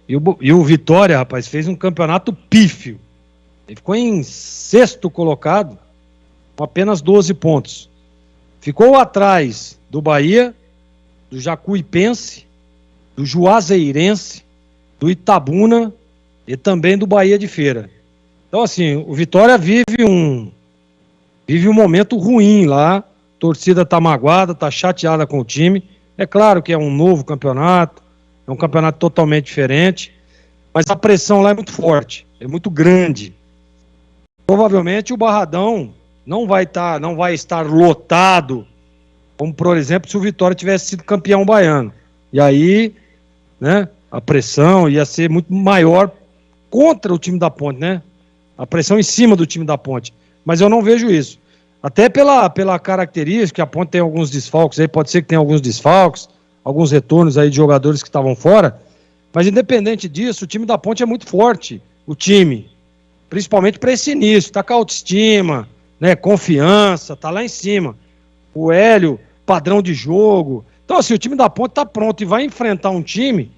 e o Vitória, rapaz, fez um campeonato pífio. Ele ficou em 6º colocado com apenas 12 pontos. Ficou atrás do Bahia, do Jacuipense, do Juazeirense, do Itabuna e também do Bahia de Feira. Então, assim, o Vitória vive um momento ruim lá. A torcida tá magoada, tá chateada com o time. É claro que é um novo campeonato, é um campeonato totalmente diferente, mas a pressão lá é muito forte, é muito grande. Provavelmente o Barradão não vai estar lotado, como, por exemplo, se o Vitória tivesse sido campeão baiano. E aí, né, a pressão ia ser muito maior contra o time da Ponte, né? A pressão em cima do time da Ponte. Mas eu não vejo isso. Até pela característica, que a Ponte tem alguns desfalques aí, pode ser que tenha alguns desfalques, alguns retornos aí de jogadores que estavam fora, mas independente disso, o time da Ponte é muito forte, o time, principalmente para esse início, tá com autoestima, né, confiança, tá lá em cima. O Hélio, padrão de jogo. Então, assim, o time da Ponte tá pronto e vai enfrentar um time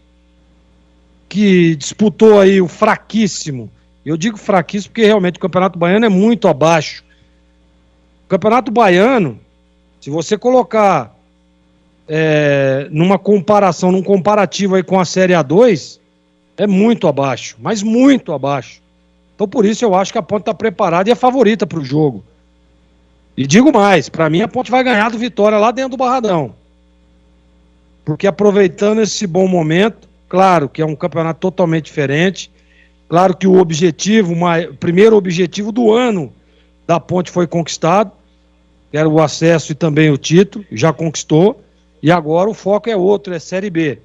que disputou aí o fraquíssimo. Eu digo fraquíssimo porque realmente o Campeonato Baiano é muito abaixo. O Campeonato Baiano, se você colocar numa comparação, num comparativo aí com a Série A2, é muito abaixo, mas muito abaixo. Então, por isso eu acho que a Ponte está preparada e é favorita para o jogo. E digo mais, para mim a Ponte vai ganhar do Vitória lá dentro do Barradão. Porque aproveitando esse bom momento, claro que é um campeonato totalmente diferente, claro que o primeiro objetivo do ano da Ponte foi conquistado, que era o acesso e também o título, já conquistou, e agora o foco é outro, é Série B.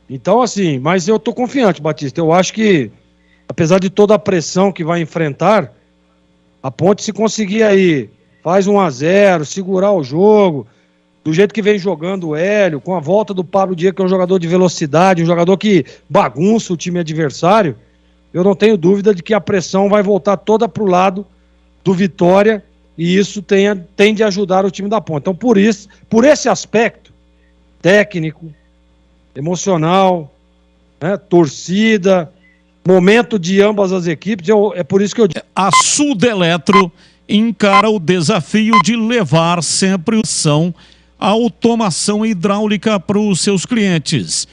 Então, assim, mas eu tô confiante, Batista, eu acho que, apesar de toda a pressão que vai enfrentar, a Ponte, se conseguir aí, faz 1-0, segurar o jogo, do jeito que vem jogando o Hélio, com a volta do Pablo Diego, que é um jogador de velocidade, um jogador que bagunça o time adversário, eu não tenho dúvida de que a pressão vai voltar toda pro lado do Vitória, e isso tende a ajudar o time da Ponte. Então, por esse aspecto técnico, emocional, né, torcida, momento de ambas as equipes, é por isso que eu digo. A Sudeletro encara o desafio de levar sempre a automação hidráulica para os seus clientes.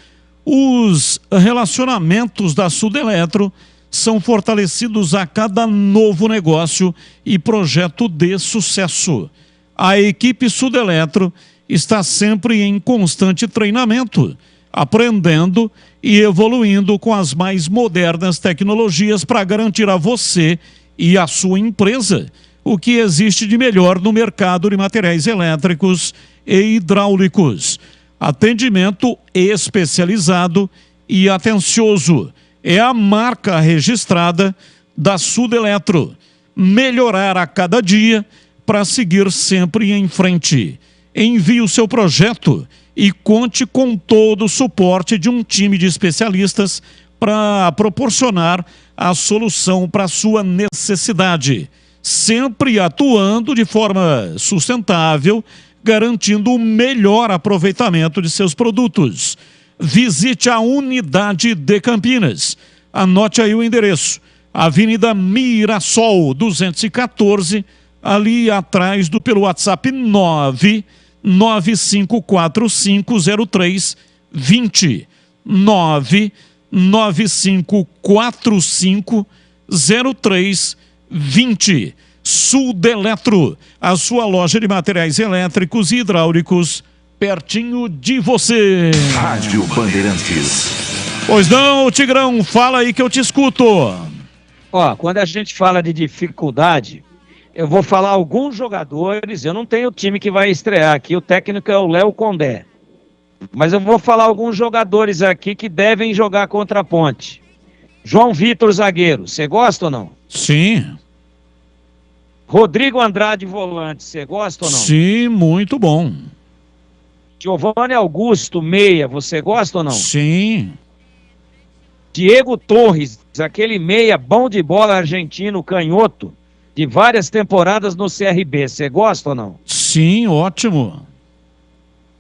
Os relacionamentos da Sudeletro são fortalecidos a cada novo negócio e projeto de sucesso. A equipe Sudeletro está sempre em constante treinamento, aprendendo e evoluindo com as mais modernas tecnologias para garantir a você e a sua empresa o que existe de melhor no mercado de materiais elétricos e hidráulicos. Atendimento especializado e atencioso é a marca registrada da Sudeletro. Melhorar a cada dia para seguir sempre em frente. Envie o seu projeto e conte com todo o suporte de um time de especialistas para proporcionar a solução para a sua necessidade, sempre atuando de forma sustentável, garantindo o melhor aproveitamento de seus produtos. Visite a Unidade de Campinas. Anote aí o endereço: Avenida Mirassol 214, ali atrás pelo WhatsApp 995450320. 995450320. Sudeletro, a sua loja de materiais elétricos e hidráulicos, pertinho de você. Rádio Bandeirantes. Pois não, Tigrão, fala aí que eu te escuto. Ó, quando a gente fala de dificuldade, eu vou falar alguns jogadores, eu não tenho o time que vai estrear aqui, o técnico é o Léo Condé. Mas eu vou falar alguns jogadores aqui que devem jogar contra a Ponte. João Vitor, zagueiro, você gosta ou não? Sim. Rodrigo Andrade, volante, você gosta ou não? Sim, muito bom. Giovanni Augusto, meia, você gosta ou não? Sim. Diego Torres, aquele meia bom de bola argentino, canhoto, de várias temporadas no CRB, você gosta ou não? Sim, ótimo.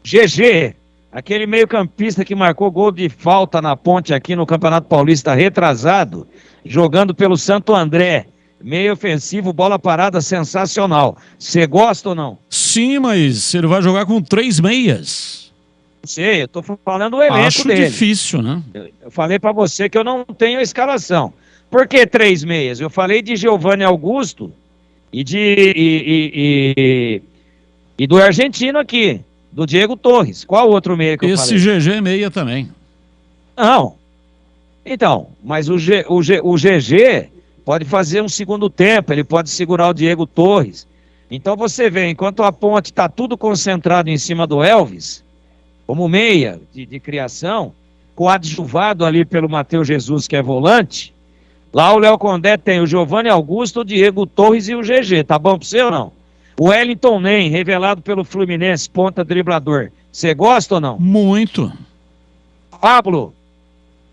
GG, aquele meio-campista que marcou gol de falta na Ponte aqui no Campeonato Paulista retrasado, jogando pelo Santo André. Meio ofensivo, bola parada, sensacional. Você gosta ou não? Sim, mas ele vai jogar com 3 meias. Sei, eu tô falando do elenco Acho dele. difícil, né? Eu falei pra você que eu não tenho a escalação. Por que 3 meias? Eu falei de Giovanni Augusto e do argentino aqui, do Diego Torres. Qual outro meia que eu falei? Esse GG meia também. Não. Então, mas o GG pode fazer um segundo tempo, ele pode segurar o Diego Torres. Então você vê, enquanto a Ponte está tudo concentrado em cima do Elvis, como meia de criação, coadjuvado ali pelo Matheus Jesus, que é volante, lá o Léo Condé tem o Giovanni Augusto, o Diego Torres e o GG. Tá bom pra você ou não? O Wellington Nem, revelado pelo Fluminense, ponta driblador. Você gosta ou não? Muito. Pablo,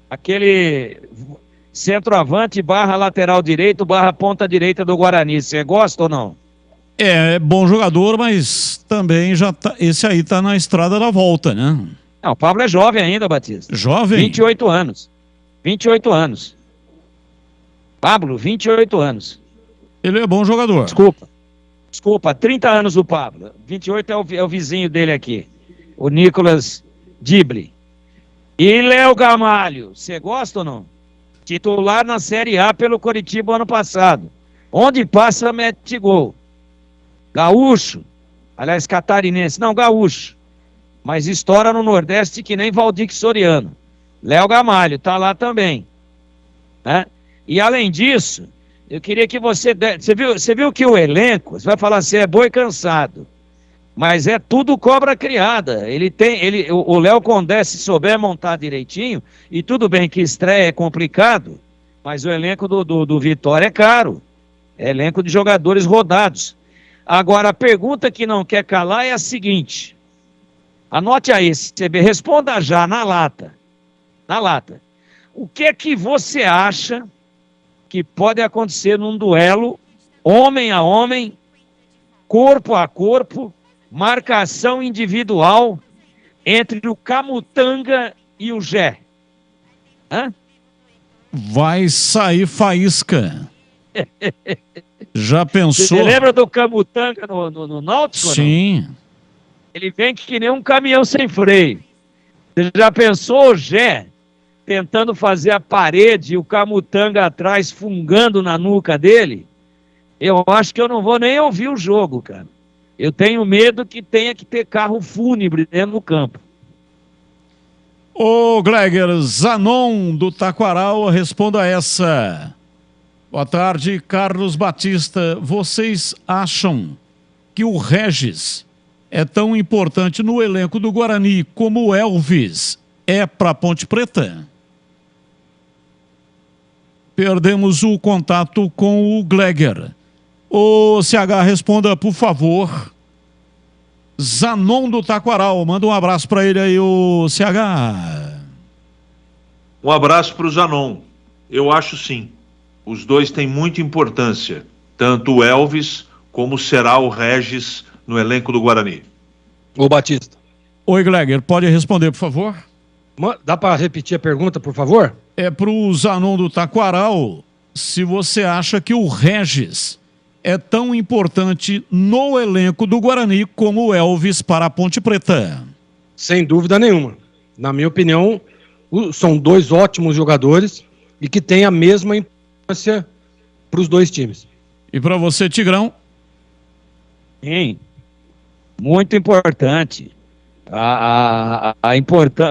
aquele centroavante barra lateral direito barra ponta direita do Guarani. Você gosta ou não? É bom jogador, mas também já tá, esse aí tá na estrada da volta, né? Não, o Pablo é jovem ainda, Batista. Jovem? 28 anos. 28 anos. Pablo, 28 anos. Ele é bom jogador. Desculpa, 30 anos o Pablo. 28 é o vizinho dele aqui. O Nicolas Dible. E Léo Gamalho, você gosta ou não? Titular na Série A pelo Coritiba ano passado. Onde passa, mete gol. Gaúcho. Aliás, catarinense. Não, gaúcho. Mas estoura no Nordeste que nem Valdir Soriano. Léo Gamalho, tá lá também. Né? E além disso, eu queria que você... Você viu que o elenco, você vai falar assim, é boi cansado. Mas é tudo cobra criada. O Léo Condé, se souber montar direitinho, e tudo bem que estreia é complicado, mas o elenco do Vitória é caro. É elenco de jogadores rodados. Agora, a pergunta que não quer calar é a seguinte. Anote aí, CB, responda já na lata. Na lata. O que é que você acha que pode acontecer num duelo homem a homem, corpo a corpo, marcação individual entre o Camutanga e o Gé? Hã? Vai sair faísca. Já pensou? Você lembra do Camutanga no Náutico? Sim. Ele vem que nem um caminhão sem freio. Você já pensou o Gé tentando fazer a parede e o Camutanga atrás fungando na nuca dele? Eu acho que eu não vou nem ouvir o jogo, cara. Eu tenho medo que tenha que ter carro fúnebre dentro do campo. Ô, Gleger, Zanon do Taquaral, responda essa. Boa tarde, Carlos Batista. Vocês acham que o Regis é tão importante no elenco do Guarani como o Elvis é para Ponte Preta? Perdemos o contato com o Gleger. Ô, CH, responda, por favor. Zanon do Taquaral, manda um abraço para ele aí, o CH. Um abraço para o Zanon. Eu acho sim. Os dois têm muita importância. Tanto o Elvis como será o Regis no elenco do Guarani. Ô Batista. Oi, Gleger, pode responder, por favor? Dá para repetir a pergunta, por favor? É para o Zanon do Taquaral, se você acha que o Regis é tão importante no elenco do Guarani como o Elvis para a Ponte Preta. Sem dúvida nenhuma. Na minha opinião, são dois ótimos jogadores e que têm a mesma importância para os dois times. E para você, Tigrão? Sim, muito importante.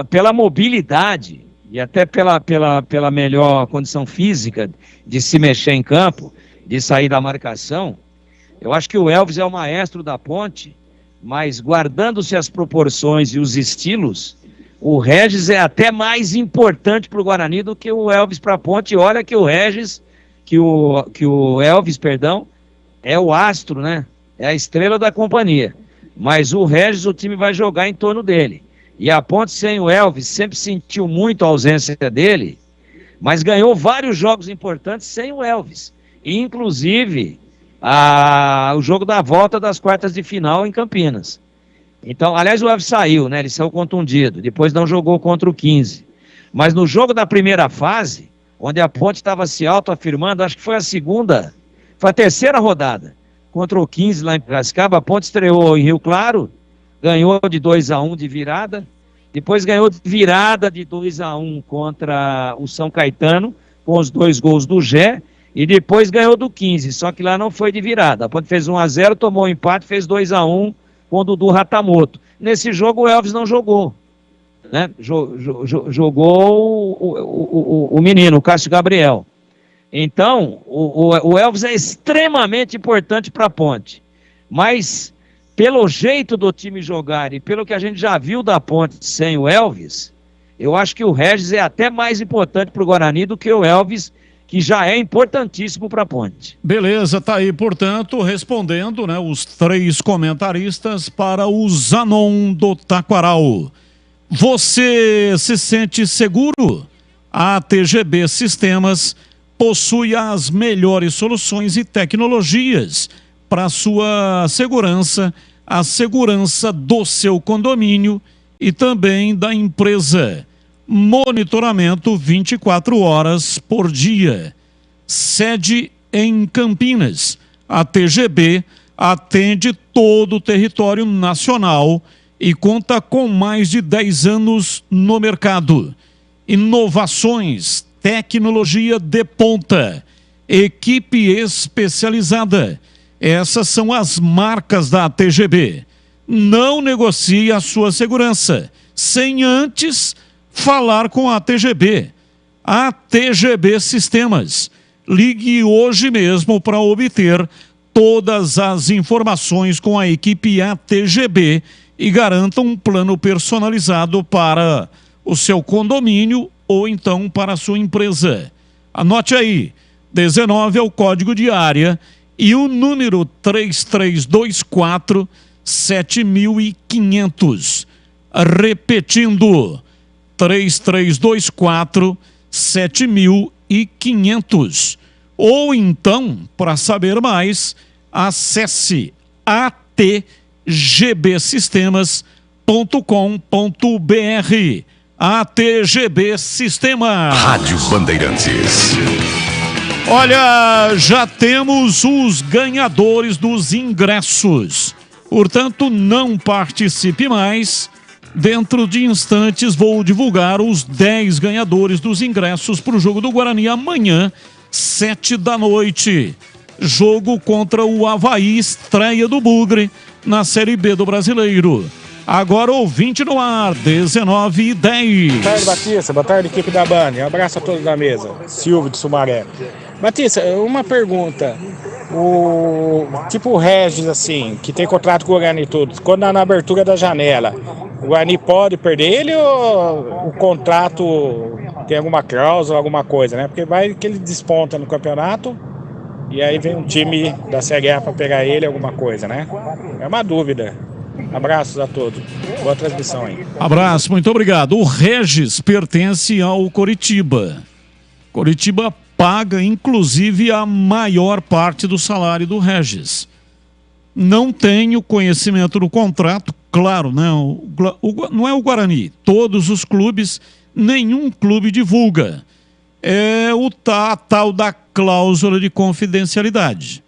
Pela mobilidade e até pela melhor condição física de se mexer em campo, de sair da marcação, eu acho que o Elvis é o maestro da Ponte, mas guardando-se as proporções e os estilos, o Regis é até mais importante para o Guarani do que o Elvis para a Ponte. E olha que o Elvis, é o astro, né? É a estrela da companhia. Mas o Regis, o time vai jogar em torno dele. E a Ponte sem o Elvis sempre sentiu muito a ausência dele, mas ganhou vários jogos importantes sem o Elvis. Inclusive, o jogo da volta das quartas de final em Campinas. Então, aliás, o Elvis saiu, né? Ele saiu contundido. Depois não jogou contra o 15. Mas no jogo da primeira fase, onde a Ponte estava se autoafirmando, acho que foi a terceira rodada. Contra o 15 lá em Piracicaba, a Ponte estreou em Rio Claro, ganhou de 2-1 de virada, depois ganhou de virada de 2-1 contra o São Caetano, com os 2 gols do Gé, e depois ganhou do 15, só que lá não foi de virada. A Ponte fez 1-0, tomou um empate, fez 2-1 com o Dudu Ratamoto. Nesse jogo o Elvis não jogou, né? Jogou o menino, o Cássio Gabriel. Então, o Elvis é extremamente importante para a Ponte, mas pelo jeito do time jogar e pelo que a gente já viu da Ponte sem o Elvis, eu acho que o Regis é até mais importante para o Guarani do que o Elvis, que já é importantíssimo para a Ponte. Beleza, tá aí, portanto, respondendo, né, os 3 comentaristas para o Zanon do Taquaral. Você se sente seguro? A TGB Sistemas possui as melhores soluções e tecnologias para sua segurança, a segurança do seu condomínio e também da empresa. Monitoramento 24 horas por dia. Sede em Campinas. A TGB atende todo o território nacional e conta com mais de 10 anos no mercado. Inovações, tecnologia de ponta, equipe especializada. Essas são as marcas da TGB. Não negocie a sua segurança sem antes falar com a TGB. A TGB Sistemas. Ligue hoje mesmo para obter todas as informações com a equipe ATGB e garanta um plano personalizado para o seu condomínio ou então para a sua empresa. Anote aí, 19 é o código de área e o número 3324 7500. Repetindo, 3324 7500. Ou então, para saber mais, acesse atgbsistemas.com.br. ATGB Sistemas. Rádio Bandeirantes. Olha, já temos os ganhadores dos ingressos. Portanto, não participe mais. Dentro de instantes vou divulgar os 10 ganhadores dos ingressos para o jogo do Guarani amanhã, 19h. Jogo contra o Avaí, estreia do Bugre na Série B do Brasileiro. Agora ouvinte no ar, 19h10. Boa tarde, Batista. Boa tarde, equipe da Band. Um abraço a todos da mesa. Silvio de Sumaré. Batista, uma pergunta. O Regis, assim, que tem contrato com o Guarani e tudo, quando na abertura da janela, o Guarani pode perder ele ou o contrato tem alguma cláusula, alguma coisa, né? Porque vai que ele desponta no campeonato e aí vem um time da Série A para pegar ele, alguma coisa, né? É uma dúvida. Abraços a todos. Boa transmissão aí. Abraço, muito obrigado. O Regis pertence ao Coritiba. Coritiba paga, inclusive, a maior parte do salário do Regis. Não tenho conhecimento do contrato, claro, não, não é o Guarani. Todos os clubes, nenhum clube divulga. É a tal da cláusula de confidencialidade.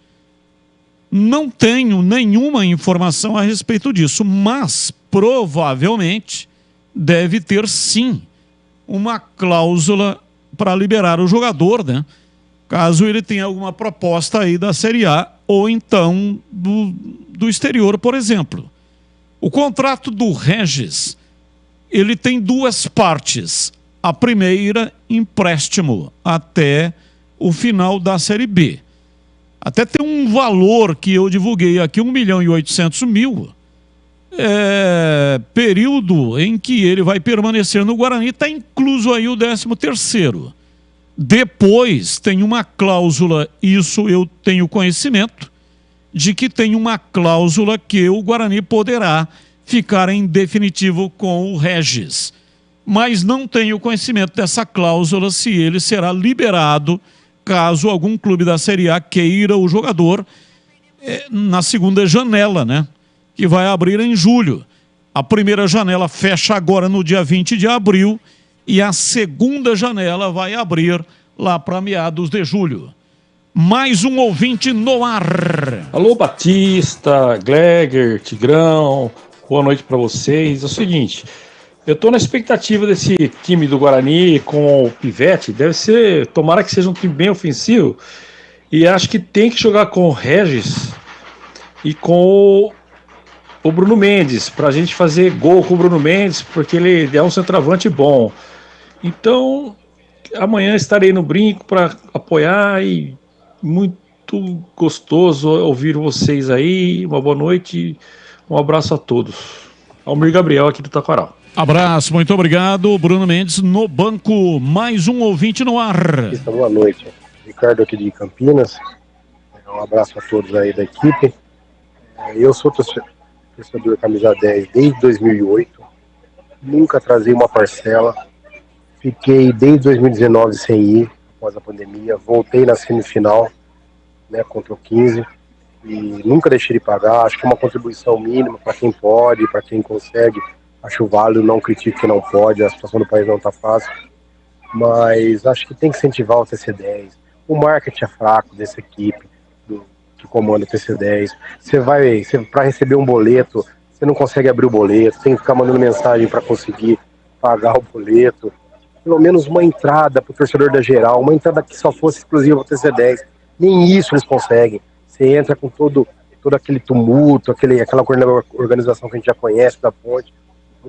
Não tenho nenhuma informação a respeito disso, mas provavelmente deve ter sim uma cláusula para liberar o jogador, né? Caso ele tenha alguma proposta aí da Série A ou então do exterior, por exemplo. O contrato do Regis, ele tem duas partes. A primeira, empréstimo até o final da Série B. Até tem um valor que eu divulguei aqui, 1.800.000, período em que ele vai permanecer no Guarani, está incluso aí o 13º. Depois tem uma cláusula, isso eu tenho conhecimento, de que tem uma cláusula que o Guarani poderá ficar em definitivo com o Regis. Mas não tenho conhecimento dessa cláusula, se ele será liberado caso algum clube da Série A queira o jogador na segunda janela, né? Que vai abrir em julho. A primeira janela fecha agora no dia 20 de abril e a segunda janela vai abrir lá para meados de julho. Mais um ouvinte no ar. Alô, Batista, Gleger, Tigrão, boa noite para vocês. É o seguinte, eu tô na expectativa desse time do Guarani com o Pivete, tomara que seja um time bem ofensivo, e acho que tem que jogar com o Regis e com o Bruno Mendes, pra gente fazer gol com o Bruno Mendes, porque ele é um centroavante bom. Então, amanhã estarei no Brinco para apoiar e muito gostoso ouvir vocês aí. Uma boa noite, um abraço a todos. Almir Gabriel aqui do Taquaral. Abraço, muito obrigado. Bruno Mendes no banco, mais um ouvinte no ar. Boa noite, Ricardo aqui de Campinas. Um abraço a todos aí da equipe. Eu sou torcedor camisa 10 desde 2008. Nunca atrasei uma parcela. Fiquei desde 2019 sem ir, após a pandemia. Voltei na semifinal, né, contra o 15. E nunca deixei de pagar. Acho que é uma contribuição mínima para quem pode, para quem consegue. Acho válido, não critico quem não pode, a situação do país não está fácil, mas acho que tem que incentivar o TC10. O marketing é fraco dessa equipe que comanda o TC10. Para receber um boleto, você não consegue abrir o boleto, tem que ficar mandando mensagem para conseguir pagar o boleto. Pelo menos uma entrada para o torcedor da geral, uma entrada que só fosse exclusiva ao TC10. Nem isso eles conseguem. Você entra com todo aquele tumulto, aquela organização que a gente já conhece da Ponte.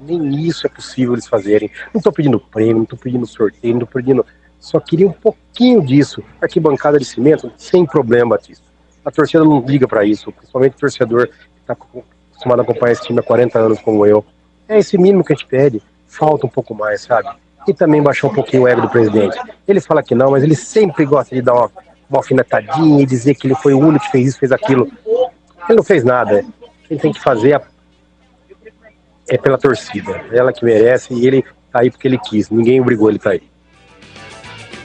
Nem isso é possível eles fazerem. Não estou pedindo prêmio, não estou pedindo sorteio, não estou pedindo... Só queria um pouquinho disso. Arquibancada de cimento, sem problema, Batista. A torcida não liga para isso, principalmente o torcedor que está acostumado a acompanhar esse time há 40 anos como eu. É esse mínimo que a gente pede. Falta um pouco mais, sabe? E também baixar um pouquinho o ego do presidente. Ele fala que não, mas ele sempre gosta de dar uma alfinetadinha e dizer que ele foi o único que fez isso, fez aquilo. Ele não fez nada. Quem tem que fazer é pela torcida, ela que merece, e ele tá aí porque ele quis, ninguém obrigou ele tá aí.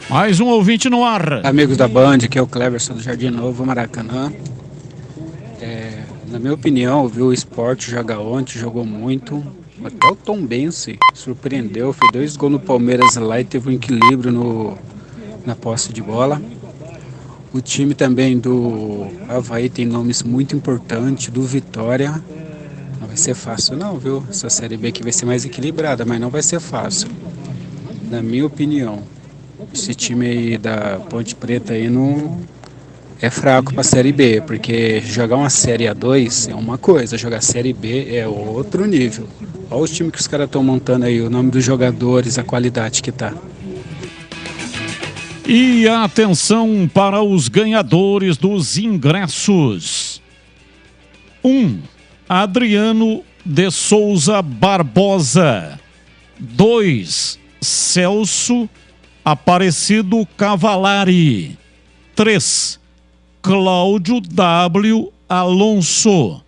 Mais um ouvinte no ar. Amigos da Band, aqui é o Cleverson do Jardim Novo, Maracanã. Na minha opinião, viu, o Sport joga ontem, jogou muito, até o Tombense surpreendeu, fez 2 gols no Palmeiras lá e teve um equilíbrio na posse de bola. O time também do Avaí tem nomes muito importantes, do Vitória. Não vai ser fácil não, viu? Essa Série B aqui vai ser mais equilibrada, mas não vai ser fácil. Na minha opinião, esse time aí da Ponte Preta aí não é fraco pra Série B, porque jogar uma Série A2 é uma coisa, jogar Série B é outro nível. Olha os times que os caras estão montando aí, o nome dos jogadores, a qualidade que tá. E atenção para os ganhadores dos ingressos. 1. Adriano de Souza Barbosa. 2. Celso Aparecido Cavalari. 3. Cláudio W. Alonso.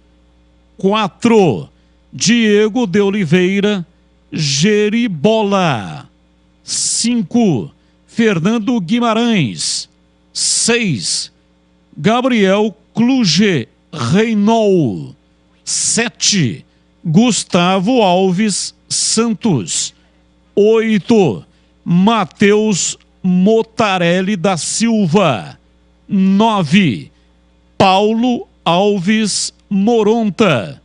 4. Diego de Oliveira Geribola. 5, Fernando Guimarães. 6, Gabriel Kluge Reinol. 7, Gustavo Alves Santos. 8, Matheus Motarelli da Silva. 9, Paulo Alves Moronta.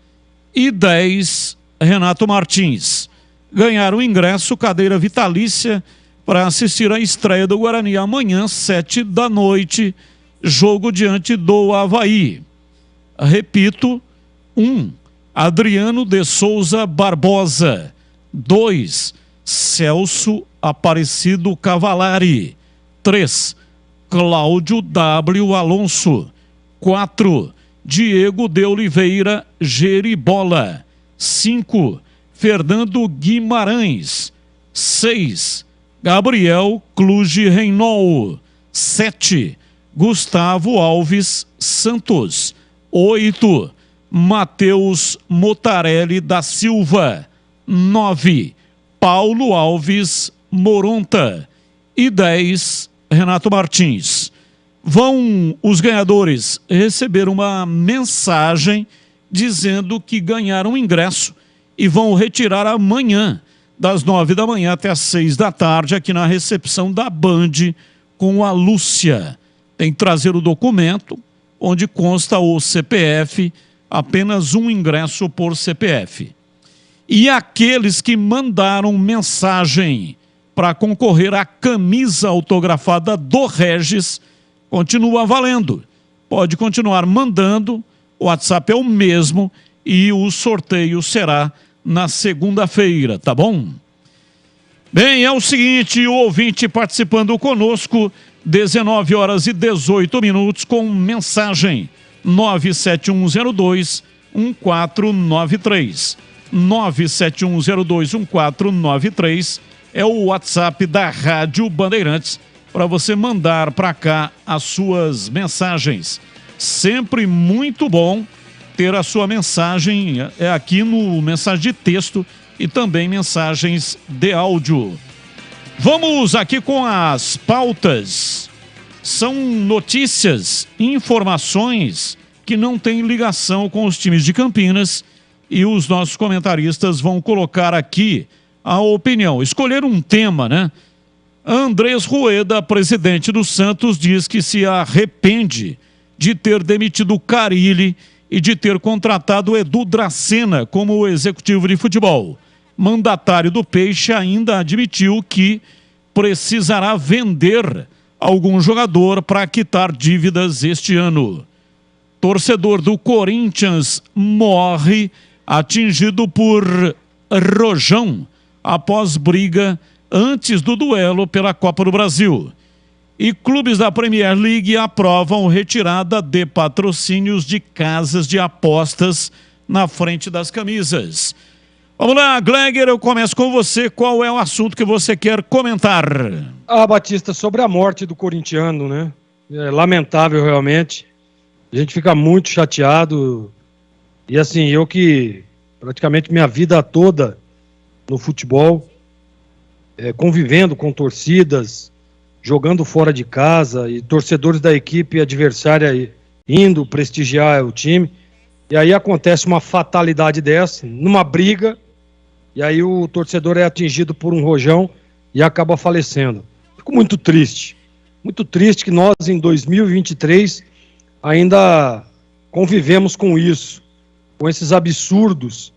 E 10, Renato Martins. Ganharam o ingresso, cadeira vitalícia, para assistir a estreia do Guarani amanhã, 19h, jogo diante do Avaí. Repito: 1, Adriano de Souza Barbosa. 2, Celso Aparecido Cavalari. 3, Cláudio W. Alonso. 4, Diego de Oliveira Geribola. 5, Fernando Guimarães. 6, Gabriel Kluge Reinol. 7, Gustavo Alves Santos. 8, Matheus Motarelli da Silva. 9, Paulo Alves Moronta. E 10, Renato Martins. Vão os ganhadores receber uma mensagem dizendo que ganharam ingresso e vão retirar amanhã, das 9 da manhã até as 6 da tarde, aqui na recepção da Band, com a Lúcia. Tem que trazer o documento, onde consta o CPF, apenas um ingresso por CPF. E aqueles que mandaram mensagem para concorrer à camisa autografada do Regis, continua valendo. Pode continuar mandando, o WhatsApp é o mesmo e o sorteio será na segunda-feira, tá bom? Bem, é o seguinte, o ouvinte participando conosco, 19h18, com mensagem 97102-1493. 97102-1493 é o WhatsApp da Rádio Bandeirantes para você mandar para cá as suas mensagens. Sempre muito bom ter a sua mensagem aqui no mensagem de texto e também mensagens de áudio. Vamos aqui com as pautas. São notícias, informações que não têm ligação com os times de Campinas e os nossos comentaristas vão colocar aqui a opinião. Escolher um tema, né? Andrés Rueda, presidente do Santos, diz que se arrepende de ter demitido o Carille e de ter contratado Edu Dracena como executivo de futebol. Mandatário do Peixe ainda admitiu que precisará vender algum jogador para quitar dívidas este ano. Torcedor do Corinthians morre atingido por rojão após briga antes do duelo pela Copa do Brasil. E clubes da Premier League aprovam retirada de patrocínios de casas de apostas na frente das camisas. Vamos lá, Gleger, eu começo com você. Qual é o assunto que você quer comentar? Batista, sobre a morte do corintiano, né? É lamentável realmente. A gente fica muito chateado. E assim, eu que praticamente minha vida toda no futebol, convivendo com torcidas, jogando fora de casa e torcedores da equipe adversária indo prestigiar o time. E aí acontece uma fatalidade dessa, numa briga, e aí o torcedor é atingido por um rojão e acaba falecendo. Fico muito triste que nós em 2023 ainda convivemos com isso, com esses absurdos.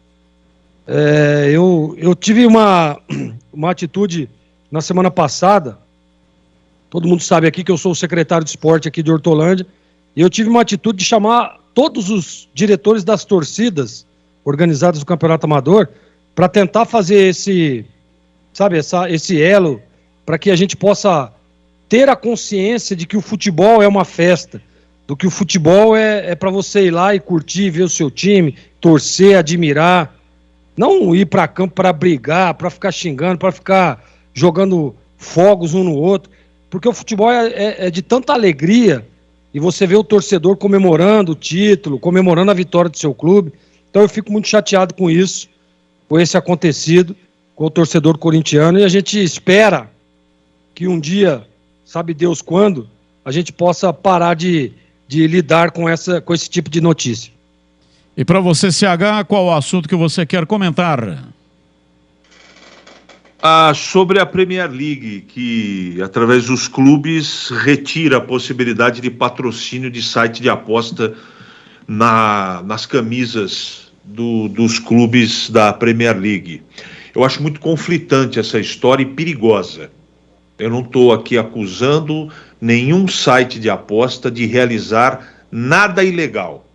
Eu tive uma atitude na semana passada. Todo mundo sabe aqui que eu sou o secretário de esporte aqui de Hortolândia, e eu tive uma atitude de chamar todos os diretores das torcidas organizadas do Campeonato Amador para tentar fazer esse elo, para que a gente possa ter a consciência de que o futebol é uma festa, do que o futebol é para você ir lá e curtir, ver o seu time, torcer, admirar, não ir para campo para brigar, para ficar xingando, para ficar jogando fogos um no outro. Porque o futebol é de tanta alegria, e você vê o torcedor comemorando o título, comemorando a vitória do seu clube. Então eu fico muito chateado com isso, com esse acontecido, com o torcedor corintiano, e a gente espera que um dia, sabe Deus quando, a gente possa parar de lidar com esse tipo de notícia. E para você, CH, qual o assunto que você quer comentar? Sobre a Premier League, que através dos clubes retira a possibilidade de patrocínio de site de aposta nas camisas dos clubes da Premier League. Eu acho muito conflitante essa história e perigosa. Eu não estou aqui acusando nenhum site de aposta de realizar nada ilegal,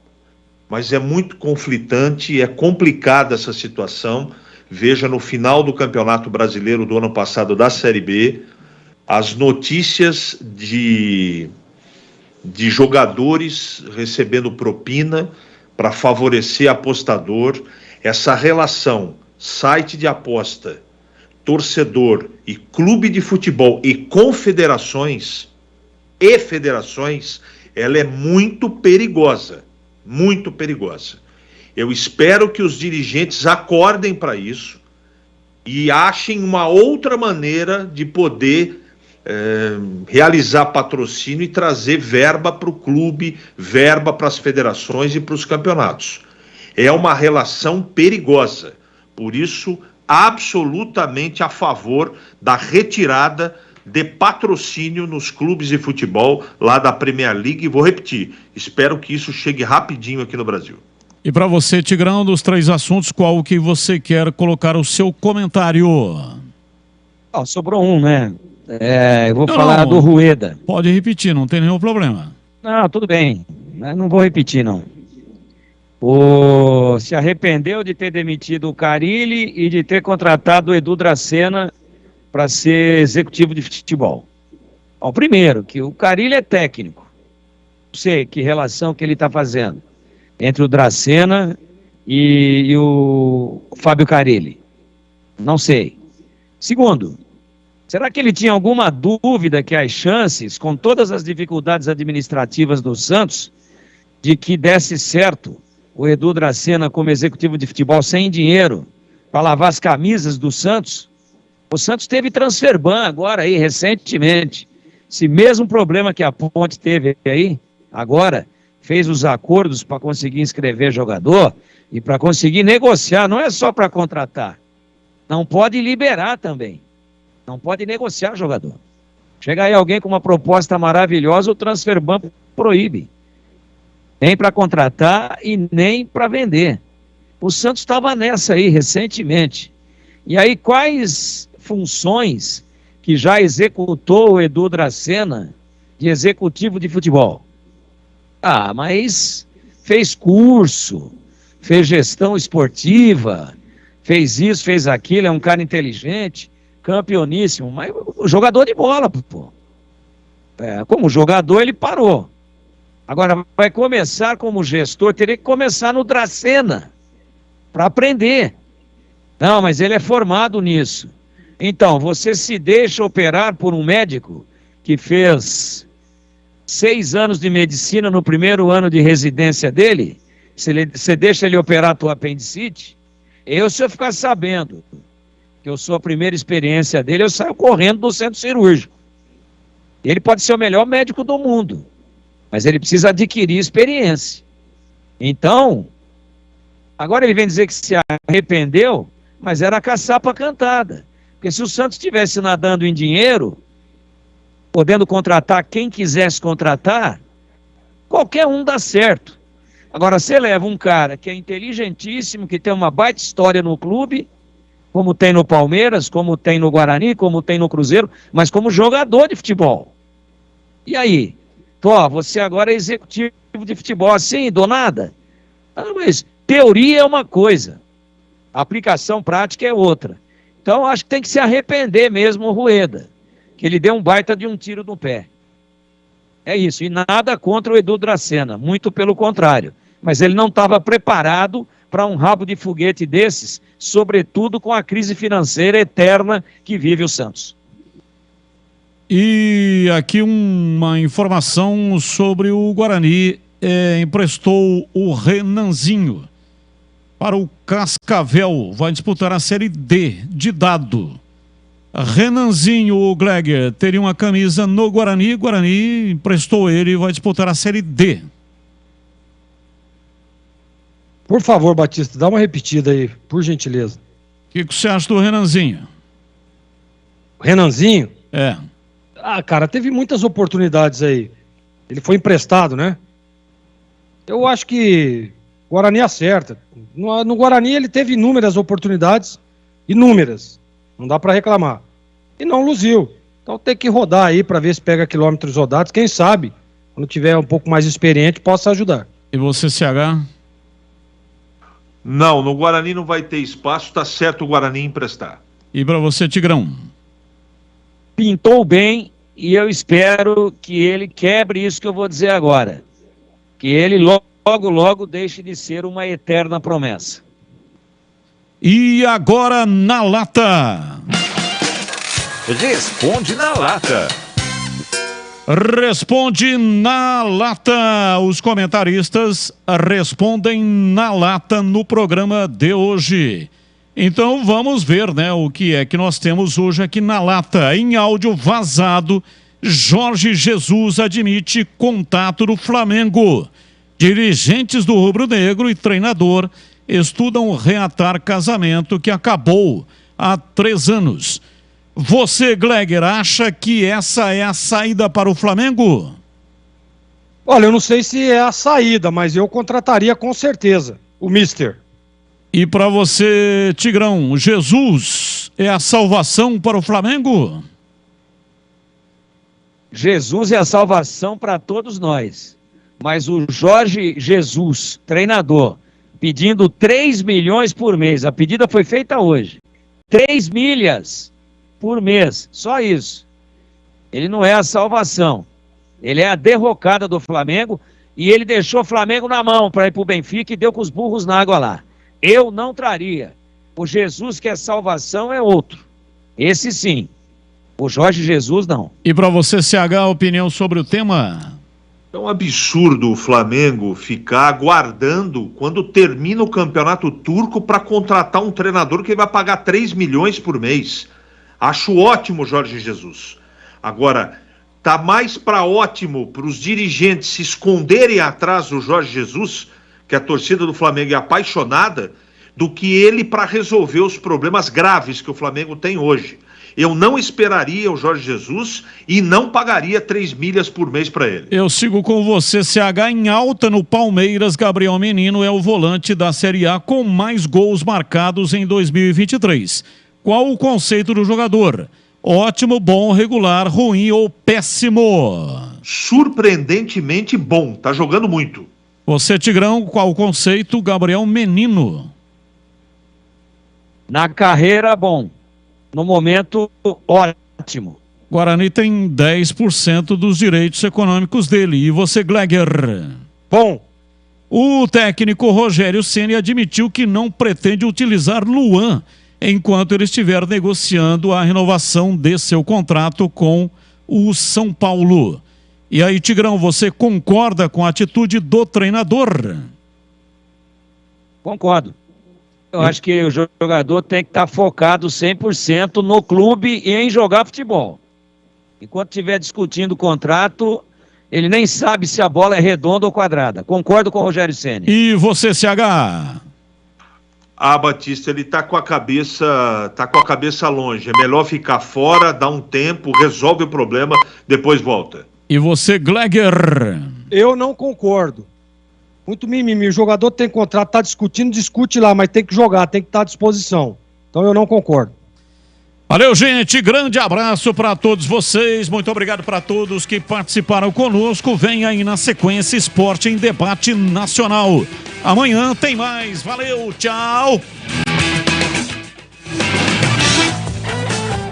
mas é muito conflitante, é complicada essa situação. Veja, no final do Campeonato Brasileiro do ano passado da Série B, as notícias de jogadores recebendo propina para favorecer apostador, essa relação site de aposta, torcedor e clube de futebol e confederações e federações, ela é muito perigosa, muito perigosa. Eu espero que os dirigentes acordem para isso e achem uma outra maneira de poder realizar patrocínio e trazer verba para o clube, verba para as federações e para os campeonatos. É uma relação perigosa, por isso absolutamente a favor da retirada de patrocínio nos clubes de futebol lá da Premier League, e vou repetir, espero que isso chegue rapidinho aqui no Brasil. E para você, Tigrão, dos 3 assuntos, qual que você quer colocar o seu comentário? Sobrou um, né? Eu vou falar do Rueda. Pode repetir, não tem nenhum problema. Não, tudo bem. Não vou repetir, não. Se arrependeu de ter demitido o Carille e de ter contratado o Edu Dracena para ser executivo de futebol. Primeiro, que o Carille é técnico. Não sei que relação que ele está fazendo entre o Dracena e o Fábio Carille. Não sei. Segundo, será que ele tinha alguma dúvida que as chances, com todas as dificuldades administrativas do Santos, de que desse certo o Edu Dracena como executivo de futebol sem dinheiro para lavar as camisas do Santos? O Santos teve transferban agora aí, recentemente. Esse mesmo problema que a Ponte teve aí, agora, fez os acordos para conseguir inscrever jogador e para conseguir negociar, não é só para contratar. Não pode liberar também. Não pode negociar jogador. Chega aí alguém com uma proposta maravilhosa, o transferban proíbe. Nem para contratar e nem para vender. O Santos estava nessa aí recentemente. E aí quais funções que já executou o Edu Dracena de executivo de futebol? Mas fez curso, fez gestão esportiva, fez isso, fez aquilo, é um cara inteligente, campeoníssimo, mas o jogador de bola, pô. Como jogador ele parou. Agora vai começar como gestor, teria que começar no Dracena, para aprender. Não, mas ele é formado nisso. Então, você se deixa operar por um médico que fez 6 anos de medicina no primeiro ano de residência dele? Você deixa ele operar a tua apendicite? Se eu ficar sabendo que eu sou a primeira experiência dele, eu saio correndo do centro cirúrgico. Ele pode ser o melhor médico do mundo, mas ele precisa adquirir experiência. Então, agora ele vem dizer que se arrependeu, mas era caçapa cantada. Porque se o Santos estivesse nadando em dinheiro, podendo contratar quem quisesse contratar, qualquer um dá certo. Agora, você leva um cara que é inteligentíssimo, que tem uma baita história no clube, como tem no Palmeiras, como tem no Guarani, como tem no Cruzeiro, mas como jogador de futebol. E aí? Você agora é executivo de futebol assim, do nada? Mas teoria é uma coisa, a aplicação prática é outra. Então, acho que tem que se arrepender mesmo o Rueda, que ele deu um baita de um tiro no pé. É isso, e nada contra o Edu Dracena, muito pelo contrário. Mas ele não estava preparado para um rabo de foguete desses, sobretudo com a crise financeira eterna que vive o Santos. E aqui uma informação sobre o Guarani, emprestou o Renanzinho. para o Cascavel. Vai disputar a Série D de dado. Renanzinho, o Gleger, teria uma camisa no Guarani. Guarani emprestou ele e vai disputar a Série D. Por favor, Batista, dá uma repetida aí, por gentileza. O que você acha do Renanzinho? Renanzinho? É. Ah, cara, teve muitas oportunidades aí. Ele foi emprestado, né? Eu acho que o Guarani acerta. No Guarani ele teve inúmeras oportunidades. Inúmeras. Não dá pra reclamar. E não luziu. Então tem que rodar aí pra ver se pega quilômetros rodados. Quem sabe, quando tiver um pouco mais experiente, possa ajudar. E você, CH? Não, no Guarani não vai ter espaço. Tá certo o Guarani emprestar. E pra você, Tigrão? Pintou bem e eu espero que ele quebre isso que eu vou dizer agora. Que ele logo deixe de ser uma eterna promessa. E agora na lata. Responde na lata. Responde na lata. Os comentaristas respondem na lata no programa de hoje. Então vamos ver, né, o que é que nós temos hoje aqui na lata. Em áudio vazado, Jorge Jesus admite contato do Flamengo. Dirigentes do Rubro Negro e treinador estudam reatar casamento que acabou há 3 anos. Você, Gleger, acha que essa é a saída para o Flamengo? Olha, eu não sei se é a saída, mas eu contrataria com certeza o Mister. E para você, Tigrão, Jesus é a salvação para o Flamengo? Jesus é a salvação para todos nós. Mas o Jorge Jesus, treinador, pedindo 3 milhões por mês. A pedida foi feita hoje. 3 milhas por mês, só isso. Ele não é a salvação. Ele é a derrocada do Flamengo e ele deixou o Flamengo na mão para ir para o Benfica e deu com os burros na água lá. Eu não traria. O Jesus que é salvação é outro. Esse sim. O Jorge Jesus não. E para você, CH, a opinião sobre o tema? É um absurdo o Flamengo ficar aguardando quando termina o campeonato turco para contratar um treinador que vai pagar 3 milhões por mês. Acho ótimo o Jorge Jesus. Agora, tá mais para ótimo para os dirigentes se esconderem atrás do Jorge Jesus, que a torcida do Flamengo é apaixonada, do que ele para resolver os problemas graves que o Flamengo tem hoje. Eu não esperaria o Jorge Jesus e não pagaria 3 milhas por mês para ele. Eu sigo com você, CH, em alta no Palmeiras. Gabriel Menino é o volante da Série A com mais gols marcados em 2023. Qual o conceito do jogador? Ótimo, bom, regular, ruim ou péssimo? Surpreendentemente bom, tá jogando muito. Você, Tigrão, qual o conceito? Gabriel Menino. Na carreira, bom. No momento, ótimo. Guarani tem 10% dos direitos econômicos dele. E você, Gleger? Bom. O técnico Rogério Ceni admitiu que não pretende utilizar Luan enquanto ele estiver negociando a renovação de seu contrato com o São Paulo. E aí, Tigrão, você concorda com a atitude do treinador? Concordo. Eu acho que o jogador tem que estar focado 100% no clube e em jogar futebol. Enquanto estiver discutindo o contrato, ele nem sabe se a bola é redonda ou quadrada. Concordo com o Rogério Ceni. E você, CH? Ah, Batista, ele tá com a cabeça longe. É melhor ficar fora, dar um tempo, resolve o problema, depois volta. E você, Gleger? Eu não concordo. Muito mimimi. O jogador tem contrato, tá discutindo, discute lá, mas tem que jogar, tem que estar à disposição. Então eu não concordo. Valeu, gente. Grande abraço para todos vocês. Muito obrigado para todos que participaram conosco. Vem aí na sequência Esporte em Debate Nacional. Amanhã tem mais. Valeu, tchau.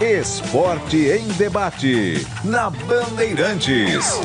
Esporte em Debate na Bandeirantes.